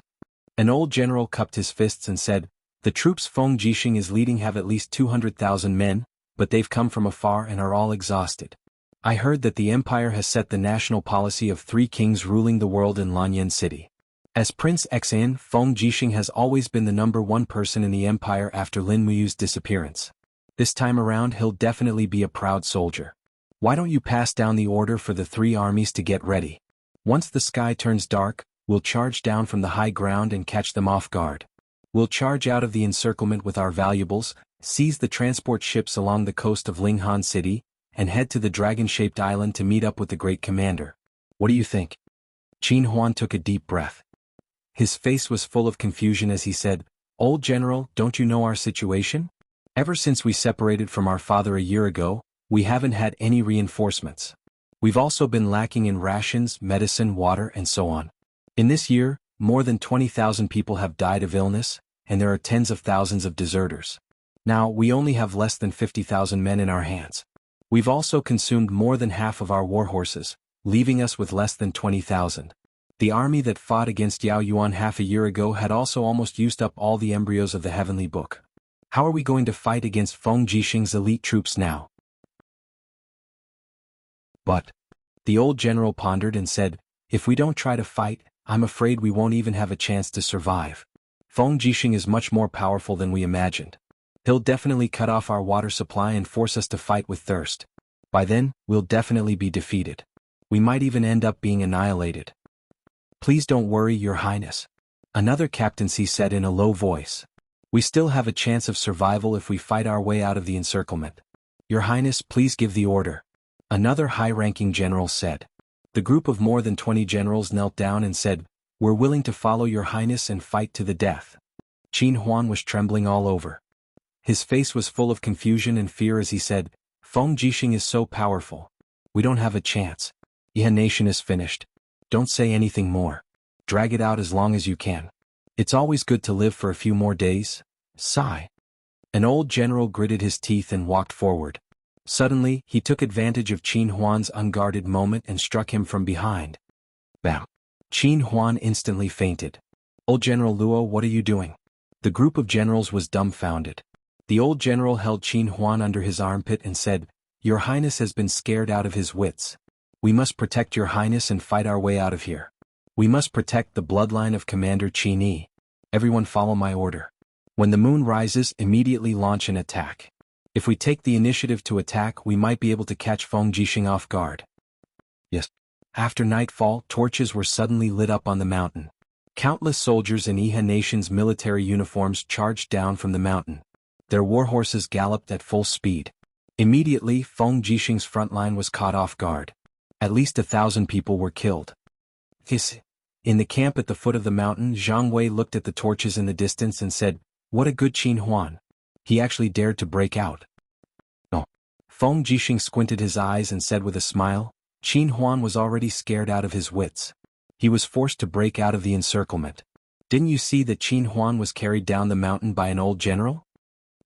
Speaker 1: An old general cupped his fists and said, the troops Feng Jixing is leading have at least 200,000 men, but they've come from afar and are all exhausted. I heard that the Empire has set the national policy of 3 kings ruling the world in Lanyan City. As Prince Xin, Feng Jixing has always been the #1 person in the empire after Lin Muyu's disappearance. This time around he'll definitely be a proud soldier. Why don't you pass down the order for the 3 armies to get ready? Once the sky turns dark, we'll charge down from the high ground and catch them off guard. We'll charge out of the encirclement with our valuables, seize the transport ships along the coast of Linghan City, and head to the dragon-shaped island to meet up with the great commander. What do you think? Qin Huan took a deep breath. His face was full of confusion as he said, "Old General, don't you know our situation? Ever since we separated from our father a year ago, we haven't had any reinforcements. We've also been lacking in rations, medicine, water, and so on. In this year, more than 20,000 people have died of illness, and there are tens of thousands of deserters. Now, we only have less than 50,000 men in our hands. We've also consumed more than half of our war horses, leaving us with less than 20,000. The army that fought against Yao Yuan half a year ago had also almost used up all the embryos of the Heavenly Book. How are we going to fight against Feng Jixing's elite troops now?" But the old general pondered and said, "If we don't try to fight, I'm afraid we won't even have a chance to survive. Feng Jixing is much more powerful than we imagined. He'll definitely cut off our water supply and force us to fight with thirst. By then, we'll definitely be defeated. We might even end up being annihilated." "Please don't worry, Your Highness," another captaincy said in a low voice. "We still have a chance of survival if we fight our way out of the encirclement. Your Highness, please give the order," another high-ranking general said. The group of more than 20 generals knelt down and said, "We're willing to follow Your Highness and fight to the death." Qin Huan was trembling all over. His face was full of confusion and fear as he said, "Feng Jixing is so powerful. We don't have a chance. Yihe nation is finished. Don't say anything more. Drag it out as long as you can. It's always good to live for a few more days." Sigh. An old general gritted his teeth and walked forward. Suddenly, he took advantage of Qin Huan's unguarded moment and struck him from behind. Bam! Qin Huan instantly fainted. "Old General Luo, what are you doing?" The group of generals was dumbfounded. The old general held Qin Huan under his armpit and said, "Your Highness has been scared out of his wits. We must protect Your Highness and fight our way out of here. We must protect the bloodline of Commander Qin Yi. Everyone follow my order. When the moon rises, immediately launch an attack. If we take the initiative to attack, we might be able to catch Feng Jixing off guard." Yes. After nightfall, torches were suddenly lit up on the mountain. Countless soldiers in Yihe Nation's military uniforms charged down from the mountain. Their war horses galloped at full speed. Immediately, Feng Jixing's front line was caught off guard. At least 1,000 people were killed. In the camp at the foot of the mountain, Zhang Wei looked at the torches in the distance and said, "What a good Qin Huan. He actually dared to break out." No. Feng Jixing squinted his eyes and said with a smile, "Qin Huan was already scared out of his wits. He was forced to break out of the encirclement. Didn't you see that Qin Huan was carried down the mountain by an old general?"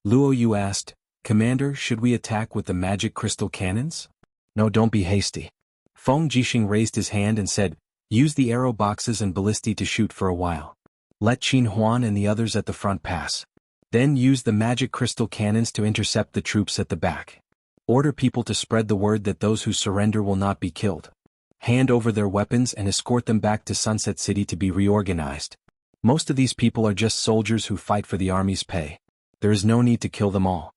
Speaker 1: Luo Yu asked, "Commander, should we attack with the magic crystal cannons?" "No, don't be hasty." Feng Jixing raised his hand and said, "Use the arrow boxes and ballistae to shoot for a while. Let Qin Huan and the others at the front pass. Then use the magic crystal cannons to intercept the troops at the back. Order people to spread the word that those who surrender will not be killed. Hand over their weapons and escort them back to Sunset City to be reorganized. Most of these people are just soldiers who fight for the army's pay. There is no need to kill them all."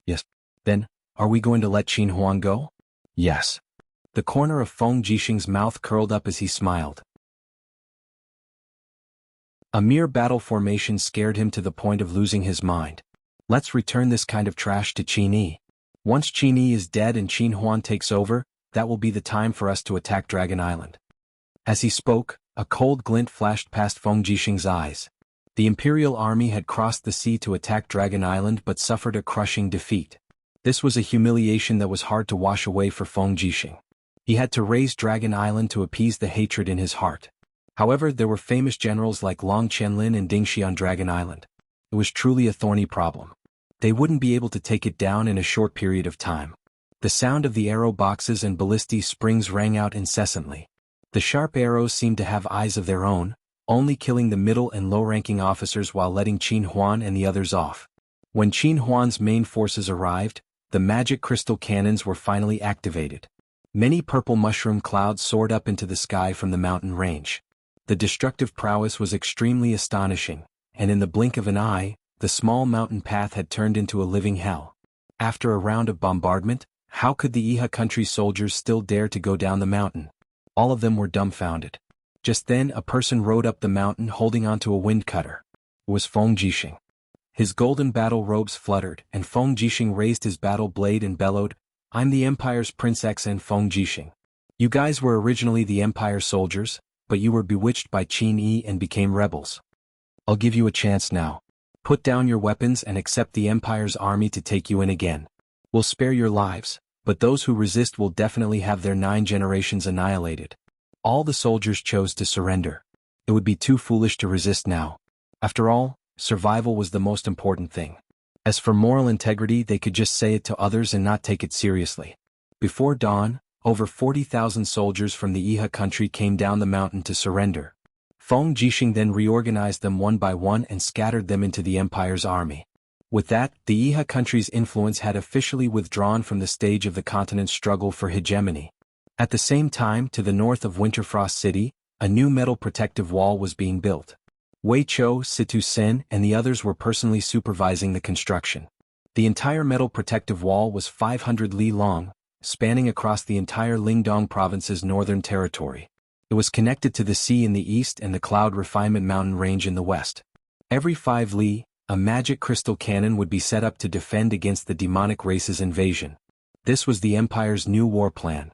Speaker 1: "Yes. Then, are we going to let Qin Huan go?" "Yes." The corner of Feng Jixing's mouth curled up as he smiled. A mere battle formation scared him to the point of losing his mind. "Let's return this kind of trash to Qin Yi. Once Qin Yi is dead and Qin Huan takes over, that will be the time for us to attack Dragon Island." As he spoke, a cold glint flashed past Feng Jixing's eyes. The Imperial Army had crossed the sea to attack Dragon Island but suffered a crushing defeat. This was a humiliation that was hard to wash away for Feng Jixing. He had to raise Dragon Island to appease the hatred in his heart. However, there were famous generals like Long Qianlin and Ding Shi on Dragon Island. It was truly a thorny problem. They wouldn't be able to take it down in a short period of time. The sound of the arrow boxes and ballistae springs rang out incessantly. The sharp arrows seemed to have eyes of their own, only killing the middle and low-ranking officers while letting Qin Huan and the others off. When Qin Huan's main forces arrived, the magic crystal cannons were finally activated. Many purple mushroom clouds soared up into the sky from the mountain range. The destructive prowess was extremely astonishing, and in the blink of an eye, the small mountain path had turned into a living hell. After a round of bombardment, how could the Iha country soldiers still dare to go down the mountain? All of them were dumbfounded. Just then a person rode up the mountain holding onto a wind cutter. It was Feng Jixing. His golden battle robes fluttered, and Feng Jixing raised his battle blade and bellowed, "I'm the Empire's Prince Xen Feng Jixing. You guys were originally the Empire soldiers, but you were bewitched by Qin Yi and became rebels. I'll give you a chance now. Put down your weapons and accept the Empire's army to take you in again. We'll spare your lives, but those who resist will definitely have their 9 generations annihilated." All the soldiers chose to surrender. It would be too foolish to resist now. After all, survival was the most important thing. As for moral integrity, they could just say it to others and not take it seriously. Before dawn, over 40,000 soldiers from the Iha country came down the mountain to surrender. Feng Jixing then reorganized them one by one and scattered them into the Empire's army. With that, the Iha country's influence had officially withdrawn from the stage of the continent's struggle for hegemony. At the same time, to the north of Winterfrost City, a new metal protective wall was being built. Wei Chou, Situ Sen, and the others were personally supervising the construction. The entire metal protective wall was 500 li long, spanning across the entire Lingdong province's northern territory. It was connected to the sea in the east and the Cloud Refinement mountain range in the west. Every 5 li, a magic crystal cannon would be set up to defend against the demonic race's invasion. This was the Empire's new war plan.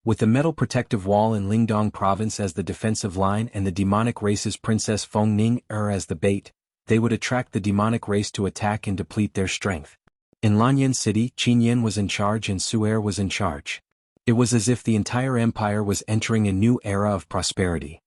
Speaker 1: With the metal protective wall in Lingdong province as the defensive line and the demonic race's Princess Feng Ning as the bait, they would attract the demonic race to attack and deplete their strength. In Lanyan City, Qin Yin was in charge and Su'er was in charge. It was as if the entire empire was entering a new era of prosperity.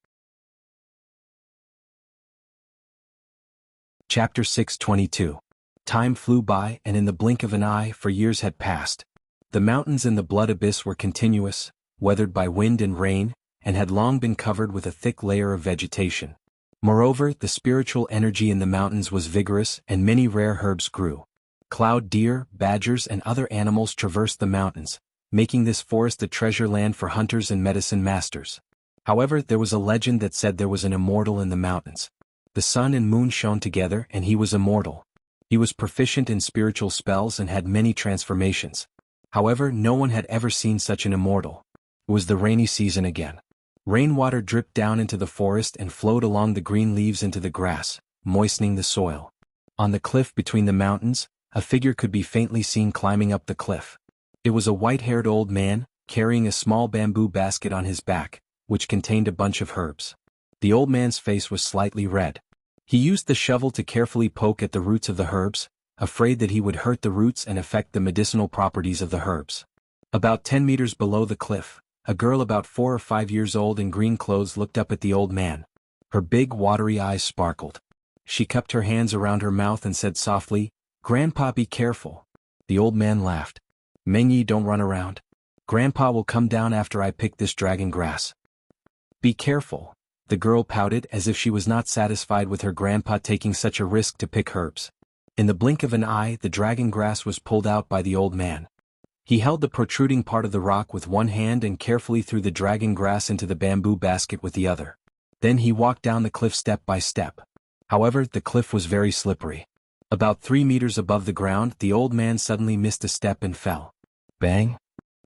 Speaker 1: Chapter 622. Time flew by, and in the blink of an eye, for years had passed. The mountains in the Blood Abyss were continuous, weathered by wind and rain, and had long been covered with a thick layer of vegetation. Moreover, the spiritual energy in the mountains was vigorous, and many rare herbs grew. Cloud deer, badgers, and other animals traversed the mountains, making this forest a treasure land for hunters and medicine masters. However, there was a legend that said there was an immortal in the mountains. The sun and moon shone together, and he was immortal. He was proficient in spiritual spells and had many transformations. However, no one had ever seen such an immortal. It was the rainy season again. Rainwater dripped down into the forest and flowed along the green leaves into the grass, moistening the soil. On the cliff between the mountains, a figure could be faintly seen climbing up the cliff. It was a white-haired old man, carrying a small bamboo basket on his back, which contained a bunch of herbs. The old man's face was slightly red. He used the shovel to carefully poke at the roots of the herbs, afraid that he would hurt the roots and affect the medicinal properties of the herbs. About 10 meters below the cliff, a girl about 4 or 5 years old in green clothes looked up at the old man. Her big watery eyes sparkled. She cupped her hands around her mouth and said softly, "Grandpa, be careful." The old man laughed. "Mengyi, don't run around. Grandpa will come down after I pick this dragon grass." "Be careful." The girl pouted as if she was not satisfied with her grandpa taking such a risk to pick herbs. In the blink of an eye, the dragon grass was pulled out by the old man. He held the protruding part of the rock with one hand and carefully threw the dragon grass into the bamboo basket with the other. Then he walked down the cliff step by step. However, the cliff was very slippery. About 3 meters above the ground, the old man suddenly missed a step and fell. Bang!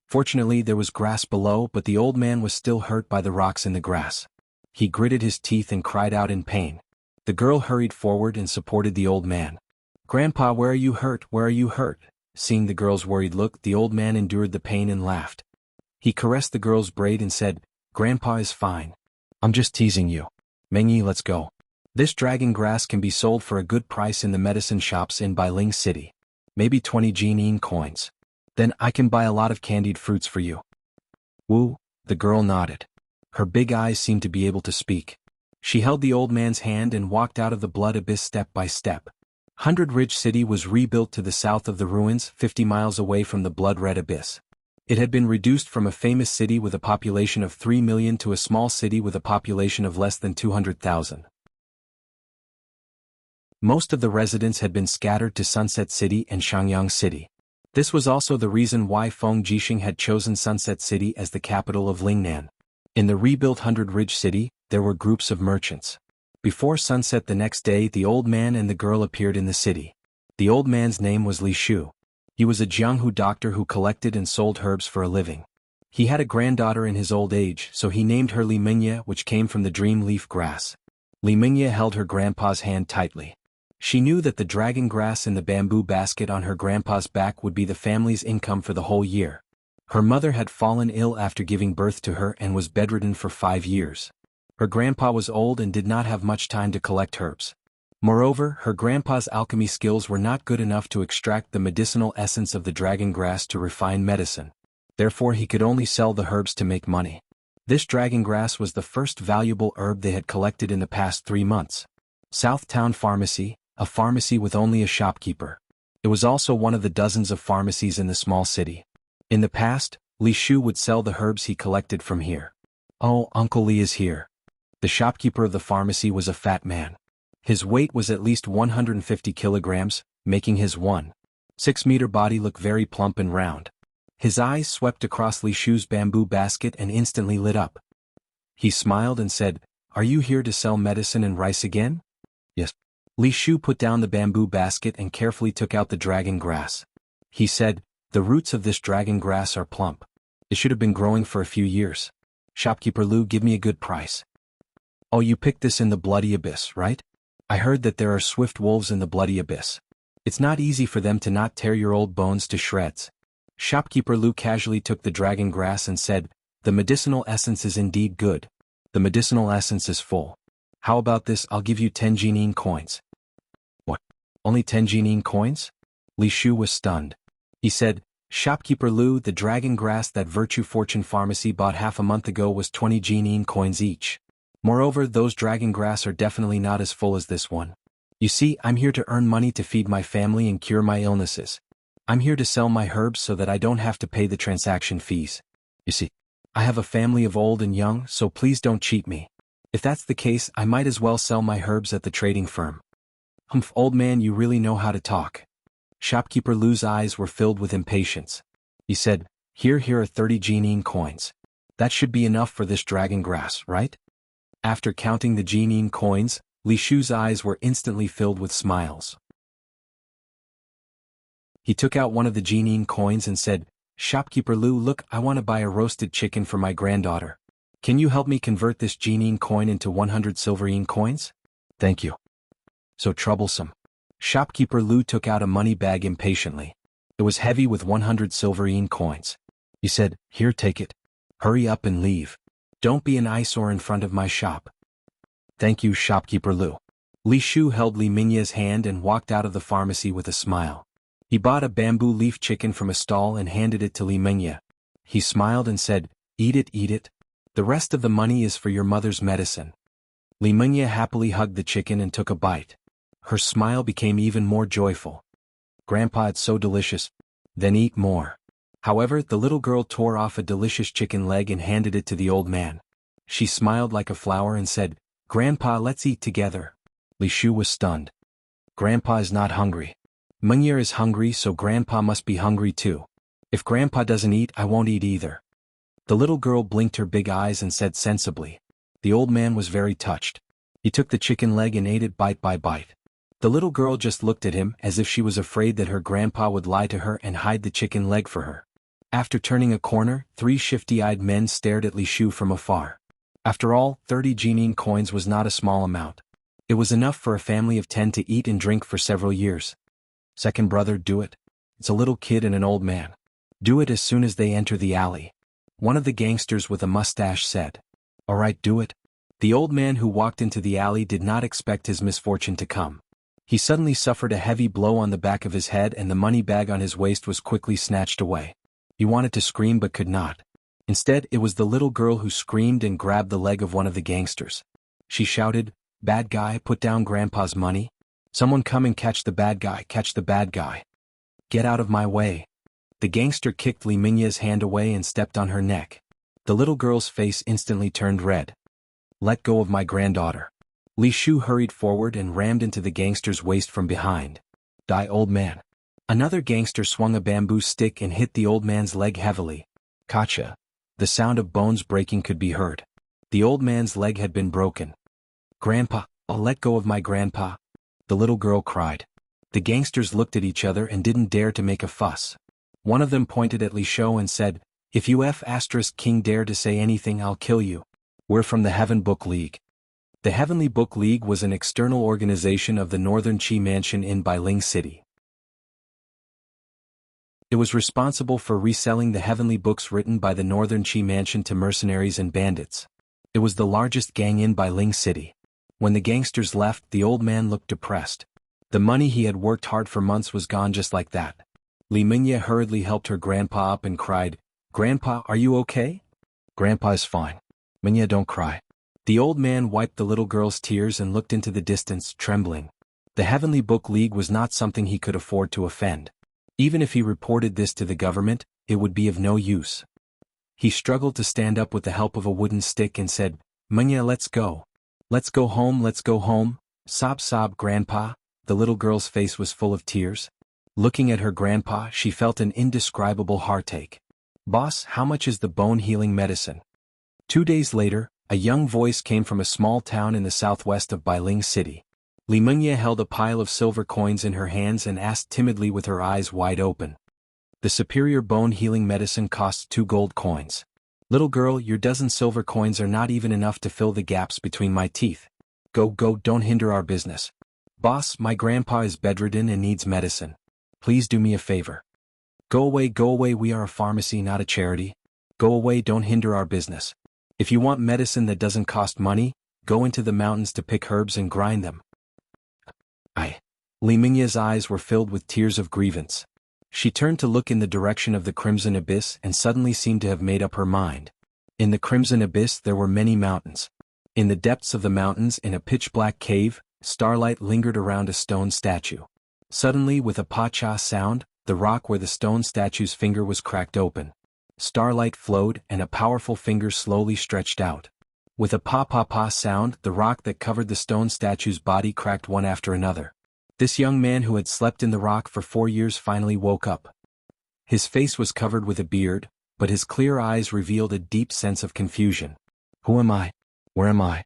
Speaker 1: Fortunately, there was grass below, but the old man was still hurt by the rocks in the grass. He gritted his teeth and cried out in pain. The girl hurried forward and supported the old man. "Grandpa, where are you hurt? Where are you hurt?" Seeing the girl's worried look, the old man endured the pain and laughed. He caressed the girl's braid and said, "Grandpa is fine. I'm just teasing you. Mengyi, let's go. This dragon grass can be sold for a good price in the medicine shops in Bailing City. Maybe 20 Jinin coins. Then I can buy a lot of candied fruits for you." "Woo," the girl nodded. Her big eyes seemed to be able to speak. She held the old man's hand and walked out of the Blood Abyss step by step. 100 Ridge City was rebuilt to the south of the ruins, 50 miles away from the Blood Red Abyss. It had been reduced from a famous city with a population of 3 million to a small city with a population of less than 200,000. Most of the residents had been scattered to Sunset City and Shangyang City. This was also the reason why Feng Jixing had chosen Sunset City as the capital of Lingnan. In the rebuilt Hundred Ridge City, there were groups of merchants. Before sunset the next day, the old man and the girl appeared in the city. The old man's name was Li Shu. He was a Jianghu doctor who collected and sold herbs for a living. He had a granddaughter in his old age, so he named her Li Mingye, which came from the dream leaf grass. Li Mingye held her grandpa's hand tightly. She knew that the dragon grass in the bamboo basket on her grandpa's back would be the family's income for the whole year. Her mother had fallen ill after giving birth to her and was bedridden for 5 years. Her grandpa was old and did not have much time to collect herbs. Moreover, her grandpa's alchemy skills were not good enough to extract the medicinal essence of the dragon grass to refine medicine. Therefore he could only sell the herbs to make money. This dragon grass was the first valuable herb they had collected in the past 3 months. South Town Pharmacy, a pharmacy with only a shopkeeper. It was also one of the dozens of pharmacies in the small city. In the past, Li Shu would sell the herbs he collected from here. "Oh, Uncle Li is here." The shopkeeper of the pharmacy was a fat man. His weight was at least 150 kilograms, making his 1.6-meter body look very plump and round. His eyes swept across Li Shu's bamboo basket and instantly lit up. He smiled and said, "Are you here to sell medicine and rice again?" "Yes." Li Shu put down the bamboo basket and carefully took out the dragon grass. He said, "The roots of this dragon grass are plump. It should have been growing for a few years. Shopkeeper Lu, give me a good price." "Oh, you picked this in the bloody abyss, right? I heard that there are swift wolves in the bloody abyss. It's not easy for them to not tear your old bones to shreds." Shopkeeper Lu casually took the dragon grass and said, "The medicinal essence is indeed good. The medicinal essence is full. How about this? I'll give you 10 jinyin coins." "What? Only 10 jinyin coins?" Li Shu was stunned. He said, "Shopkeeper Lu, the dragon grass that Virtue Fortune Pharmacy bought half a month ago was 20 jinyin coins each. Moreover, those dragon grass are definitely not as full as this one. You see, I'm here to earn money to feed my family and cure my illnesses. I'm here to sell my herbs so that I don't have to pay the transaction fees. You see, I have a family of old and young, so please don't cheat me. If that's the case, I might as well sell my herbs at the trading firm." "Humph, old man, you really know how to talk." Shopkeeper Lu's eyes were filled with impatience. He said, Here are 30 jinyin coins. That should be enough for this dragon grass, right?" After counting the jinyin coins, Li Shu's eyes were instantly filled with smiles. He took out one of the jinyin coins and said, "Shopkeeper Lu, look, I want to buy a roasted chicken for my granddaughter. Can you help me convert this jinyin coin into 100 silverine coins?" "Thank you." "So troublesome." Shopkeeper Lu took out a money bag impatiently. It was heavy with 100 silverine coins. He said, "Here, take it. Hurry up and leave. Don't be an eyesore in front of my shop." "Thank you, Shopkeeper Lu." Li Shu held Li Mingye's hand and walked out of the pharmacy with a smile. He bought a bamboo leaf chicken from a stall and handed it to Li Mingye. He smiled and said, eat it. The rest of the money is for your mother's medicine." Li Mingye happily hugged the chicken and took a bite. Her smile became even more joyful. "Grandpa, it's so delicious." "Then eat more." However, the little girl tore off a delicious chicken leg and handed it to the old man. She smiled like a flower and said, "Grandpa, let's eat together." Li Shu was stunned. Grandpa is not hungry. Mingye is hungry, so Grandpa must be hungry too. If Grandpa doesn't eat, I won't eat either. The little girl blinked her big eyes and said sensibly. The old man was very touched. He took the chicken leg and ate it bite by bite. The little girl just looked at him as if she was afraid that her grandpa would lie to her and hide the chicken leg for her. After turning a corner, 3 shifty-eyed men stared at Li Shu from afar. After all, 30 jinyin coins was not a small amount. It was enough for a family of 10 to eat and drink for several years. "Second brother, do it. It's a little kid and an old man. Do it as soon as they enter the alley." One of the gangsters with a mustache said. "All right, do it." The old man who walked into the alley did not expect his misfortune to come. He suddenly suffered a heavy blow on the back of his head and the money bag on his waist was quickly snatched away. He wanted to scream but could not. Instead, it was the little girl who screamed and grabbed the leg of one of the gangsters. She shouted, "Bad guy, put down Grandpa's money. Someone come and catch the bad guy, catch the bad guy. Get out of my way." The gangster kicked Li Mingye's hand away and stepped on her neck. The little girl's face instantly turned red. "Let go of my granddaughter." Li Shu hurried forward and rammed into the gangster's waist from behind. "Die, old man." Another gangster swung a bamboo stick and hit the old man's leg heavily. "Gotcha. The sound of bones breaking could be heard. The old man's leg had been broken. "Grandpa, I'll let go of my grandpa," the little girl cried. The gangsters looked at each other and didn't dare to make a fuss. One of them pointed at Li Shou and said, "If you King dare to say anything, I'll kill you. We're from the Heaven Book League." The Heavenly Book League was an external organization of the Northern Qi Mansion in Bailing City. It was responsible for reselling the heavenly books written by the Northern Qi Mansion to mercenaries and bandits. It was the largest gang in Bailing City. When the gangsters left, the old man looked depressed. The money he had worked hard for months was gone just like that. Li Mingye hurriedly helped her grandpa up and cried, "Grandpa, are you okay?" "Grandpa is fine. Mingye, don't cry." The old man wiped the little girl's tears and looked into the distance, trembling. The Heavenly Book League was not something he could afford to offend. Even if he reported this to the government, it would be of no use. He struggled to stand up with the help of a wooden stick and said, "Mingye, let's go. Let's go home, let's go home." "Sob, sob, Grandpa." The little girl's face was full of tears. Looking at her grandpa, she felt an indescribable heartache. "Boss, how much is the bone-healing medicine?" 2 days later, a young voice came from a small town in the southwest of Bailing City. Li Mingye held a pile of silver coins in her hands and asked timidly with her eyes wide open. "The superior bone-healing medicine costs 2 gold coins. Little girl, your dozen silver coins are not even enough to fill the gaps between my teeth. Go, don't hinder our business." "Boss, my grandpa is bedridden and needs medicine. Please do me a favor." Go away, we are a pharmacy, not a charity. Go away, don't hinder our business. If you want medicine that doesn't cost money, go into the mountains to pick herbs and grind them." Li Mingye's eyes were filled with tears of grievance. She turned to look in the direction of the Crimson Abyss and suddenly seemed to have made up her mind. In the Crimson Abyss there were many mountains. In the depths of the mountains, in a pitch-black cave, starlight lingered around a stone statue. Suddenly, with a pa-cha sound, the rock where the stone statue's finger was cracked open. Starlight flowed, and a powerful finger slowly stretched out. With a pa-pa-pa sound, the rock that covered the stone statue's body cracked one after another. This young man who had slept in the rock for 4 years finally woke up. His face was covered with a beard, but his clear eyes revealed a deep sense of confusion. "Who am I? Where am I?"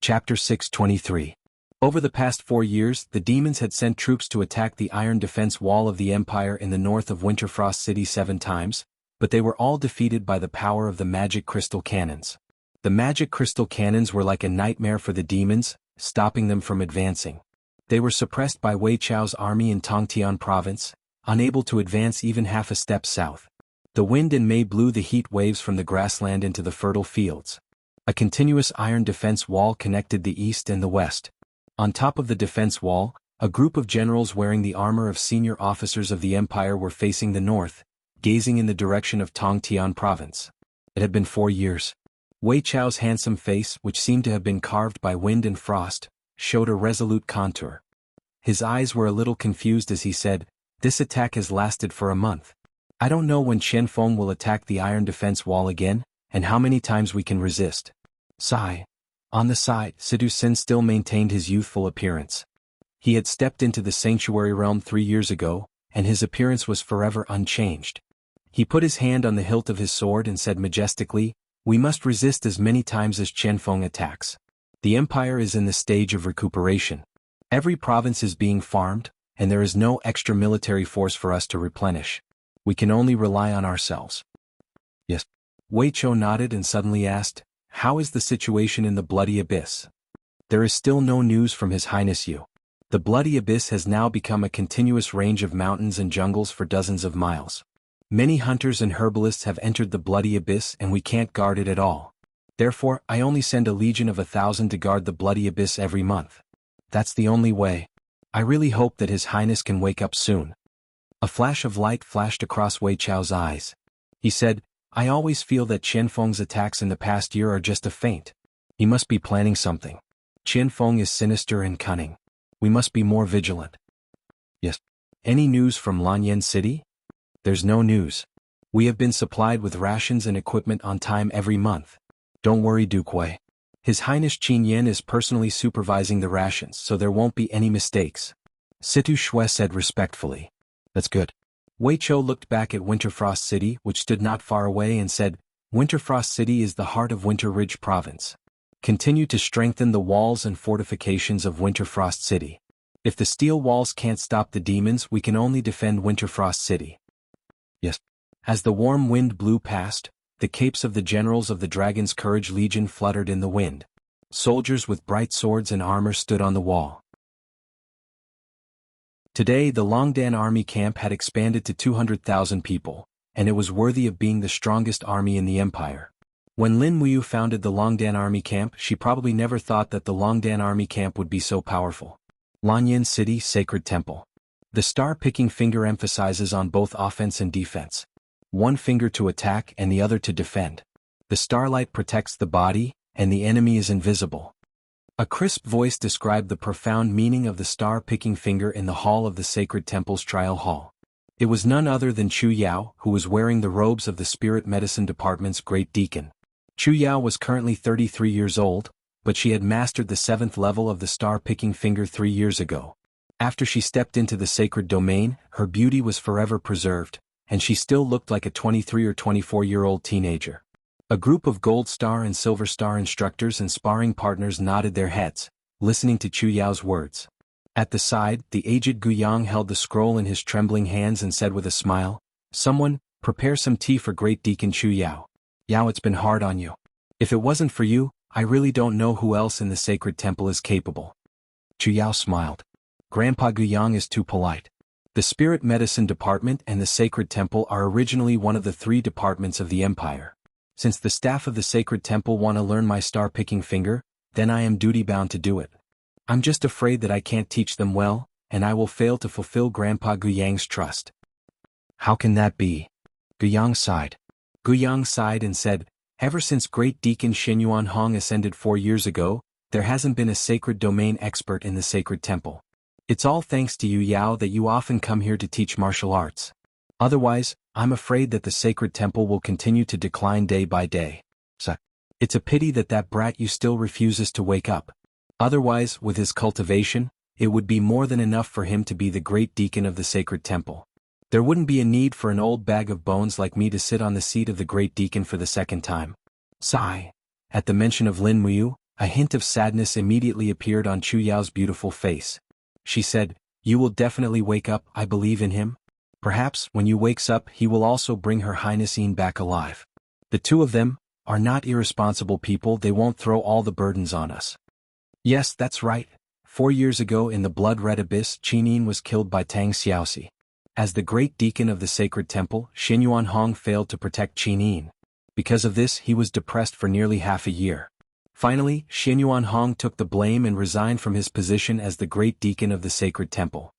Speaker 1: Chapter 623. Over the past 4 years, the demons had sent troops to attack the iron defense wall of the Empire in the north of Winterfrost City 7 times, but they were all defeated by the power of the magic crystal cannons. The magic crystal cannons were like a nightmare for the demons, stopping them from advancing. They were suppressed by Wei Chao's army in Tongtian province, unable to advance even half a step south. The wind in May blew the heat waves from the grassland into the fertile fields. A continuous iron defense wall connected the east and the west. On top of the defense wall, a group of generals wearing the armor of senior officers of the Empire were facing the north, gazing in the direction of Tongtian province. It had been 4 years. Wei Chao's handsome face, which seemed to have been carved by wind and frost, showed a resolute contour. His eyes were a little confused as he said, "This attack has lasted for a month. I don't know when Qianfeng will attack the iron defense wall again, and how many times we can resist." Sigh. On the side, Sidu Sin still maintained his youthful appearance. He had stepped into the sanctuary realm 3 years ago, and his appearance was forever unchanged. He put his hand on the hilt of his sword and said majestically, "We must resist as many times as Qianfeng attacks. The Empire is in the stage of recuperation. Every province is being farmed, and there is no extra military force for us to replenish. We can only rely on ourselves." "Yes." Wei Chou nodded and suddenly asked, "How is the situation in the Bloody Abyss?" "There is still no news from His Highness Yu. The Bloody Abyss has now become a continuous range of mountains and jungles for dozens of miles. Many hunters and herbalists have entered the Bloody Abyss and we can't guard it at all. Therefore, I only send a legion of 1,000 to guard the Bloody Abyss every month. That's the only way. I really hope that His Highness can wake up soon." A flash of light flashed across Wei Chao's eyes. He said, "I always feel that Qianfeng's attacks in the past year are just a feint. He must be planning something. Qianfeng is sinister and cunning. We must be more vigilant." "Yes." "Any news from Lanyan City?" "There's no news. We have been supplied with rations and equipment on time every month. Don't worry, Duke Wei. His Highness Qin Yan is personally supervising the rations, so there won't be any mistakes." Situ Shui said respectfully. "That's good. Weiqiu looked back at Winterfrost City, which stood not far away, and said, Winterfrost City is the heart of Winter Ridge Province. Continue to strengthen the walls and fortifications of Winterfrost City. If the steel walls can't stop the demons, we can only defend Winterfrost City. Yes. As the warm wind blew past, the capes of the generals of the Dragon's Courage Legion fluttered in the wind. Soldiers with bright swords and armor stood on the wall. Today the Longdan army camp had expanded to 200,000 people, and it was worthy of being the strongest army in the empire. When Lin Muyu founded the Longdan army camp, she probably never thought that the Longdan army camp would be so powerful. Lanyan City Sacred Temple. The star-picking finger emphasizes on both offense and defense. One finger to attack and the other to defend. The starlight protects the body, and the enemy is invisible. A crisp voice described the profound meaning of the star-picking finger in the hall of the Sacred Temple's trial hall. It was none other than Chu Yao, who was wearing the robes of the Spirit Medicine Department's Great Deacon. Chu Yao was currently 33 years old, but she had mastered the 7th level of the star-picking finger 3 years ago. After she stepped into the sacred domain, her beauty was forever preserved, and she still looked like a 23 or 24-year-old teenager. A group of Gold Star and Silver Star instructors and sparring partners nodded their heads, listening to Chu Yao's words. At the side, the aged Guyang held the scroll in his trembling hands and said with a smile, "Someone, prepare some tea for Great Deacon Chu Yao. Yao, it's been hard on you. If it wasn't for you, I really don't know who else in the Sacred Temple is capable." Chu Yao smiled. Grandpa Guyang is too polite. The Spirit Medicine Department and the Sacred Temple are originally one of the 3 departments of the Empire. Since the staff of the Sacred Temple want to learn my star-picking finger, then I am duty-bound to do it. I'm just afraid that I can't teach them well, and I will fail to fulfill Grandpa Guyang's trust. How can that be? Guyang sighed. Guyang sighed and said, ever since Great Deacon Xinyuan Hong ascended 4 years ago, there hasn't been a sacred domain expert in the Sacred Temple. It's all thanks to you, Yao, that you often come here to teach martial arts. Otherwise, I'm afraid that the Sacred Temple will continue to decline day by day. So, it's a pity that that brat you still refuses to wake up. Otherwise, with his cultivation, it would be more than enough for him to be the Great Deacon of the Sacred Temple. There wouldn't be a need for an old bag of bones like me to sit on the seat of the Great Deacon for the 2nd time. Sigh. At the mention of Lin Muyu, a hint of sadness immediately appeared on Chu Yao's beautiful face. She said, "You will definitely wake up, I believe in him. Perhaps, when you wakes up, he will also bring Her Highness Yin back alive. The 2 of them are not irresponsible people, they won't throw all the burdens on us." Yes, that's right. 4 years ago in the blood-red abyss, Qin was killed by Tang Xiaoxi. As the Great Deacon of the Sacred Temple, Xinyuan Hong failed to protect Qin. Because of this, he was depressed for nearly half a year. Finally, Xinyuan Hong took the blame and resigned from his position as the Great Deacon of the Sacred Temple.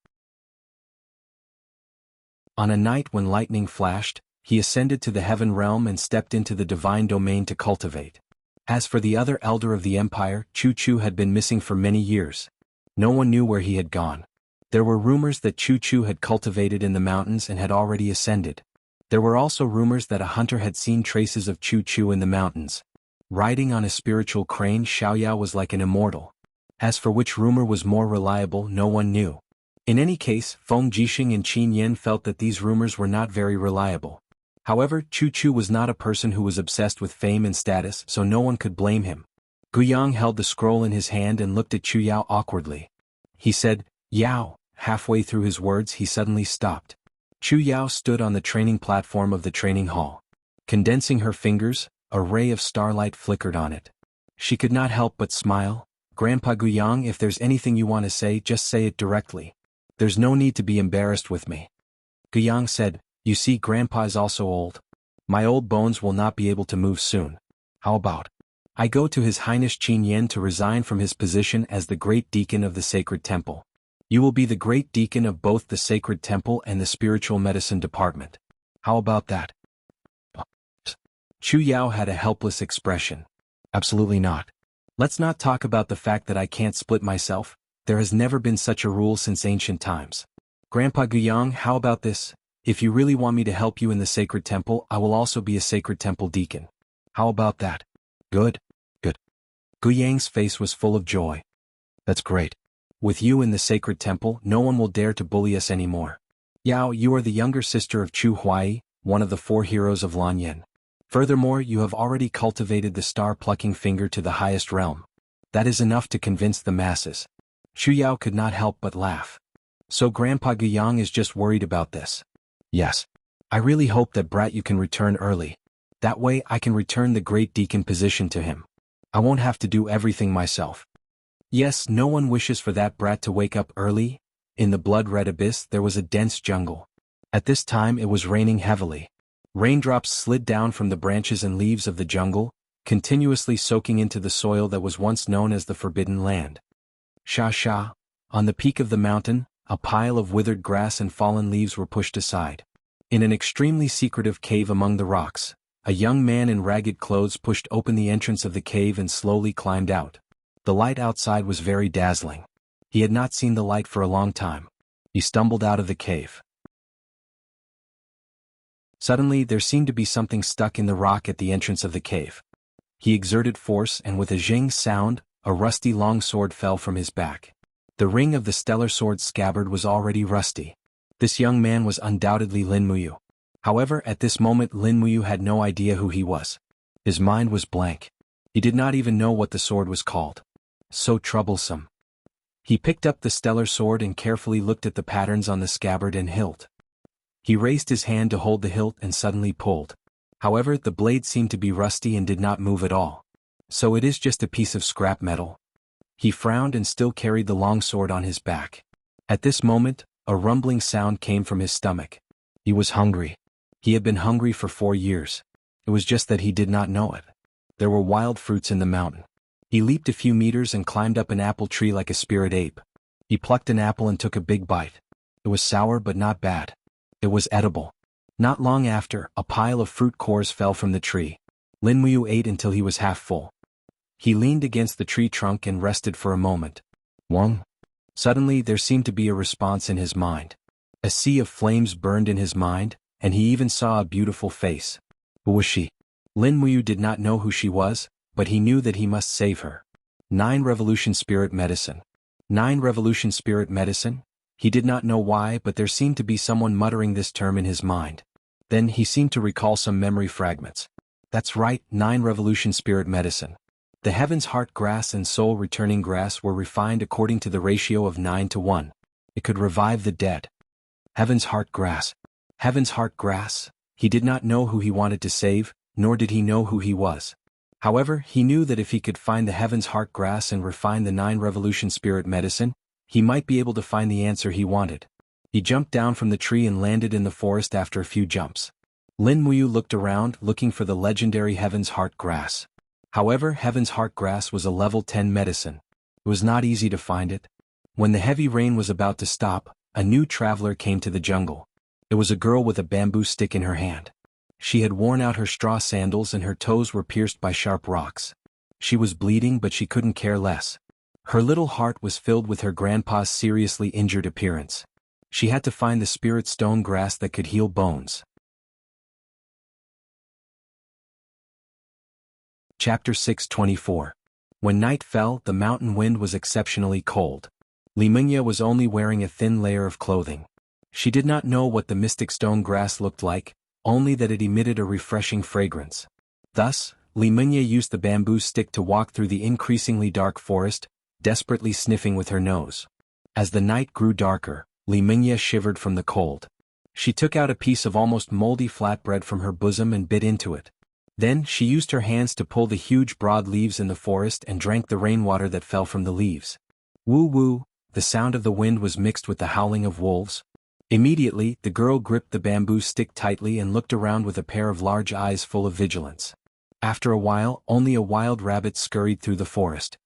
Speaker 1: On a night when lightning flashed, he ascended to the heaven realm and stepped into the divine domain to cultivate. As for the other elder of the empire, Chu Chu had been missing for many years. No one knew where he had gone. There were rumors that Chu Chu had cultivated in the mountains and had already ascended. There were also rumors that a hunter had seen traces of Chu Chu in the mountains. Riding on a spiritual crane, Xiaoyao was like an immortal. As for which rumor was more reliable, no one knew. In any case, Feng Jixing and Qin Yen felt that these rumors were not very reliable. However, Chu Chu was not a person who was obsessed with fame and status, so no one could blame him. Guyang held the scroll in his hand and looked at Chu Yao awkwardly. He said, "Yao." Halfway through his words he suddenly stopped. Chu Yao stood on the training platform of the training hall. Condensing her fingers, a ray of starlight flickered on it. She could not help but smile. "Grandpa Guyang, if there's anything you want to say, just say it directly. There's no need to be embarrassed with me." Guyang said, "You see, Grandpa is also old. My old bones will not be able to move soon. How about I go to His Highness Qin Yen to resign from his position as the Great Deacon of the Sacred Temple. You will be the Great Deacon of both the Sacred Temple and the Spiritual Medicine Department. How about that?" Chu Yao had a helpless expression. "Absolutely not. Let's not talk about the fact that I can't split myself. There has never been such a rule since ancient times. Grandpa Guyang, how about this? If you really want me to help you in the Sacred Temple, I will also be a Sacred Temple Deacon. How about that?" "Good. Good." Guyang's face was full of joy. "That's great. With you in the Sacred Temple, no one will dare to bully us anymore. Yao, you are the younger sister of Chu Huai, one of the 4 heroes of Lanyan. Furthermore, you have already cultivated the star-plucking finger to the highest realm. That is enough to convince the masses. Xu Yao could not help but laugh. So Grandpa Guiyang is just worried about this. Yes. I really hope that brat you can return early. That way I can return the great deacon position to him. I won't have to do everything myself. Yes, no one wishes for that brat to wake up early. In the blood-red abyss there was a dense jungle. At this time it was raining heavily. Raindrops slid down from the branches and leaves of the jungle, continuously soaking into the soil that was once known as the Forbidden Land. Sha. On the peak of the mountain, a pile of withered grass and fallen leaves were pushed aside. In an extremely secretive cave among the rocks, a young man in ragged clothes pushed open the entrance of the cave and slowly climbed out. The light outside was very dazzling. He had not seen the light for a long time. He stumbled out of the cave. Suddenly there seemed to be something stuck in the rock at the entrance of the cave. He exerted force and with a zing sound, a rusty long sword fell from his back. The ring of the stellar sword's scabbard was already rusty. This young man was undoubtedly Lin Muyu. However, at this moment Lin Muyu had no idea who he was. His mind was blank. He did not even know what the sword was called. So troublesome. He picked up the stellar sword and carefully looked at the patterns on the scabbard and hilt. He raised his hand to hold the hilt and suddenly pulled. However, the blade seemed to be rusty and did not move at all. So it is just a piece of scrap metal. He frowned and still carried the long sword on his back. At this moment, a rumbling sound came from his stomach. He was hungry. He had been hungry for 4 years. It was just that he did not know it. There were wild fruits in the mountain. He leaped a few meters and climbed up an apple tree like a spirit ape. He plucked an apple and took a big bite. It was sour but not bad. It was edible. Not long after, a pile of fruit cores fell from the tree. Lin Muyu ate until he was half full. He leaned against the tree trunk and rested for a moment. Wong? Suddenly there seemed to be a response in his mind. A sea of flames burned in his mind, and he even saw a beautiful face. Who was she? Lin Muyu did not know who she was, but he knew that he must save her. 9 Revolution Spirit Medicine. 9 Revolution Spirit Medicine? He did not know why, but there seemed to be someone muttering this term in his mind. Then he seemed to recall some memory fragments. That's right, 9 Revolution Spirit Medicine. The Heaven's Heart Grass and Soul Returning Grass were refined according to the ratio of 9 to 1. It could revive the dead. Heaven's Heart Grass. Heaven's Heart Grass? He did not know who he wanted to save, nor did he know who he was. However, he knew that if he could find the Heaven's Heart Grass and refine the 9 Revolution Spirit Medicine, he might be able to find the answer he wanted. He jumped down from the tree and landed in the forest after a few jumps. Lin Muyu looked around, looking for the legendary Heaven's Heart Grass. However, Heaven's Heart Grass was a level 10 medicine. It was not easy to find it. When the heavy rain was about to stop, a new traveler came to the jungle. It was a girl with a bamboo stick in her hand. She had worn out her straw sandals and her toes were pierced by sharp rocks. She was bleeding, but she couldn't care less. Her little heart was filled with her grandpa's seriously injured appearance. She had to find the spirit stone grass that could heal bones. Chapter 624. When night fell, the mountain wind was exceptionally cold. Li Mingye was only wearing a thin layer of clothing. She did not know what the mystic stone grass looked like, only that it emitted a refreshing fragrance. Thus, Li Mingye used the bamboo stick to walk through the increasingly dark forest, desperately sniffing with her nose. As the night grew darker, Li Mingye shivered from the cold. She took out a piece of almost moldy flatbread from her bosom and bit into it. Then she used her hands to pull the huge broad leaves in the forest and drank the rainwater that fell from the leaves. Woo-woo, the sound of the wind was mixed with the howling of wolves. Immediately, the girl gripped the bamboo stick tightly and looked around with a pair of large eyes full of vigilance. After a while, only a wild rabbit scurried through the forest.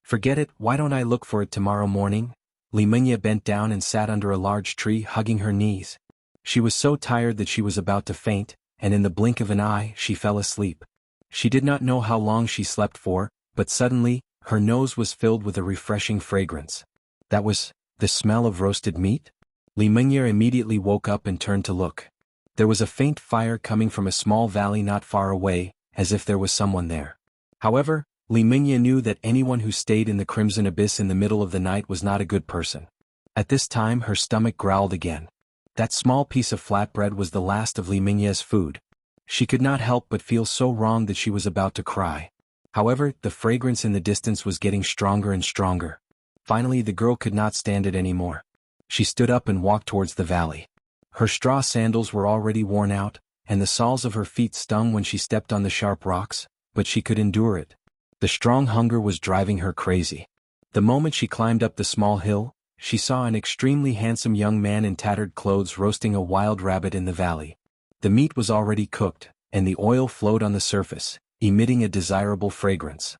Speaker 1: Forget it, why don't I look for it tomorrow morning? Li Mingye bent down and sat under a large tree, hugging her knees. She was so tired that she was about to faint, and in the blink of an eye, she fell asleep. She did not know how long she slept for, but suddenly, her nose was filled with a refreshing fragrance. That was the smell of roasted meat? Li Mingye immediately woke up and turned to look. There was a faint fire coming from a small valley not far away, as if there was someone there. However, Li Mingye knew that anyone who stayed in the Crimson Abyss in the middle of the night was not a good person. At this time her stomach growled again. That small piece of flatbread was the last of Li Mingye's food. She could not help but feel so wrong that she was about to cry. However, the fragrance in the distance was getting stronger and stronger. Finally, the girl could not stand it anymore. She stood up and walked towards the valley. Her straw sandals were already worn out, and the soles of her feet stung when she stepped on the sharp rocks, but she could endure it. The strong hunger was driving her crazy. The moment she climbed up the small hill, she saw an extremely handsome young man in tattered clothes roasting a wild rabbit in the valley. The meat was already cooked, and the oil flowed on the surface, emitting a desirable fragrance.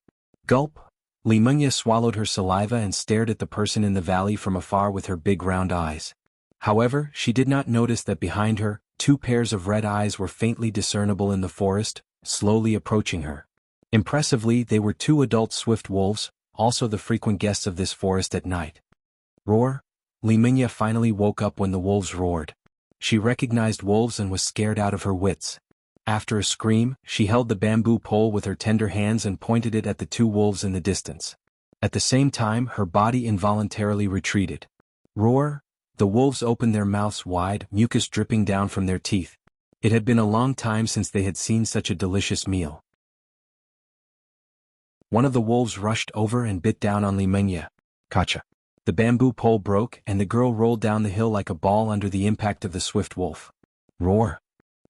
Speaker 1: Gulp! Li Mingye swallowed her saliva and stared at the person in the valley from afar with her big round eyes. However, she did not notice that behind her, 2 pairs of red eyes were faintly discernible in the forest, slowly approaching her. Impressively, they were 2 adult swift wolves, also the frequent guests of this forest at night. Roar! Li Mingye finally woke up when the wolves roared. She recognized wolves and was scared out of her wits. After a scream, she held the bamboo pole with her tender hands and pointed it at the 2 wolves in the distance. At the same time, her body involuntarily retreated. Roar! The wolves opened their mouths wide, mucus dripping down from their teeth. It had been a long time since they had seen such a delicious meal. One of the wolves rushed over and bit down on Li Mingye. Kacha! The bamboo pole broke and the girl rolled down the hill like a ball under the impact of the swift wolf. Roar!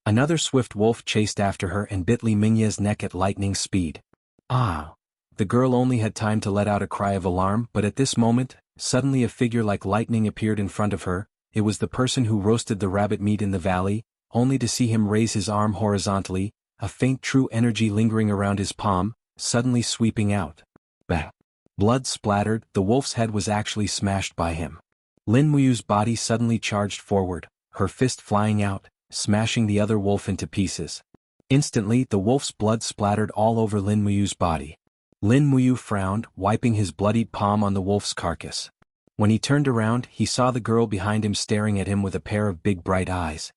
Speaker 1: Another swift wolf chased after her and bit Li Mingye's neck at lightning speed. Ah! The girl only had time to let out a cry of alarm, but at this moment, suddenly a figure like lightning appeared in front of her. It was the person who roasted the rabbit meat in the valley, only to see him raise his arm horizontally, a faint true energy lingering around his palm, suddenly sweeping out. Bang! Blood splattered, the wolf's head was actually smashed by him. Lin Muyu's body suddenly charged forward, her fist flying out, smashing the other wolf into pieces. Instantly, the wolf's blood splattered all over Lin Muyu's body. Lin Muyu frowned, wiping his bloodied palm on the wolf's carcass. When he turned around, he saw the girl behind him staring at him with a pair of big bright eyes.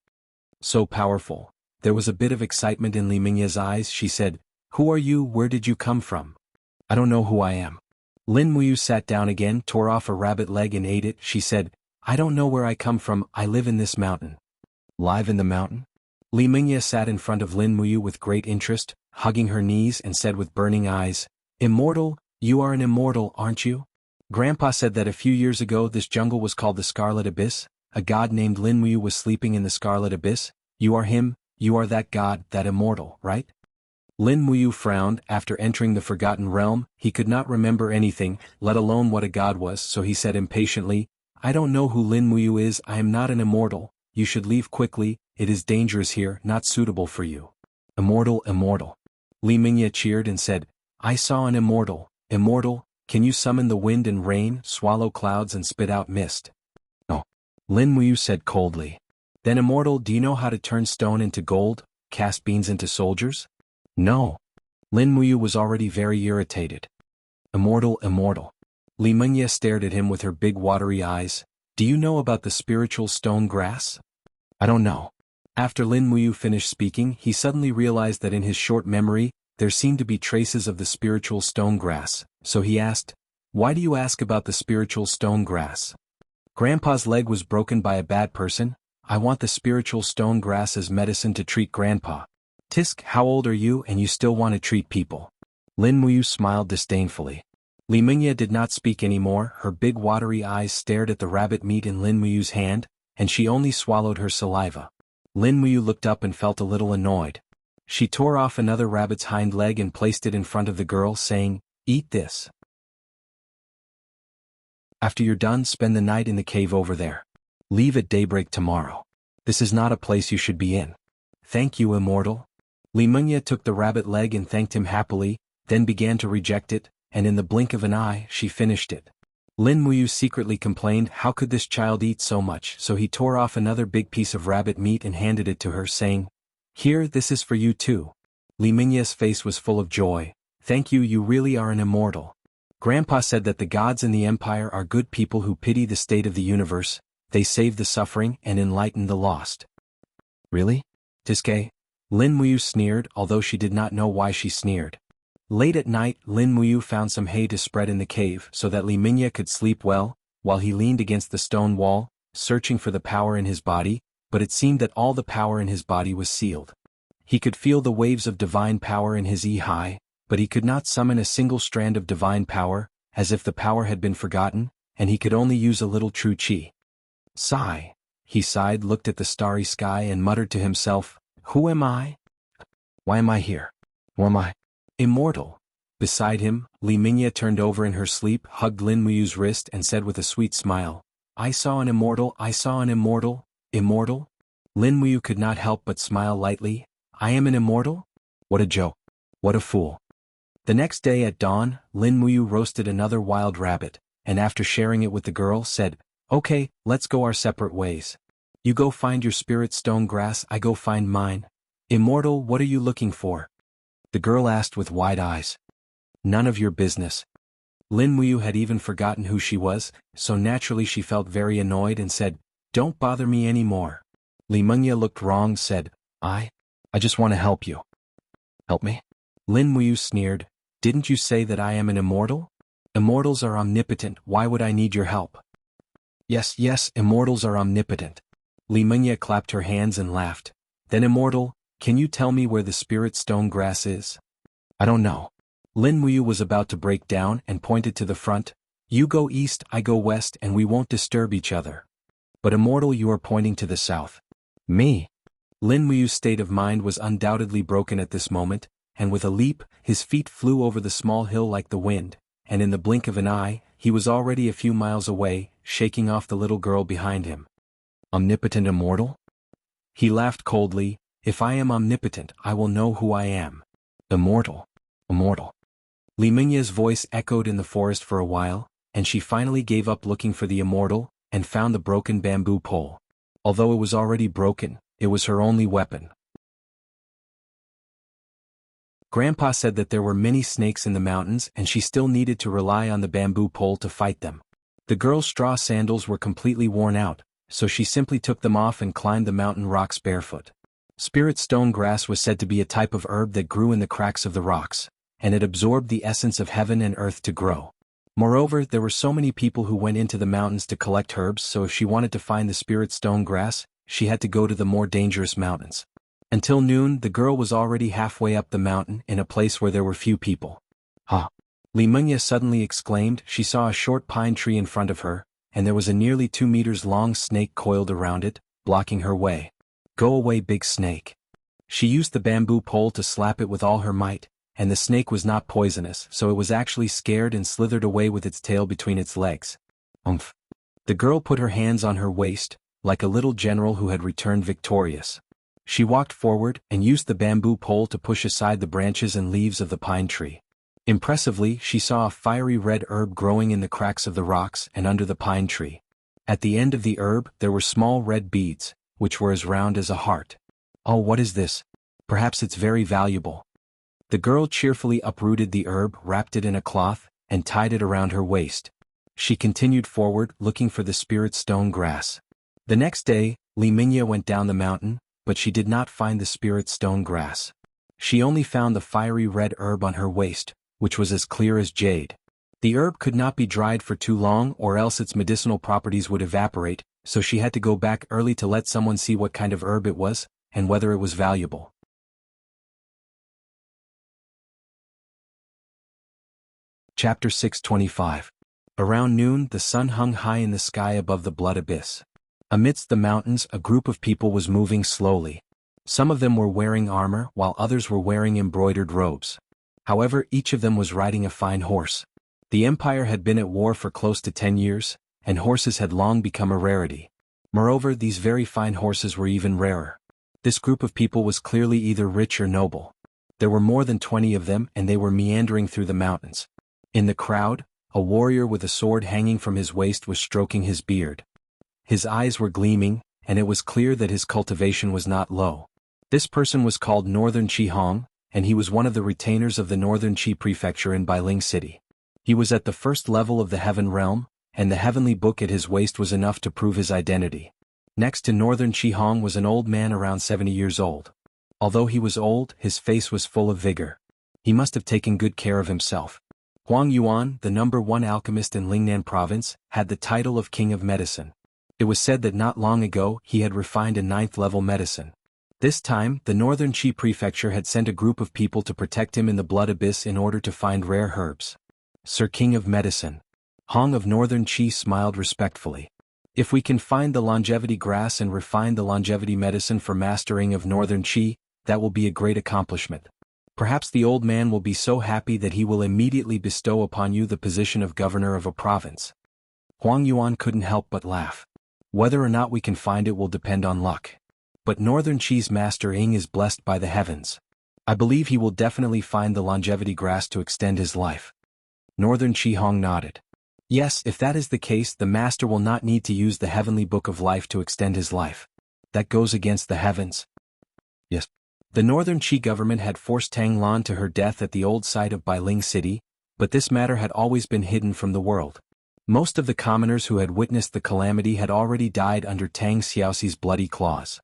Speaker 1: So powerful. There was a bit of excitement in Li Mingye's eyes. She said, "Who are you? Where did you come from?" "I don't know who I am." Lin Muyu sat down again, tore off a rabbit leg and ate it. She said, "I don't know where I come from, I live in this mountain." "Live in the mountain?" Li Mingye sat in front of Lin Muyu with great interest, hugging her knees and said with burning eyes, "Immortal, you are an immortal, aren't you? Grandpa said that a few years ago this jungle was called the Scarlet Abyss, a god named Lin Muyu was sleeping in the Scarlet Abyss. You are him, you are that god, that immortal, right?" Lin Muyu frowned. After entering the Forgotten Realm, he could not remember anything, let alone what a god was, so he said impatiently, "I don't know who Lin Muyu is, I am not an immortal. You should leave quickly, it is dangerous here, not suitable for you." "Immortal, immortal." Li Mingye cheered and said, "I saw an immortal. Immortal, can you summon the wind and rain, swallow clouds and spit out mist?" "No." Lin Muyu said coldly. "Then immortal, do you know how to turn stone into gold, cast beans into soldiers?" "No." Lin Muyu was already very irritated. "Immortal, immortal." Li Mingye stared at him with her big watery eyes. "Do you know about the spiritual stone grass?" "I don't know." After Lin Muyu finished speaking, he suddenly realized that in his short memory, there seemed to be traces of the spiritual stone grass, so he asked, "Why do you ask about the spiritual stone grass?" "Grandpa's leg was broken by a bad person. I want the spiritual stone grass as medicine to treat Grandpa." "Tisk, how old are you and you still want to treat people?" Lin Muyu smiled disdainfully. Li Mingye did not speak anymore. Her big watery eyes stared at the rabbit meat in Lin Muyu's hand, and she only swallowed her saliva. Lin Muyu looked up and felt a little annoyed. She tore off another rabbit's hind leg and placed it in front of the girl, saying, "Eat this. After you're done, spend the night in the cave over there. Leave at daybreak tomorrow. This is not a place you should be in." "Thank you, immortal." Li Mingye took the rabbit leg and thanked him happily, then began to reject it, and in the blink of an eye, she finished it. Lin Muyu secretly complained, how could this child eat so much, so he tore off another big piece of rabbit meat and handed it to her, saying, "Here, this is for you too." Li Mingye's face was full of joy. "Thank you, you really are an immortal. Grandpa said that the gods in the empire are good people who pity the state of the universe, they save the suffering and enlighten the lost." "Really? Tiske?" Lin Muyu sneered, although she did not know why she sneered. Late at night, Lin Muyu found some hay to spread in the cave so that Li Mingye could sleep well, while he leaned against the stone wall, searching for the power in his body, but it seemed that all the power in his body was sealed. He could feel the waves of divine power in his high, but he could not summon a single strand of divine power, as if the power had been forgotten, and he could only use a little true chi. Sigh. He sighed, looked at the starry sky and muttered to himself, "Who am I? Why am I here? Who am I? Immortal." Beside him, Li Mingye turned over in her sleep, hugged Lin Muyu's wrist and said with a sweet smile, "I saw an immortal, I saw an immortal, immortal?" Lin Muyu could not help but smile lightly. "I am an immortal? What a joke. What a fool." The next day at dawn, Lin Muyu roasted another wild rabbit, and after sharing it with the girl said, "Okay, let's go our separate ways. You go find your spirit stone grass, I go find mine. Immortal, what are you looking for?" The girl asked with wide eyes. "None of your business." Lin Muyu had even forgotten who she was, so naturally she felt very annoyed and said, "Don't bother me anymore." Li Mingye looked wrong, said, I just want to help you." "Help me?" Lin Muyu sneered, "Didn't you say that I am an immortal? Immortals are omnipotent, why would I need your help?" Yes, immortals are omnipotent." Li Mingye clapped her hands and laughed. "Then immortal, can you tell me where the spirit stone grass is?" "I don't know." Lin Muyu was about to break down and pointed to the front. "You go east, I go west, and we won't disturb each other." "But immortal, you are pointing to the south." "Me?" Lin Muyu's state of mind was undoubtedly broken at this moment, and with a leap, his feet flew over the small hill like the wind, and in the blink of an eye, he was already a few miles away, shaking off the little girl behind him. "Omnipotent immortal?" He laughed coldly. "If I am omnipotent, I will know who I am." "Immortal. Immortal." Li Mingye's voice echoed in the forest for a while, and she finally gave up looking for the immortal, and found the broken bamboo pole. Although it was already broken, it was her only weapon. Grandpa said that there were many snakes in the mountains and she still needed to rely on the bamboo pole to fight them. The girl's straw sandals were completely worn out, so she simply took them off and climbed the mountain rocks barefoot. Spirit stone grass was said to be a type of herb that grew in the cracks of the rocks, and it absorbed the essence of heaven and earth to grow. Moreover, there were so many people who went into the mountains to collect herbs, so if she wanted to find the spirit stone grass, she had to go to the more dangerous mountains. Until noon, the girl was already halfway up the mountain in a place where there were few people. "Huh!" Li Mingye suddenly exclaimed. She saw a short pine tree in front of her, and there was a nearly 2 meters long snake coiled around it, blocking her way. "Go away, big snake." She used the bamboo pole to slap it with all her might, and the snake was not poisonous, so it was actually scared and slithered away with its tail between its legs. "Umph." The girl put her hands on her waist, like a little general who had returned victorious. She walked forward and used the bamboo pole to push aside the branches and leaves of the pine tree. Impressively, she saw a fiery red herb growing in the cracks of the rocks and under the pine tree. At the end of the herb, there were small red beads, which were as round as a heart. "Oh, what is this? Perhaps it's very valuable." The girl cheerfully uprooted the herb, wrapped it in a cloth, and tied it around her waist. She continued forward, looking for the spirit stone grass. The next day, Li Mingye went down the mountain, but she did not find the spirit stone grass. She only found the fiery red herb on her waist, which was as clear as jade. The herb could not be dried for too long or else its medicinal properties would evaporate, so she had to go back early to let someone see what kind of herb it was, and whether it was valuable. Chapter 625. Around noon, the sun hung high in the sky above the blood abyss. Amidst the mountains, a group of people was moving slowly. Some of them were wearing armor, while others were wearing embroidered robes. However, each of them was riding a fine horse. The empire had been at war for close to 10 years, and horses had long become a rarity. Moreover, these very fine horses were even rarer. This group of people was clearly either rich or noble. There were more than 20 of them, and they were meandering through the mountains. In the crowd, a warrior with a sword hanging from his waist was stroking his beard. His eyes were gleaming, and it was clear that his cultivation was not low. This person was called Northern Qi Hong, and he was one of the retainers of the Northern Qi Prefecture in Bailing City. He was at the first level of the Heaven Realm, and the heavenly book at his waist was enough to prove his identity. Next to Northern Qi Hong was an old man around 70 years old. Although he was old, his face was full of vigor. He must have taken good care of himself. Huang Yuan, the #1 alchemist in Lingnan province, had the title of King of Medicine. It was said that not long ago he had refined a 9th-level medicine. This time, the Northern Qi Prefecture had sent a group of people to protect him in the Blood Abyss in order to find rare herbs. Sir King of Medicine. Hong of Northern Qi smiled respectfully. If we can find the longevity grass and refine the longevity medicine for mastering of Northern Qi, that will be a great accomplishment. Perhaps the old man will be so happy that he will immediately bestow upon you the position of governor of a province. Huang Yuan couldn't help but laugh. Whether or not we can find it will depend on luck. But Northern Qi's master Ying is blessed by the heavens. I believe he will definitely find the longevity grass to extend his life. Northern Qi Hong nodded. Yes, if that is the case, the master will not need to use the heavenly book of life to extend his life. That goes against the heavens. Yes. The Northern Qi government had forced Tang Lan to her death at the old site of Bailing City, but this matter had always been hidden from the world. Most of the commoners who had witnessed the calamity had already died under Tang Xiaoxi's bloody claws.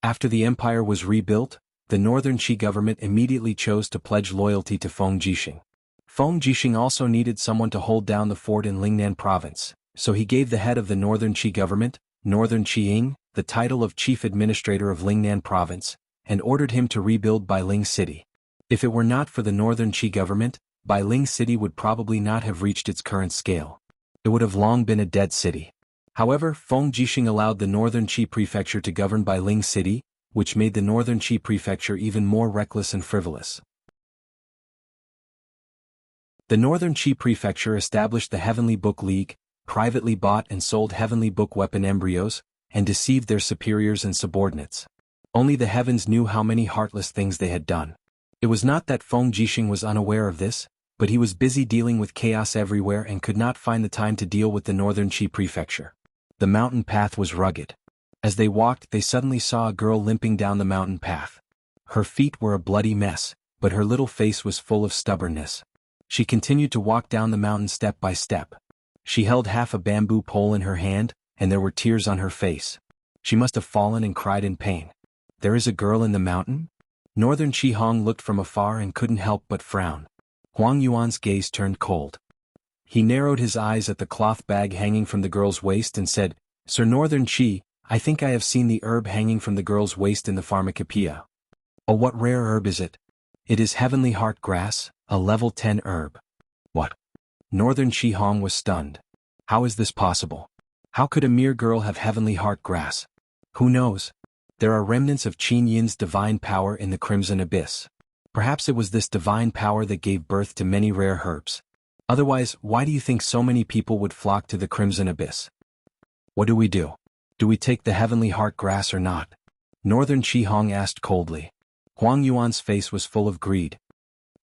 Speaker 1: After the empire was rebuilt, the Northern Qi government immediately chose to pledge loyalty to Feng Jixing. Feng Jixing also needed someone to hold down the fort in Lingnan province, so he gave the head of the Northern Qi government, Northern Qi Ying, the title of chief administrator of Lingnan province, and ordered him to rebuild Bailing City. If it were not for the Northern Qi government, Bailing City would probably not have reached its current scale. It would have long been a dead city. However, Feng Jixing allowed the Northern Qi Prefecture to govern Bailing City, which made the Northern Qi Prefecture even more reckless and frivolous. The Northern Qi Prefecture established the Heavenly Book League, privately bought and sold Heavenly Book weapon embryos, and deceived their superiors and subordinates. Only the heavens knew how many heartless things they had done. It was not that Feng Jixing was unaware of this, but he was busy dealing with chaos everywhere and could not find the time to deal with the Northern Qi Prefecture. The mountain path was rugged. As they walked, they suddenly saw a girl limping down the mountain path. Her feet were a bloody mess, but her little face was full of stubbornness. She continued to walk down the mountain step by step. She held half a bamboo pole in her hand, and there were tears on her face. She must have fallen and cried in pain. There is a girl in the mountain? Northern Qi Hong looked from afar and couldn't help but frown. Huang Yuan's gaze turned cold. He narrowed his eyes at the cloth bag hanging from the girl's waist and said, Sir Northern Qi, I think I have seen the herb hanging from the girl's waist in the pharmacopoeia. Oh, what rare herb is it? It is Heavenly Heart Grass, a level 10 herb. What? Northern Qi Hong was stunned. How is this possible? How could a mere girl have Heavenly Heart Grass? Who knows? There are remnants of Qin Yin's divine power in the Crimson Abyss. Perhaps it was this divine power that gave birth to many rare herbs. Otherwise, why do you think so many people would flock to the Crimson Abyss? What do we do? Do we take the Heavenly Heart Grass or not? Northern Qi Hong asked coldly. Huang Yuan's face was full of greed.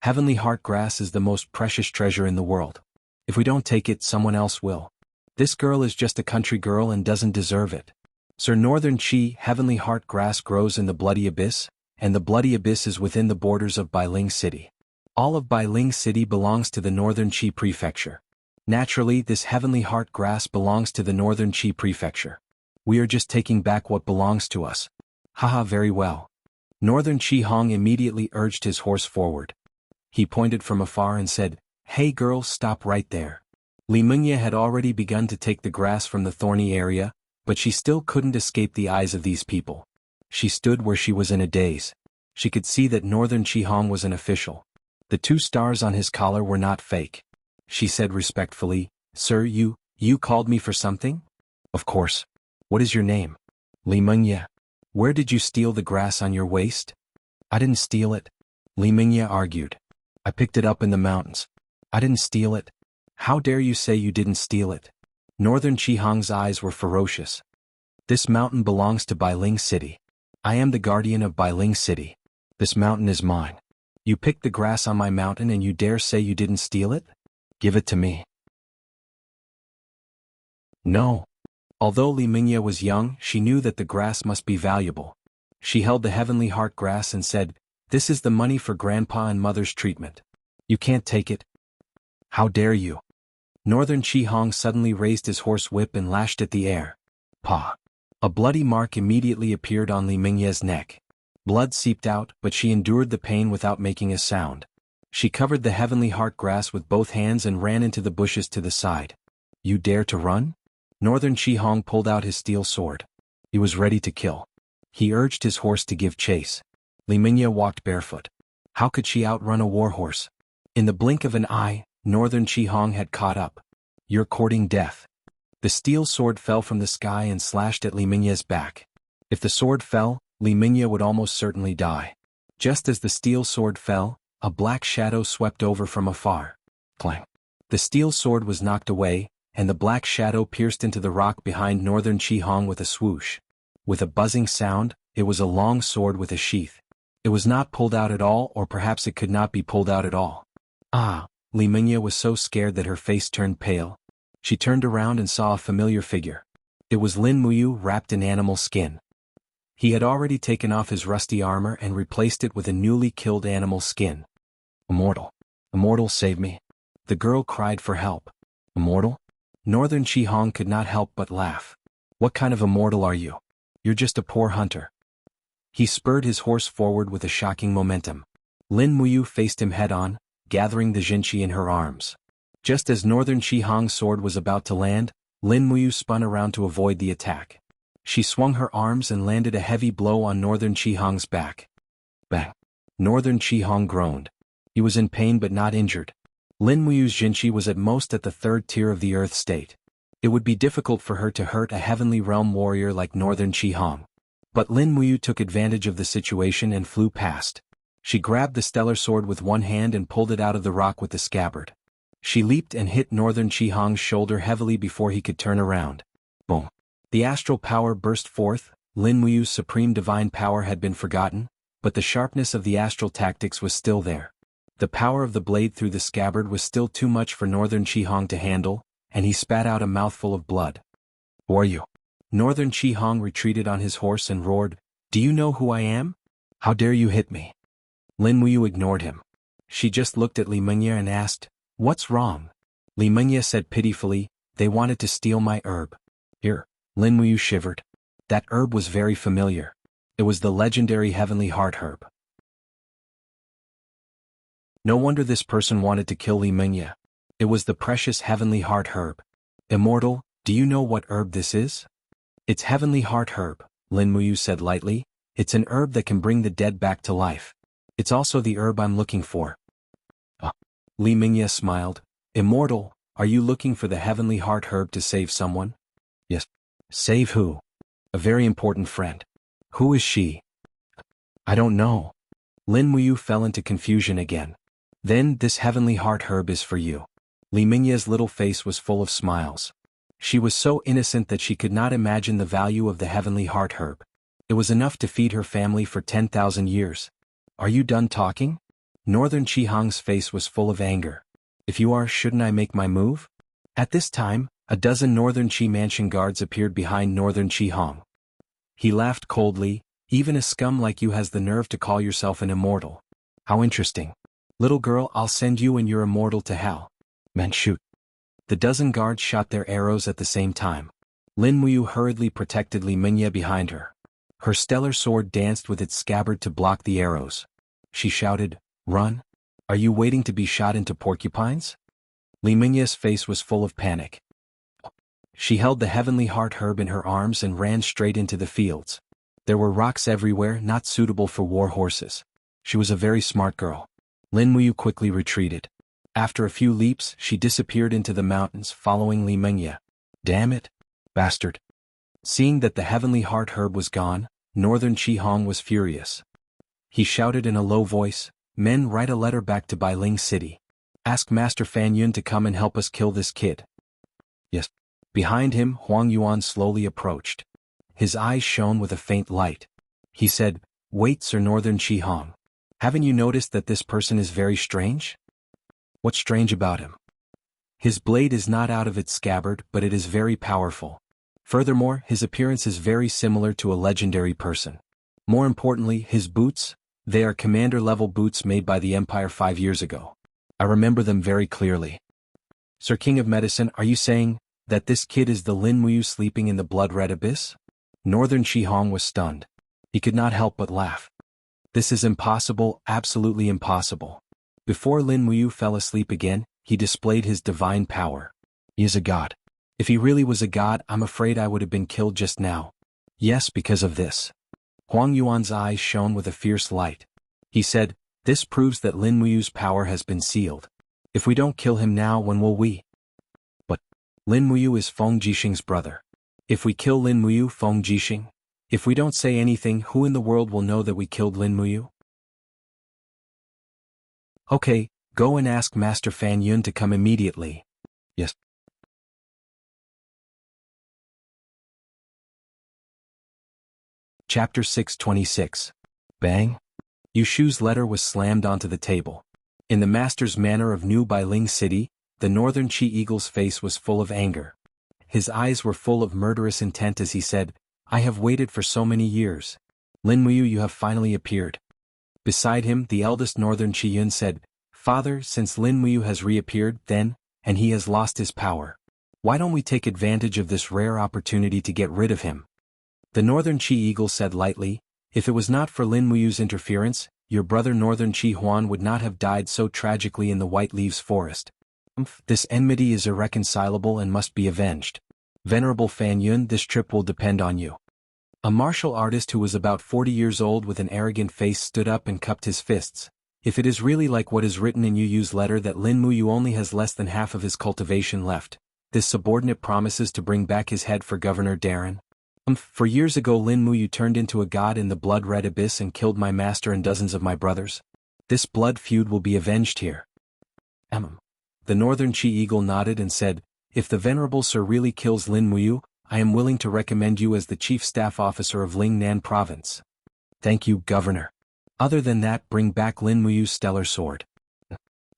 Speaker 1: Heavenly Heart Grass is the most precious treasure in the world. If we don't take it, someone else will. This girl is just a country girl and doesn't deserve it. Sir Northern Qi, Heavenly Heart Grass grows in the Bloody Abyss, and the Bloody Abyss is within the borders of Bailing City. All of Bailing City belongs to the Northern Qi Prefecture. Naturally, this Heavenly Heart Grass belongs to the Northern Qi Prefecture. We are just taking back what belongs to us. Haha, very well. Northern Qi Hong immediately urged his horse forward. He pointed from afar and said, Hey girl, stop right there. Li Mingye had already begun to take the grass from the thorny area, but she still couldn't escape the eyes of these people. She stood where she was in a daze. She could see that Northern Qi Hong was an official. The 2 stars on his collar were not fake. She said respectfully, Sir, you called me for something? Of course. What is your name? Li Mingye. Where did you steal the grass on your waist? I didn't steal it. Li Mingye argued. I picked it up in the mountains. I didn't steal it. How dare you say you didn't steal it? Northern Qi Hong's eyes were ferocious. This mountain belongs to Bailing City. I am the guardian of Bailing City. This mountain is mine. You picked the grass on my mountain and you dare say you didn't steal it? Give it to me. No. Although Li Mingye was young, she knew that the grass must be valuable. She held the Heavenly Heart Grass and said, This is the money for Grandpa and Mother's treatment. You can't take it. How dare you? Northern Qi Hong suddenly raised his horse whip and lashed at the air. Pa! A bloody mark immediately appeared on Li Mingye's neck. Blood seeped out, but she endured the pain without making a sound. She covered the Heavenly Heart Grass with both hands and ran into the bushes to the side. You dare to run? Northern Chi-Hong pulled out his steel sword. He was ready to kill. He urged his horse to give chase. Li Mingye walked barefoot. How could she outrun a warhorse? In the blink of an eye, Northern Chi-Hong had caught up. You're courting death. The steel sword fell from the sky and slashed at Li Mingye's back. If the sword fell, Li Mingye would almost certainly die. Just as the steel sword fell, a black shadow swept over from afar. Clang. The steel sword was knocked away, and the black shadow pierced into the rock behind Northern Chi-Hong with a swoosh. With a buzzing sound, it was a long sword with a sheath. It was not pulled out at all, or perhaps it could not be pulled out at all. Ah! Li Mingye was so scared that her face turned pale. She turned around and saw a familiar figure. It was Lin Muyu wrapped in animal skin. He had already taken off his rusty armor and replaced it with a newly killed animal skin. Immortal. Immortal, save me. The girl cried for help. Immortal? Northern Chi-Hong could not help but laugh. What kind of immortal are you? You're just a poor hunter. He spurred his horse forward with a shocking momentum. Lin Muyu faced him head-on, gathering the Jinchi in her arms. Just as Northern Chi-Hong's sword was about to land, Lin Muyu spun around to avoid the attack. She swung her arms and landed a heavy blow on Northern Chi-Hong's back. Bang! Northern Chi-Hong groaned. He was in pain but not injured. Lin Muyu's Jinchi was at most at the third tier of the Earth state. It would be difficult for her to hurt a Heavenly Realm warrior like Northern Chi-Hong. But Lin Muyu took advantage of the situation and flew past. She grabbed the stellar sword with one hand and pulled it out of the rock with the scabbard. She leaped and hit Northern Chi-Hong's shoulder heavily before he could turn around. Boom! The astral power burst forth. Lin Muyu's supreme divine power had been forgotten, but the sharpness of the astral tactics was still there. The power of the blade through the scabbard was still too much for Northern Chi-Hong to handle, and he spat out a mouthful of blood. Who are you? Northern Chi-Hong retreated on his horse and roared, Do you know who I am? How dare you hit me? Lin Muyu ignored him. She just looked at Li Mingye and asked, What's wrong? Li Mingye said pitifully, They wanted to steal my herb. Here. Lin Muyu shivered. That herb was very familiar. It was the legendary Heavenly Heart herb. No wonder this person wanted to kill Li Mingye. It was the precious Heavenly Heart herb. Immortal, do you know what herb this is? It's Heavenly Heart herb, Lin Muyu said lightly. It's an herb that can bring the dead back to life. It's also the herb I'm looking for. Li Mingye smiled. Immortal, are you looking for the Heavenly Heart herb to save someone? Yes. Save who? A very important friend. Who is she? I don't know. Lin Muyu fell into confusion again. Then this Heavenly Heart herb is for you. Li Mingye's little face was full of smiles. She was so innocent that she could not imagine the value of the Heavenly Heart herb. It was enough to feed her family for 10,000 years. Are you done talking? Northern Chi-Hong's face was full of anger. If you are, shouldn't I make my move? At this time, a dozen Northern Chi Mansion guards appeared behind Northern Chi-Hong. He laughed coldly. Even a scum like you has the nerve to call yourself an immortal. How interesting. Little girl, I'll send you and your immortal to hell. Men, shoot. The dozen guards shot their arrows at the same time. Lin Muyu hurriedly protected Li Mingye behind her. Her stellar sword danced with its scabbard to block the arrows. She shouted, Run? Are you waiting to be shot into porcupines? Li Mingye's face was full of panic. She held the Heavenly Heart herb in her arms and ran straight into the fields. There were rocks everywhere, not suitable for war horses. She was a very smart girl. Lin Muyu quickly retreated. After a few leaps, she disappeared into the mountains, following Li Mingye. Damn it! Bastard! Seeing that the Heavenly Heart herb was gone, Northern Chi-Hong was furious. He shouted in a low voice, Men, write a letter back to Bailing City. Ask Master Fan Yun to come and help us kill this kid. Yes. Behind him, Huang Yuan slowly approached. His eyes shone with a faint light. He said, Wait, Sir Northern Chi-Hong. Haven't you noticed that this person is very strange? What's strange about him? His blade is not out of its scabbard, but it is very powerful. Furthermore, his appearance is very similar to a legendary person. More importantly, his boots, they are commander-level boots made by the Empire 5 years ago. I remember them very clearly. Sir King of Medicine, are you saying that this kid is the Lin Muyu sleeping in the blood-red abyss? Northern Chi-Hong was stunned. He could not help but laugh. This is impossible, absolutely impossible. Before Lin Muyu fell asleep again, he displayed his divine power. He is a god. If he really was a god, I'm afraid I would have been killed just now. Yes, because of this. Huang Yuan's eyes shone with a fierce light. He said, this proves that Lin Muyu's power has been sealed. If we don't kill him now, when will we? But Lin Muyu is Feng Jixing's brother. If we kill Lin Muyu, Feng Jixing? If we don't say anything, who in the world will know that we killed Lin Muyu? Okay, go and ask Master Fan Yun to come immediately. Yes. Chapter 626. Bang! Yu Shu's letter was slammed onto the table. In the master's manor of New Bailing City, the northern Chi Eagle's face was full of anger. His eyes were full of murderous intent as he said, I have waited for so many years. Lin Muyu, you have finally appeared. Beside him, the eldest northern Chi Yun said, Father, since Lin Muyu has reappeared, then, and he has lost his power, why don't we take advantage of this rare opportunity to get rid of him? The northern Chi Eagle said lightly, if it was not for Lin Muyu's interference, your brother northern Chi Huan would not have died so tragically in the White Leaves Forest. This enmity is irreconcilable and must be avenged. Venerable Fan Yun, this trip will depend on you. A martial artist who was about 40 years old with an arrogant face stood up and cupped his fists. If it is really like what is written in Yu Yu's letter that Lin Muyu only has less than half of his cultivation left, this subordinate promises to bring back his head for Governor Darren. For years ago Lin Muyu turned into a god in the blood-red abyss and killed my master and dozens of my brothers. This blood feud will be avenged here. The northern Chi Eagle nodded and said, if the venerable sir really kills Lin Muyu, I am willing to recommend you as the chief staff officer of Lingnan province. Thank you, Governor. Other than that, bring back Lin Muyu's stellar sword.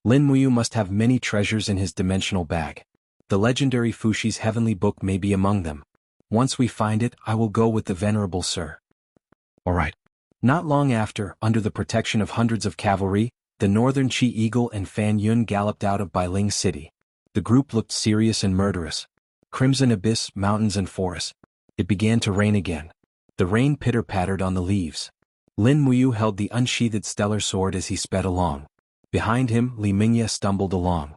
Speaker 1: Lin Muyu must have many treasures in his dimensional bag. The legendary Fushi's heavenly book may be among them. Once we find it, I will go with the venerable sir. All right. Not long after, under the protection of hundreds of cavalry, the northern Chi Eagle and Fan Yun galloped out of Bailing City. The group looked serious and murderous. Crimson abyss, mountains and forests. It began to rain again. The rain pitter-pattered on the leaves. Lin Muyu held the unsheathed stellar sword as he sped along. Behind him, Li Mingye stumbled along.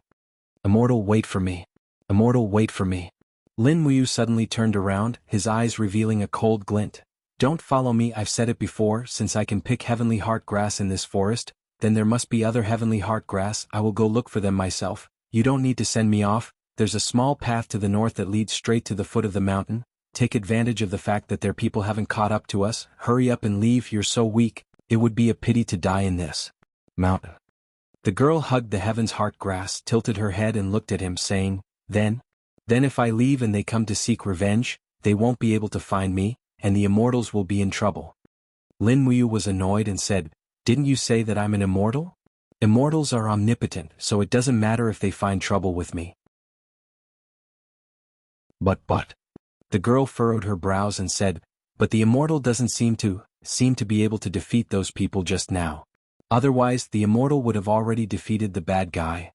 Speaker 1: Immortal, wait for me. Immortal, wait for me. Lin Muyu suddenly turned around, his eyes revealing a cold glint. Don't follow me, I've said it before, since I can pick heavenly heart grass in this forest, then there must be other heavenly heart grass, I will go look for them myself. You don't need to send me off, there's a small path to the north that leads straight to the foot of the mountain. Take advantage of the fact that their people haven't caught up to us, hurry up and leave, you're so weak, it would be a pity to die in this mountain. The girl hugged the heaven's heart grass, tilted her head and looked at him saying, Then if I leave and they come to seek revenge, they won't be able to find me, and the immortals will be in trouble. Lin Muyu was annoyed and said, Didn't you say that I'm an immortal? Immortals are omnipotent, so it doesn't matter if they find trouble with me. But. The girl furrowed her brows and said, But the immortal doesn't seem to be able to defeat those people just now. Otherwise, the immortal would have already defeated the bad guy.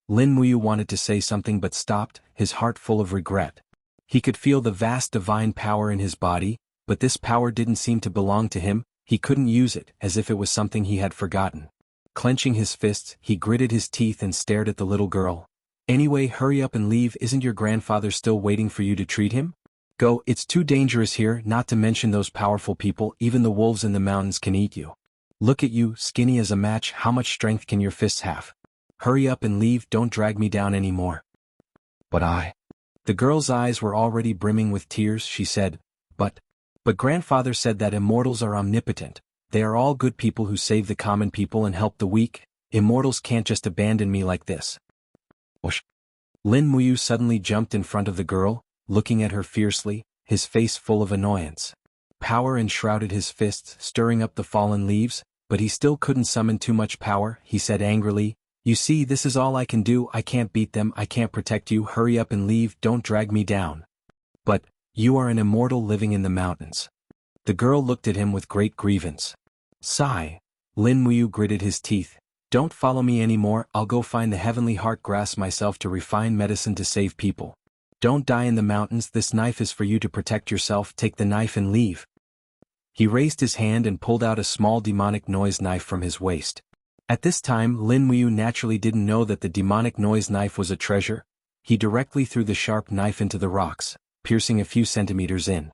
Speaker 1: Lin Muyu wanted to say something but stopped, his heart full of regret. He could feel the vast divine power in his body, but this power didn't seem to belong to him, he couldn't use it, as if it was something he had forgotten. Clenching his fists, he gritted his teeth and stared at the little girl. Anyway, hurry up and leave, isn't your grandfather still waiting for you to treat him? Go, it's too dangerous here, not to mention those powerful people, even the wolves in the mountains can eat you. Look at you, skinny as a match, how much strength can your fists have? Hurry up and leave, don't drag me down anymore. But The girl's eyes were already brimming with tears, she said, But grandfather said that immortals are omnipotent. They are all good people who save the common people and help the weak. Immortals can't just abandon me like this. Whoosh. Lin Muyu suddenly jumped in front of the girl, looking at her fiercely, his face full of annoyance. Power enshrouded his fists, stirring up the fallen leaves, but he still couldn't summon too much power, he said angrily, You see, this is all I can do, I can't beat them, I can't protect you, hurry up and leave, don't drag me down. But you are an immortal living in the mountains. The girl looked at him with great grievance. Sigh. Lin Muyu gritted his teeth. Don't follow me anymore, I'll go find the heavenly heart grass myself to refine medicine to save people. Don't die in the mountains, this knife is for you to protect yourself, take the knife and leave. He raised his hand and pulled out a small demonic noise knife from his waist. At this time Lin Muyu naturally didn't know that the demonic noise knife was a treasure. He directly threw the sharp knife into the rocks, piercing a few centimeters in.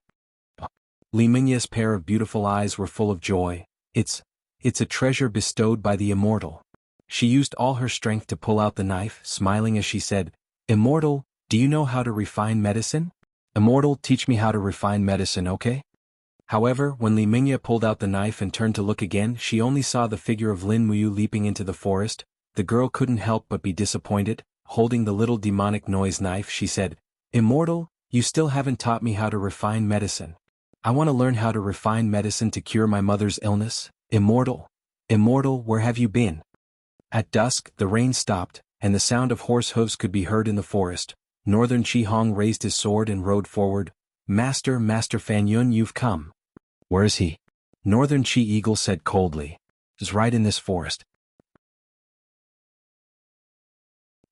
Speaker 1: Li Mingya's pair of beautiful eyes were full of joy. It's a treasure bestowed by the immortal. She used all her strength to pull out the knife, smiling as she said, "Immortal, do you know how to refine medicine? Immortal, teach me how to refine medicine, okay?" However, when Li Mingya pulled out the knife and turned to look again, she only saw the figure of Lin Muyu leaping into the forest. The girl couldn't help but be disappointed. Holding the little demonic noise knife, she said, "Immortal, you still haven't taught me how to refine medicine. I want to learn how to refine medicine to cure my mother's illness. Immortal, immortal, where have you been?" At dusk, the rain stopped, and the sound of horse hooves could be heard in the forest. Northern Chi Hong raised his sword and rode forward. Master Fan Yun, you've come." "Where is he?" Northern Chi Eagle said coldly. "He's right in this forest."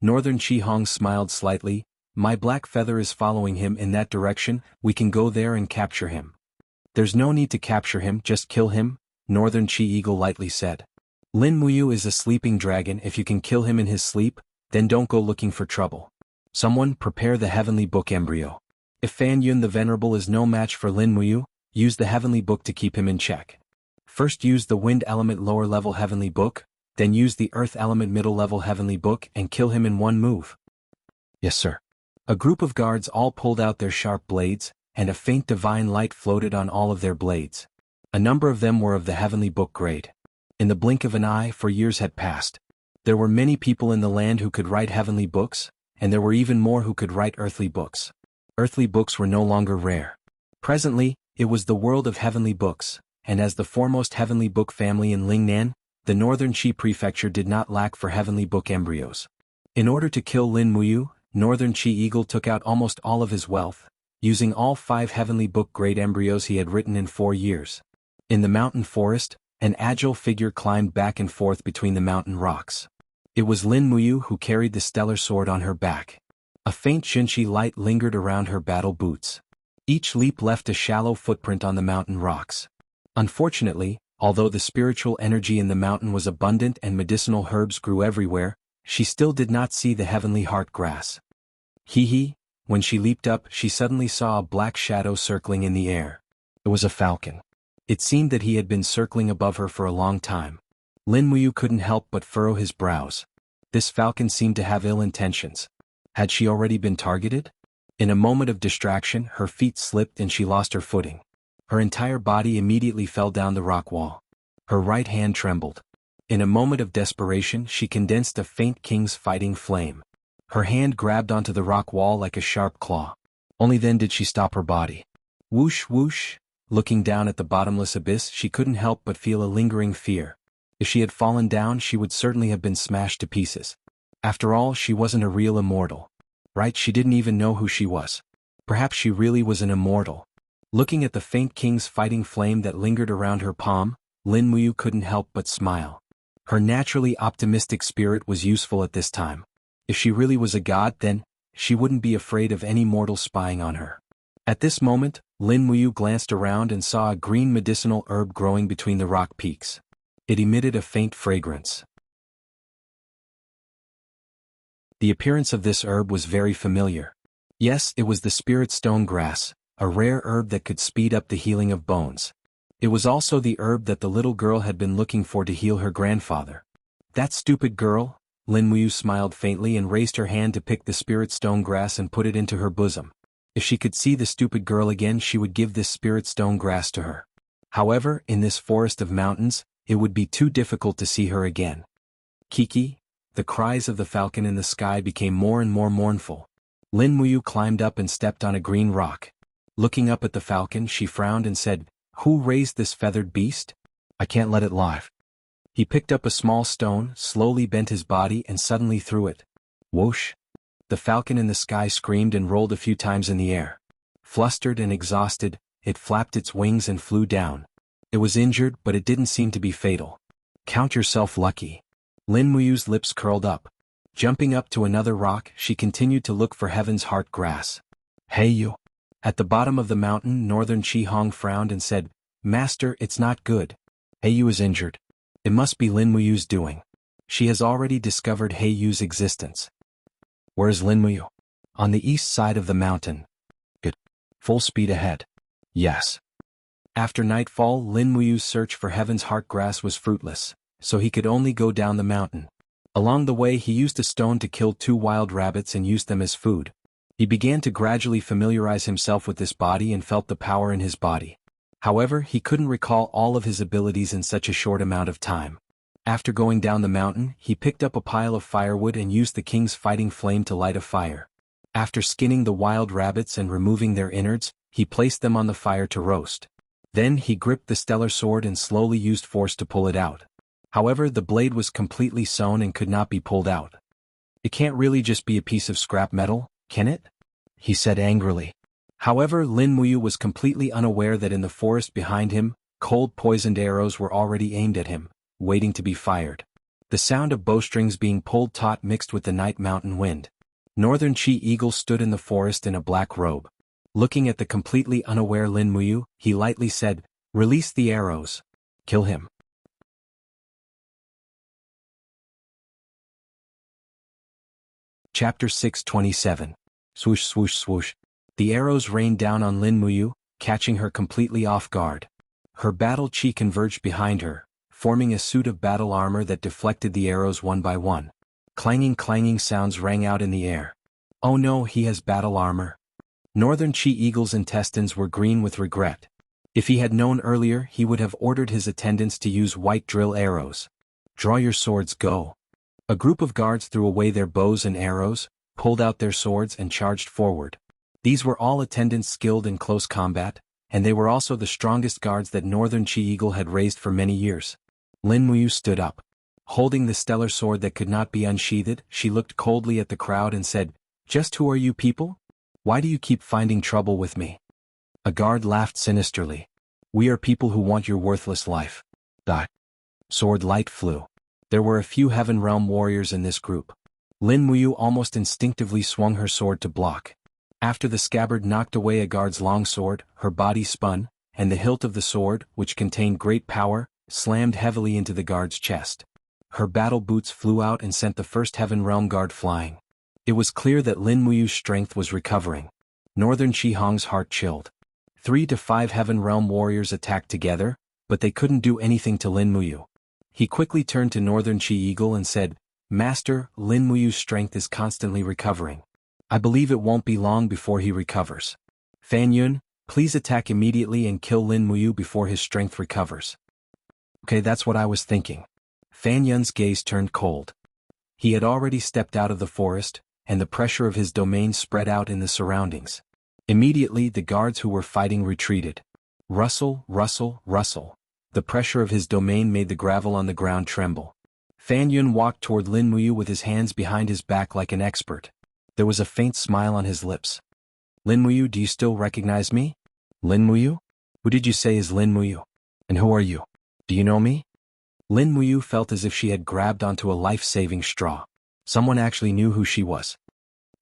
Speaker 1: Northern Chi Hong smiled slightly. "My black feather is following him in that direction. We can go there and capture him." "There's no need to capture him, just kill him," Northern Chi Eagle lightly said. "Lin Muyu is a sleeping dragon. If you can kill him in his sleep, then don't go looking for trouble. Someone prepare the Heavenly Book embryo. If Fan Yun the Venerable is no match for Lin Muyu, use the Heavenly Book to keep him in check. First use the Wind Element lower level Heavenly Book, then use the Earth Element middle level Heavenly Book and kill him in one move." "Yes, sir." A group of guards all pulled out their sharp blades, and a faint divine light floated on all of their blades. A number of them were of the Heavenly Book grade. In the blink of an eye, 4 years had passed. There were many people in the land who could write heavenly books, and there were even more who could write earthly books. Earthly books were no longer rare. Presently, it was the world of heavenly books, and as the foremost heavenly book family in Lingnan, the Northern Qi Prefecture did not lack for heavenly book embryos. In order to kill Lin Muyu, Northern Qi Eagle took out almost all of his wealth, using all 5 heavenly book grade embryos he had written in 4 years. In the mountain forest, an agile figure climbed back and forth between the mountain rocks. It was Lin Muyu who carried the stellar sword on her back. A faint Xinqi light lingered around her battle boots. Each leap left a shallow footprint on the mountain rocks. Unfortunately, although the spiritual energy in the mountain was abundant and medicinal herbs grew everywhere, she still did not see the heavenly heart grass. When she leaped up, she suddenly saw a black shadow circling in the air. It was a falcon. It seemed that he had been circling above her for a long time. Lin Muyu couldn't help but furrow his brows. This falcon seemed to have ill intentions. Had she already been targeted? In a moment of distraction, her feet slipped and she lost her footing. Her entire body immediately fell down the rock wall. Her right hand trembled. In a moment of desperation, she condensed a faint king's fighting flame. Her hand grabbed onto the rock wall like a sharp claw. Only then did she stop her body. Whoosh whoosh. Looking down at the bottomless abyss, she couldn't help but feel a lingering fear. If she had fallen down, she would certainly have been smashed to pieces. After all, she wasn't a real immortal. Right? She didn't even know who she was. Perhaps she really was an immortal. Looking at the faint king's fighting flame that lingered around her palm, Lin Muyu couldn't help but smile. Her naturally optimistic spirit was useful at this time. If she really was a god, then she wouldn't be afraid of any mortal spying on her. At this moment, Lin Muyu glanced around and saw a green medicinal herb growing between the rock peaks. It emitted a faint fragrance. The appearance of this herb was very familiar. Yes, it was the spirit stone grass, a rare herb that could speed up the healing of bones. It was also the herb that the little girl had been looking for to heal her grandfather. That stupid girl? Lin Muyu smiled faintly and raised her hand to pick the spirit stone grass and put it into her bosom. If she could see the stupid girl again, she would give this spirit stone grass to her. However, in this forest of mountains, it would be too difficult to see her again. Kiki, the cries of the falcon in the sky became more and more mournful. Lin Muyu climbed up and stepped on a green rock. Looking up at the falcon, she frowned and said, "Who raised this feathered beast? I can't let it live." He picked up a small stone, slowly bent his body and suddenly threw it. Whoosh! The falcon in the sky screamed and rolled a few times in the air. Flustered and exhausted, it flapped its wings and flew down. It was injured, but it didn't seem to be fatal. Count yourself lucky. Lin Muyu's lips curled up. Jumping up to another rock, she continued to look for heaven's heart grass. Hey you! At the bottom of the mountain, Northern Qi Hong frowned and said, "Master, it's not good. Heyu is injured. It must be Lin Muyu's doing. She has already discovered Heiyu's existence." "Where is Lin Muyu?" On the east side of the mountain. Good. Full speed ahead. Yes. After nightfall, Lin Muyu's search for Heaven's Heart grass was fruitless, so he could only go down the mountain. Along the way he used a stone to kill 2 wild rabbits and used them as food. He began to gradually familiarize himself with this body and felt the power in his body. However, he couldn't recall all of his abilities in such a short amount of time. After going down the mountain, he picked up a pile of firewood and used the king's fighting flame to light a fire. After skinning the wild rabbits and removing their innards, he placed them on the fire to roast. Then he gripped the stellar sword and slowly used force to pull it out. However, the blade was completely sewn and could not be pulled out. It can't really just be a piece of scrap metal, can it? He said angrily. However, Lin Muyu was completely unaware that in the forest behind him, cold poisoned arrows were already aimed at him, waiting to be fired. The sound of bowstrings being pulled taut mixed with the night mountain wind. Northern Chi Eagle stood in the forest in a black robe. Looking at the completely unaware Lin Muyu, he lightly said, "Release the arrows. Kill him." Chapter 627. Swoosh swoosh swoosh. The arrows rained down on Lin Muyu, catching her completely off guard. Her battle chi converged behind her, forming a suit of battle armor that deflected the arrows one by one. Clanging sounds rang out in the air. Oh no, he has battle armor. Northern Chi Eagle's intestines were green with regret. If he had known earlier, he would have ordered his attendants to use white drill arrows. Draw your swords, go. A group of guards threw away their bows and arrows, pulled out their swords and charged forward. These were all attendants skilled in close combat, and they were also the strongest guards that Northern Chi Eagle had raised for many years. Lin Muyu stood up. Holding the stellar sword that could not be unsheathed, she looked coldly at the crowd and said, "Just who are you people? Why do you keep finding trouble with me?" A guard laughed sinisterly. "We are people who want your worthless life." Sword light flew. There were a few Heaven Realm warriors in this group. Lin Muyu almost instinctively swung her sword to block. After the scabbard knocked away a guard's long sword, her body spun, and the hilt of the sword, which contained great power, slammed heavily into the guard's chest. Her battle boots flew out and sent the first Heaven Realm guard flying. It was clear that Lin Muyu's strength was recovering. Northern Chi Hong's heart chilled. 3 to 5 Heaven Realm warriors attacked together, but they couldn't do anything to Lin Muyu. He quickly turned to Northern Chi Eagle and said, "Master, Lin Muyu's strength is constantly recovering. I believe it won't be long before he recovers. Fan Yun, please attack immediately and kill Lin Muyu before his strength recovers." Okay, that's what I was thinking. Fan Yun's gaze turned cold. He had already stepped out of the forest, and the pressure of his domain spread out in the surroundings. Immediately the guards who were fighting retreated. Rustle, rustle, rustle. The pressure of his domain made the gravel on the ground tremble. Fan Yun walked toward Lin Muyu with his hands behind his back like an expert. There was a faint smile on his lips. "Lin Muyu, do you still recognize me?" "Lin Muyu? Who did you say is Lin Muyu? And who are you? Do you know me?" Lin Muyu felt as if she had grabbed onto a life-saving straw. Someone actually knew who she was.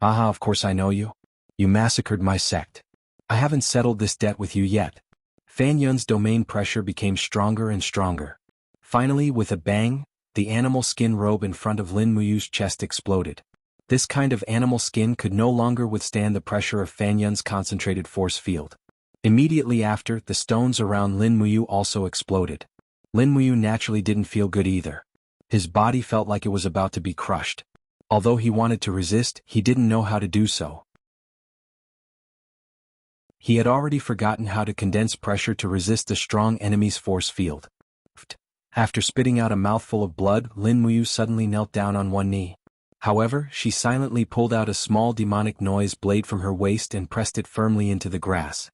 Speaker 1: "Aha, of course I know you. You massacred my sect. I haven't settled this debt with you yet." Fan Yun's domain pressure became stronger and stronger. Finally, with a bang, the animal skin robe in front of Lin Muyu's chest exploded. This kind of animal skin could no longer withstand the pressure of Fan Yun's concentrated force field. Immediately after, the stones around Lin Muyu also exploded. Lin Muyu naturally didn't feel good either. His body felt like it was about to be crushed. Although he wanted to resist, he didn't know how to do so. He had already forgotten how to condense pressure to resist a strong enemy's force field. After spitting out a mouthful of blood, Lin Muyu suddenly knelt down on one knee. However, she silently pulled out a small demonic noise blade from her waist and pressed it firmly into the grass.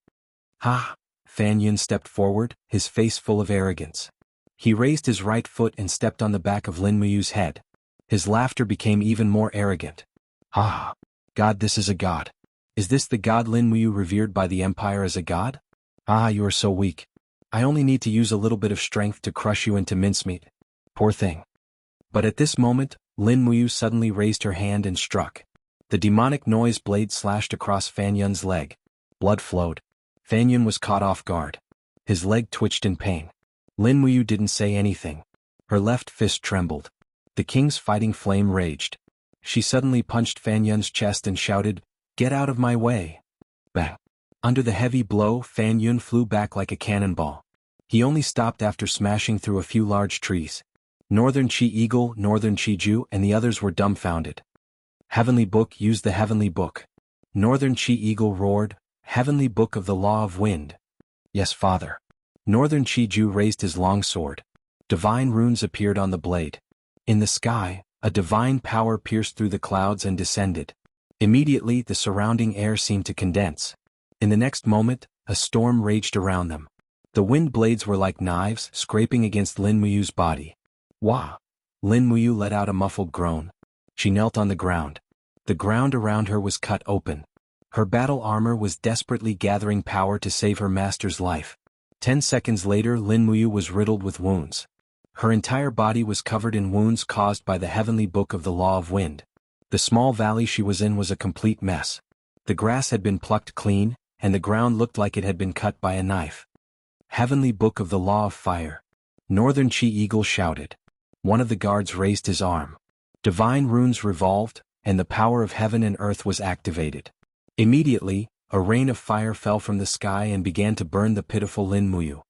Speaker 1: "Ha!" Fan Yun stepped forward, his face full of arrogance. He raised his right foot and stepped on the back of Lin Muyu's head. His laughter became even more arrogant. "Ah! God, this is a god. Is this the god Lin Muyu revered by the Empire as a god? Ah, you are so weak. I only need to use a little bit of strength to crush you into mincemeat. Poor thing." But at this moment, Lin Muyu suddenly raised her hand and struck. The demonic noise blade slashed across Fan Yun's leg. Blood flowed. Fan Yun was caught off guard. His leg twitched in pain. Lin Muyu didn't say anything. Her left fist trembled. The king's fighting flame raged. She suddenly punched Fan Yun's chest and shouted, Get out of my way. Bang. Under the heavy blow, Fan Yun flew back like a cannonball. He only stopped after smashing through a few large trees. Northern Chi Eagle, Northern Chi Ju, and the others were dumbfounded. Heavenly Book, use the Heavenly Book. Northern Chi Eagle roared, Heavenly Book of the Law of Wind. Yes, Father. Northern Chi Ju raised his long sword. Divine runes appeared on the blade. In the sky, a divine power pierced through the clouds and descended. Immediately, the surrounding air seemed to condense. In the next moment, a storm raged around them. The wind blades were like knives, scraping against Lin Muyu's body. Wah! Lin Muyu let out a muffled groan. She knelt on the ground. The ground around her was cut open. Her battle armor was desperately gathering power to save her master's life. 10 seconds later, Lin Muyu was riddled with wounds. Her entire body was covered in wounds caused by the Heavenly Book of the Law of Wind. The small valley she was in was a complete mess. The grass had been plucked clean, and the ground looked like it had been cut by a knife. Heavenly Book of the Law of Fire. Northern Chi Eagle shouted. One of the guards raised his arm. Divine runes revolved, and the power of heaven and earth was activated. Immediately, a rain of fire fell from the sky and began to burn the pitiful Lin Muyu.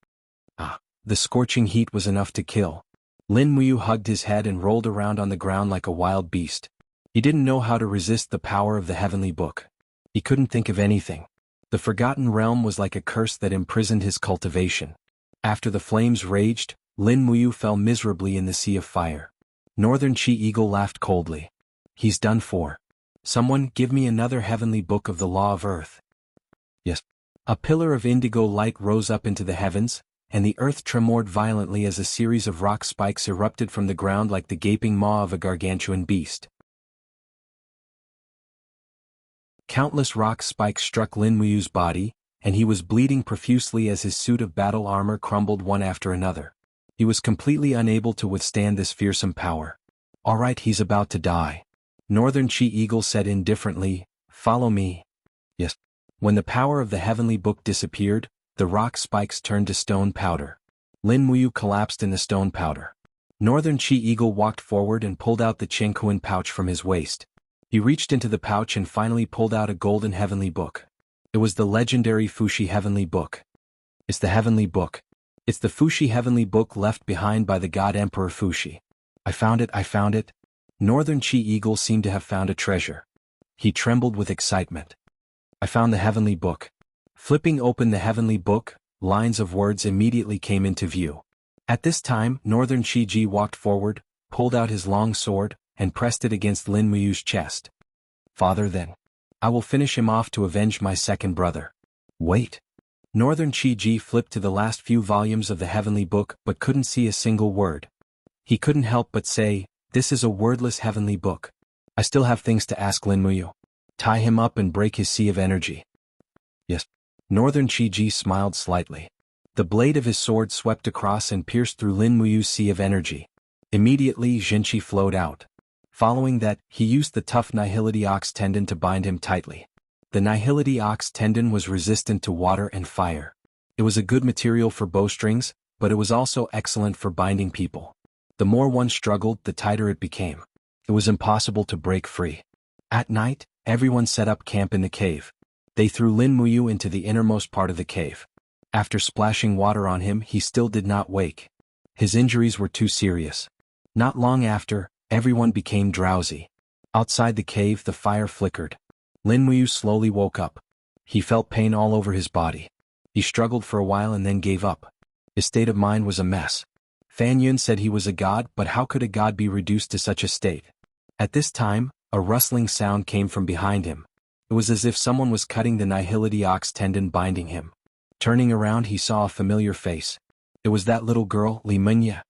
Speaker 1: The scorching heat was enough to kill. Lin Muyu hugged his head and rolled around on the ground like a wild beast. He didn't know how to resist the power of the Heavenly Book. He couldn't think of anything. The Forgotten Realm was like a curse that imprisoned his cultivation. After the flames raged, Lin Muyu fell miserably in the sea of fire. Northern Chi Eagle laughed coldly. He's done for. Someone give me another Heavenly Book of the Law of Earth. Yes. A pillar of indigo light rose up into the heavens, and the earth tremored violently as a series of rock spikes erupted from the ground like the gaping maw of a gargantuan beast. Countless rock spikes struck Lin Muyu's body, and he was bleeding profusely as his suit of battle armor crumbled one after another. He was completely unable to withstand this fearsome power. All right, he's about to die. Northern Chi Eagle said indifferently, follow me. Yes. When the power of the Heavenly Book disappeared, the rock spikes turned to stone powder. Lin Muyu collapsed in the stone powder. Northern Chi Eagle walked forward and pulled out the Qingquan pouch from his waist. He reached into the pouch and finally pulled out a golden Heavenly Book. It was the legendary Fuxi Heavenly Book. It's the Heavenly Book. It's the Fuxi Heavenly Book left behind by the God Emperor Fuxi. I found it. Northern Chi Eagle seemed to have found a treasure. He trembled with excitement. I found the Heavenly Book. Flipping open the Heavenly Book, lines of words immediately came into view. At this time, Northern Chi Ji walked forward, pulled out his long sword, and pressed it against Lin Muyu's chest. Father, then. I will finish him off to avenge my second brother. Wait. Northern Chi Ji flipped to the last few volumes of the Heavenly Book but couldn't see a single word. He couldn't help but say, this is a wordless Heavenly Book. I still have things to ask Lin Muyu. Tie him up and break his sea of energy. Yes. Northern Chi Ji smiled slightly. The blade of his sword swept across and pierced through Lin Muyu's sea of energy. Immediately Jinqi flowed out. Following that, he used the tough Nihility Ox tendon to bind him tightly. The Nihility Ox tendon was resistant to water and fire. It was a good material for bowstrings, but it was also excellent for binding people. The more one struggled, the tighter it became. It was impossible to break free. At night, everyone set up camp in the cave. They threw Lin Muyu into the innermost part of the cave. After splashing water on him, he still did not wake. His injuries were too serious. Not long after, everyone became drowsy. Outside the cave, the fire flickered. Lin Muyu slowly woke up. He felt pain all over his body. He struggled for a while and then gave up. His state of mind was a mess. Fan Yun said he was a god, but how could a god be reduced to such a state? At this time, a rustling sound came from behind him. It was as if someone was cutting the Nihility Ox tendon binding him. Turning around, he saw a familiar face. It was that little girl, Li Mingye.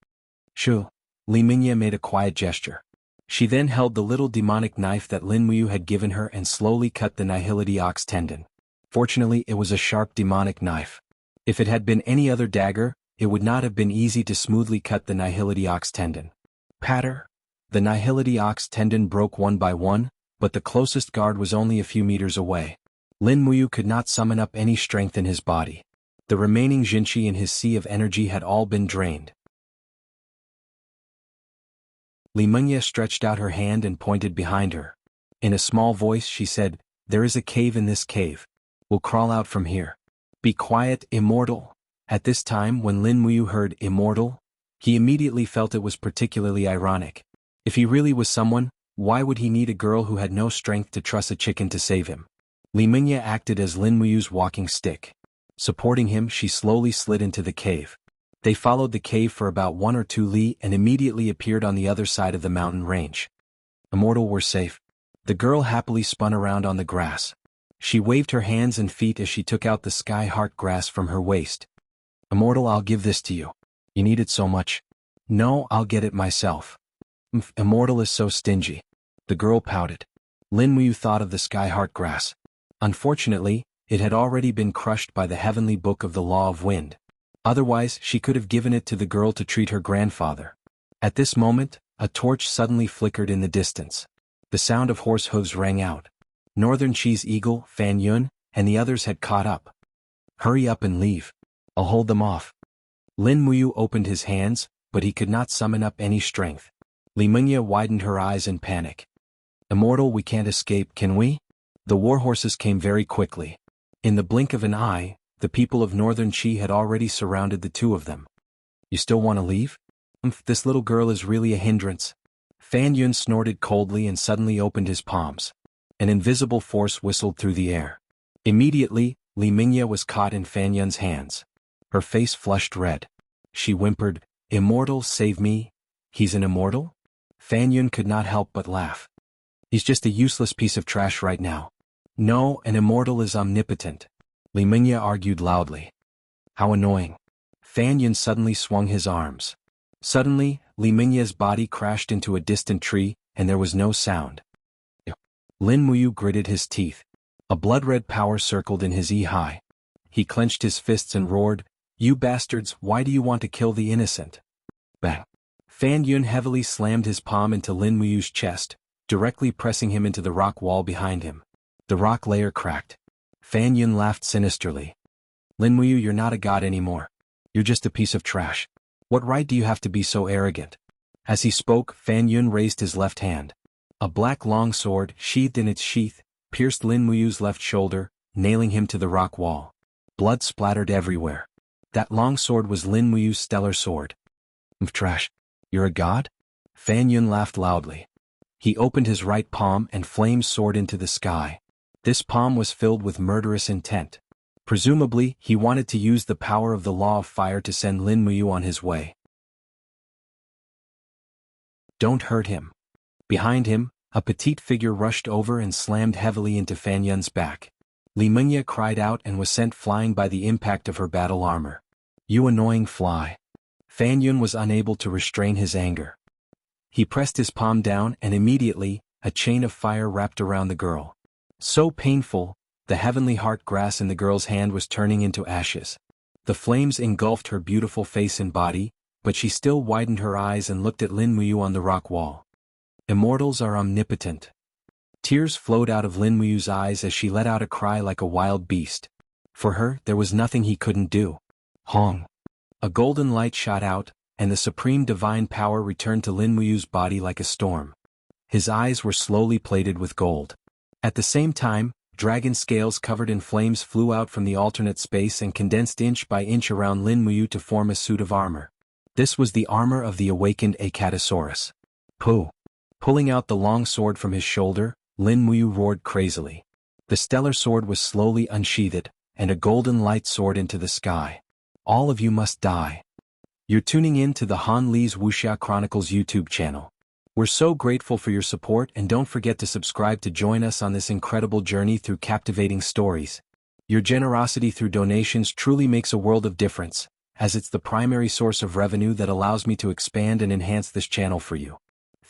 Speaker 1: Shoo. Li Mingye made a quiet gesture. She then held the little demonic knife that Lin Muyu had given her and slowly cut the Nihility Ox tendon. Fortunately, it was a sharp demonic knife. If it had been any other dagger, it would not have been easy to smoothly cut the Nihility Ox tendon. Patter. The Nihility Ox tendon broke one by one, but the closest guard was only a few meters away. Lin Muyu could not summon up any strength in his body. The remaining Jinqi in his sea of energy had all been drained. Li Mingye stretched out her hand and pointed behind her. In a small voice she said, There is a cave in this cave. We'll crawl out from here. Be quiet, immortal. At this time when Lin Muyu heard immortal, he immediately felt it was particularly ironic. If he really was someone, why would he need a girl who had no strength to truss a chicken to save him? Li Mingye acted as Lin Muyu's walking stick. Supporting him, she slowly slid into the cave. They followed the cave for about 1 or 2 li and immediately appeared on the other side of the mountain range. Immortal, we're safe. The girl happily spun around on the grass. She waved her hands and feet as she took out the sky heart grass from her waist. Immortal, I'll give this to you. You need it so much. No, I'll get it myself. Immortal is so stingy. The girl pouted. Lin Muyu thought of the sky heart grass. Unfortunately, it had already been crushed by the heavenly book of the law of wind. Otherwise, she could have given it to the girl to treat her grandfather. At this moment, a torch suddenly flickered in the distance. The sound of horse hooves rang out. Northern Cheese Eagle, Fan Yun, and the others had caught up. Hurry up and leave. I'll hold them off. Lin Muyu opened his hands, but he could not summon up any strength. Li Mingye widened her eyes in panic. Immortal, we can't escape, can we? The warhorses came very quickly. In the blink of an eye, the people of Northern Qi had already surrounded the two of them. You still want to leave? This little girl is really a hindrance. Fan Yun snorted coldly and suddenly opened his palms. An invisible force whistled through the air. Immediately, Li Mingye was caught in Fan Yun's hands. Her face flushed red. She whimpered, Immortal, save me. He's an immortal? Fan Yun could not help but laugh. He's just a useless piece of trash right now. No, an immortal is omnipotent. Li Mingye argued loudly. How annoying. Fan Yun suddenly swung his arms. Suddenly, Li Mingye's body crashed into a distant tree, and there was no sound. Lin Muyu gritted his teeth. A blood-red power circled in his eye. He clenched his fists and roared, You bastards, why do you want to kill the innocent? Bang. Fan Yun heavily slammed his palm into Lin Muyu's chest, directly pressing him into the rock wall behind him. The rock layer cracked. Fan Yun laughed sinisterly. Lin Muyu, you're not a god anymore. You're just a piece of trash. What right do you have to be so arrogant? As he spoke, Fan Yun raised his left hand. A black long sword, sheathed in its sheath, pierced Lin Muyu's left shoulder, nailing him to the rock wall. Blood splattered everywhere. That long sword was Lin Muyu's stellar sword. Trash. You're a god? Fan Yun laughed loudly. He opened his right palm and flames soared into the sky. This palm was filled with murderous intent. Presumably, he wanted to use the power of the law of fire to send Lin Muyu on his way. Don't hurt him. Behind him, a petite figure rushed over and slammed heavily into Fan Yun's back. Li Mingye cried out and was sent flying by the impact of her battle armor. You annoying fly. Fan Yun was unable to restrain his anger. He pressed his palm down and immediately, a chain of fire wrapped around the girl. So painful, the heavenly heart grass in the girl's hand was turning into ashes. The flames engulfed her beautiful face and body, but she still widened her eyes and looked at Lin Muyu on the rock wall. Immortals are omnipotent. Tears flowed out of Lin Muyu's eyes as she let out a cry like a wild beast. For her, there was nothing he couldn't do. Hong. A golden light shot out, and the supreme divine power returned to Lin Muyu's body like a storm. His eyes were slowly plated with gold. At the same time, dragon scales covered in flames flew out from the alternate space and condensed inch by inch around Lin Muyu to form a suit of armor. This was the armor of the awakened Acatosaurus. Pooh! Pulling out the long sword from his shoulder, Lin Muyu roared crazily. The stellar sword was slowly unsheathed, and a golden light soared into the sky. All of you must die. You're tuning in to the Han Li's Wuxia Chronicles YouTube channel. We're so grateful for your support and don't forget to subscribe to join us on this incredible journey through captivating stories. Your generosity through donations truly makes a world of difference, as it's the primary source of revenue that allows me to expand and enhance this channel for you.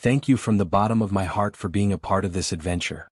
Speaker 1: Thank you from the bottom of my heart for being a part of this adventure.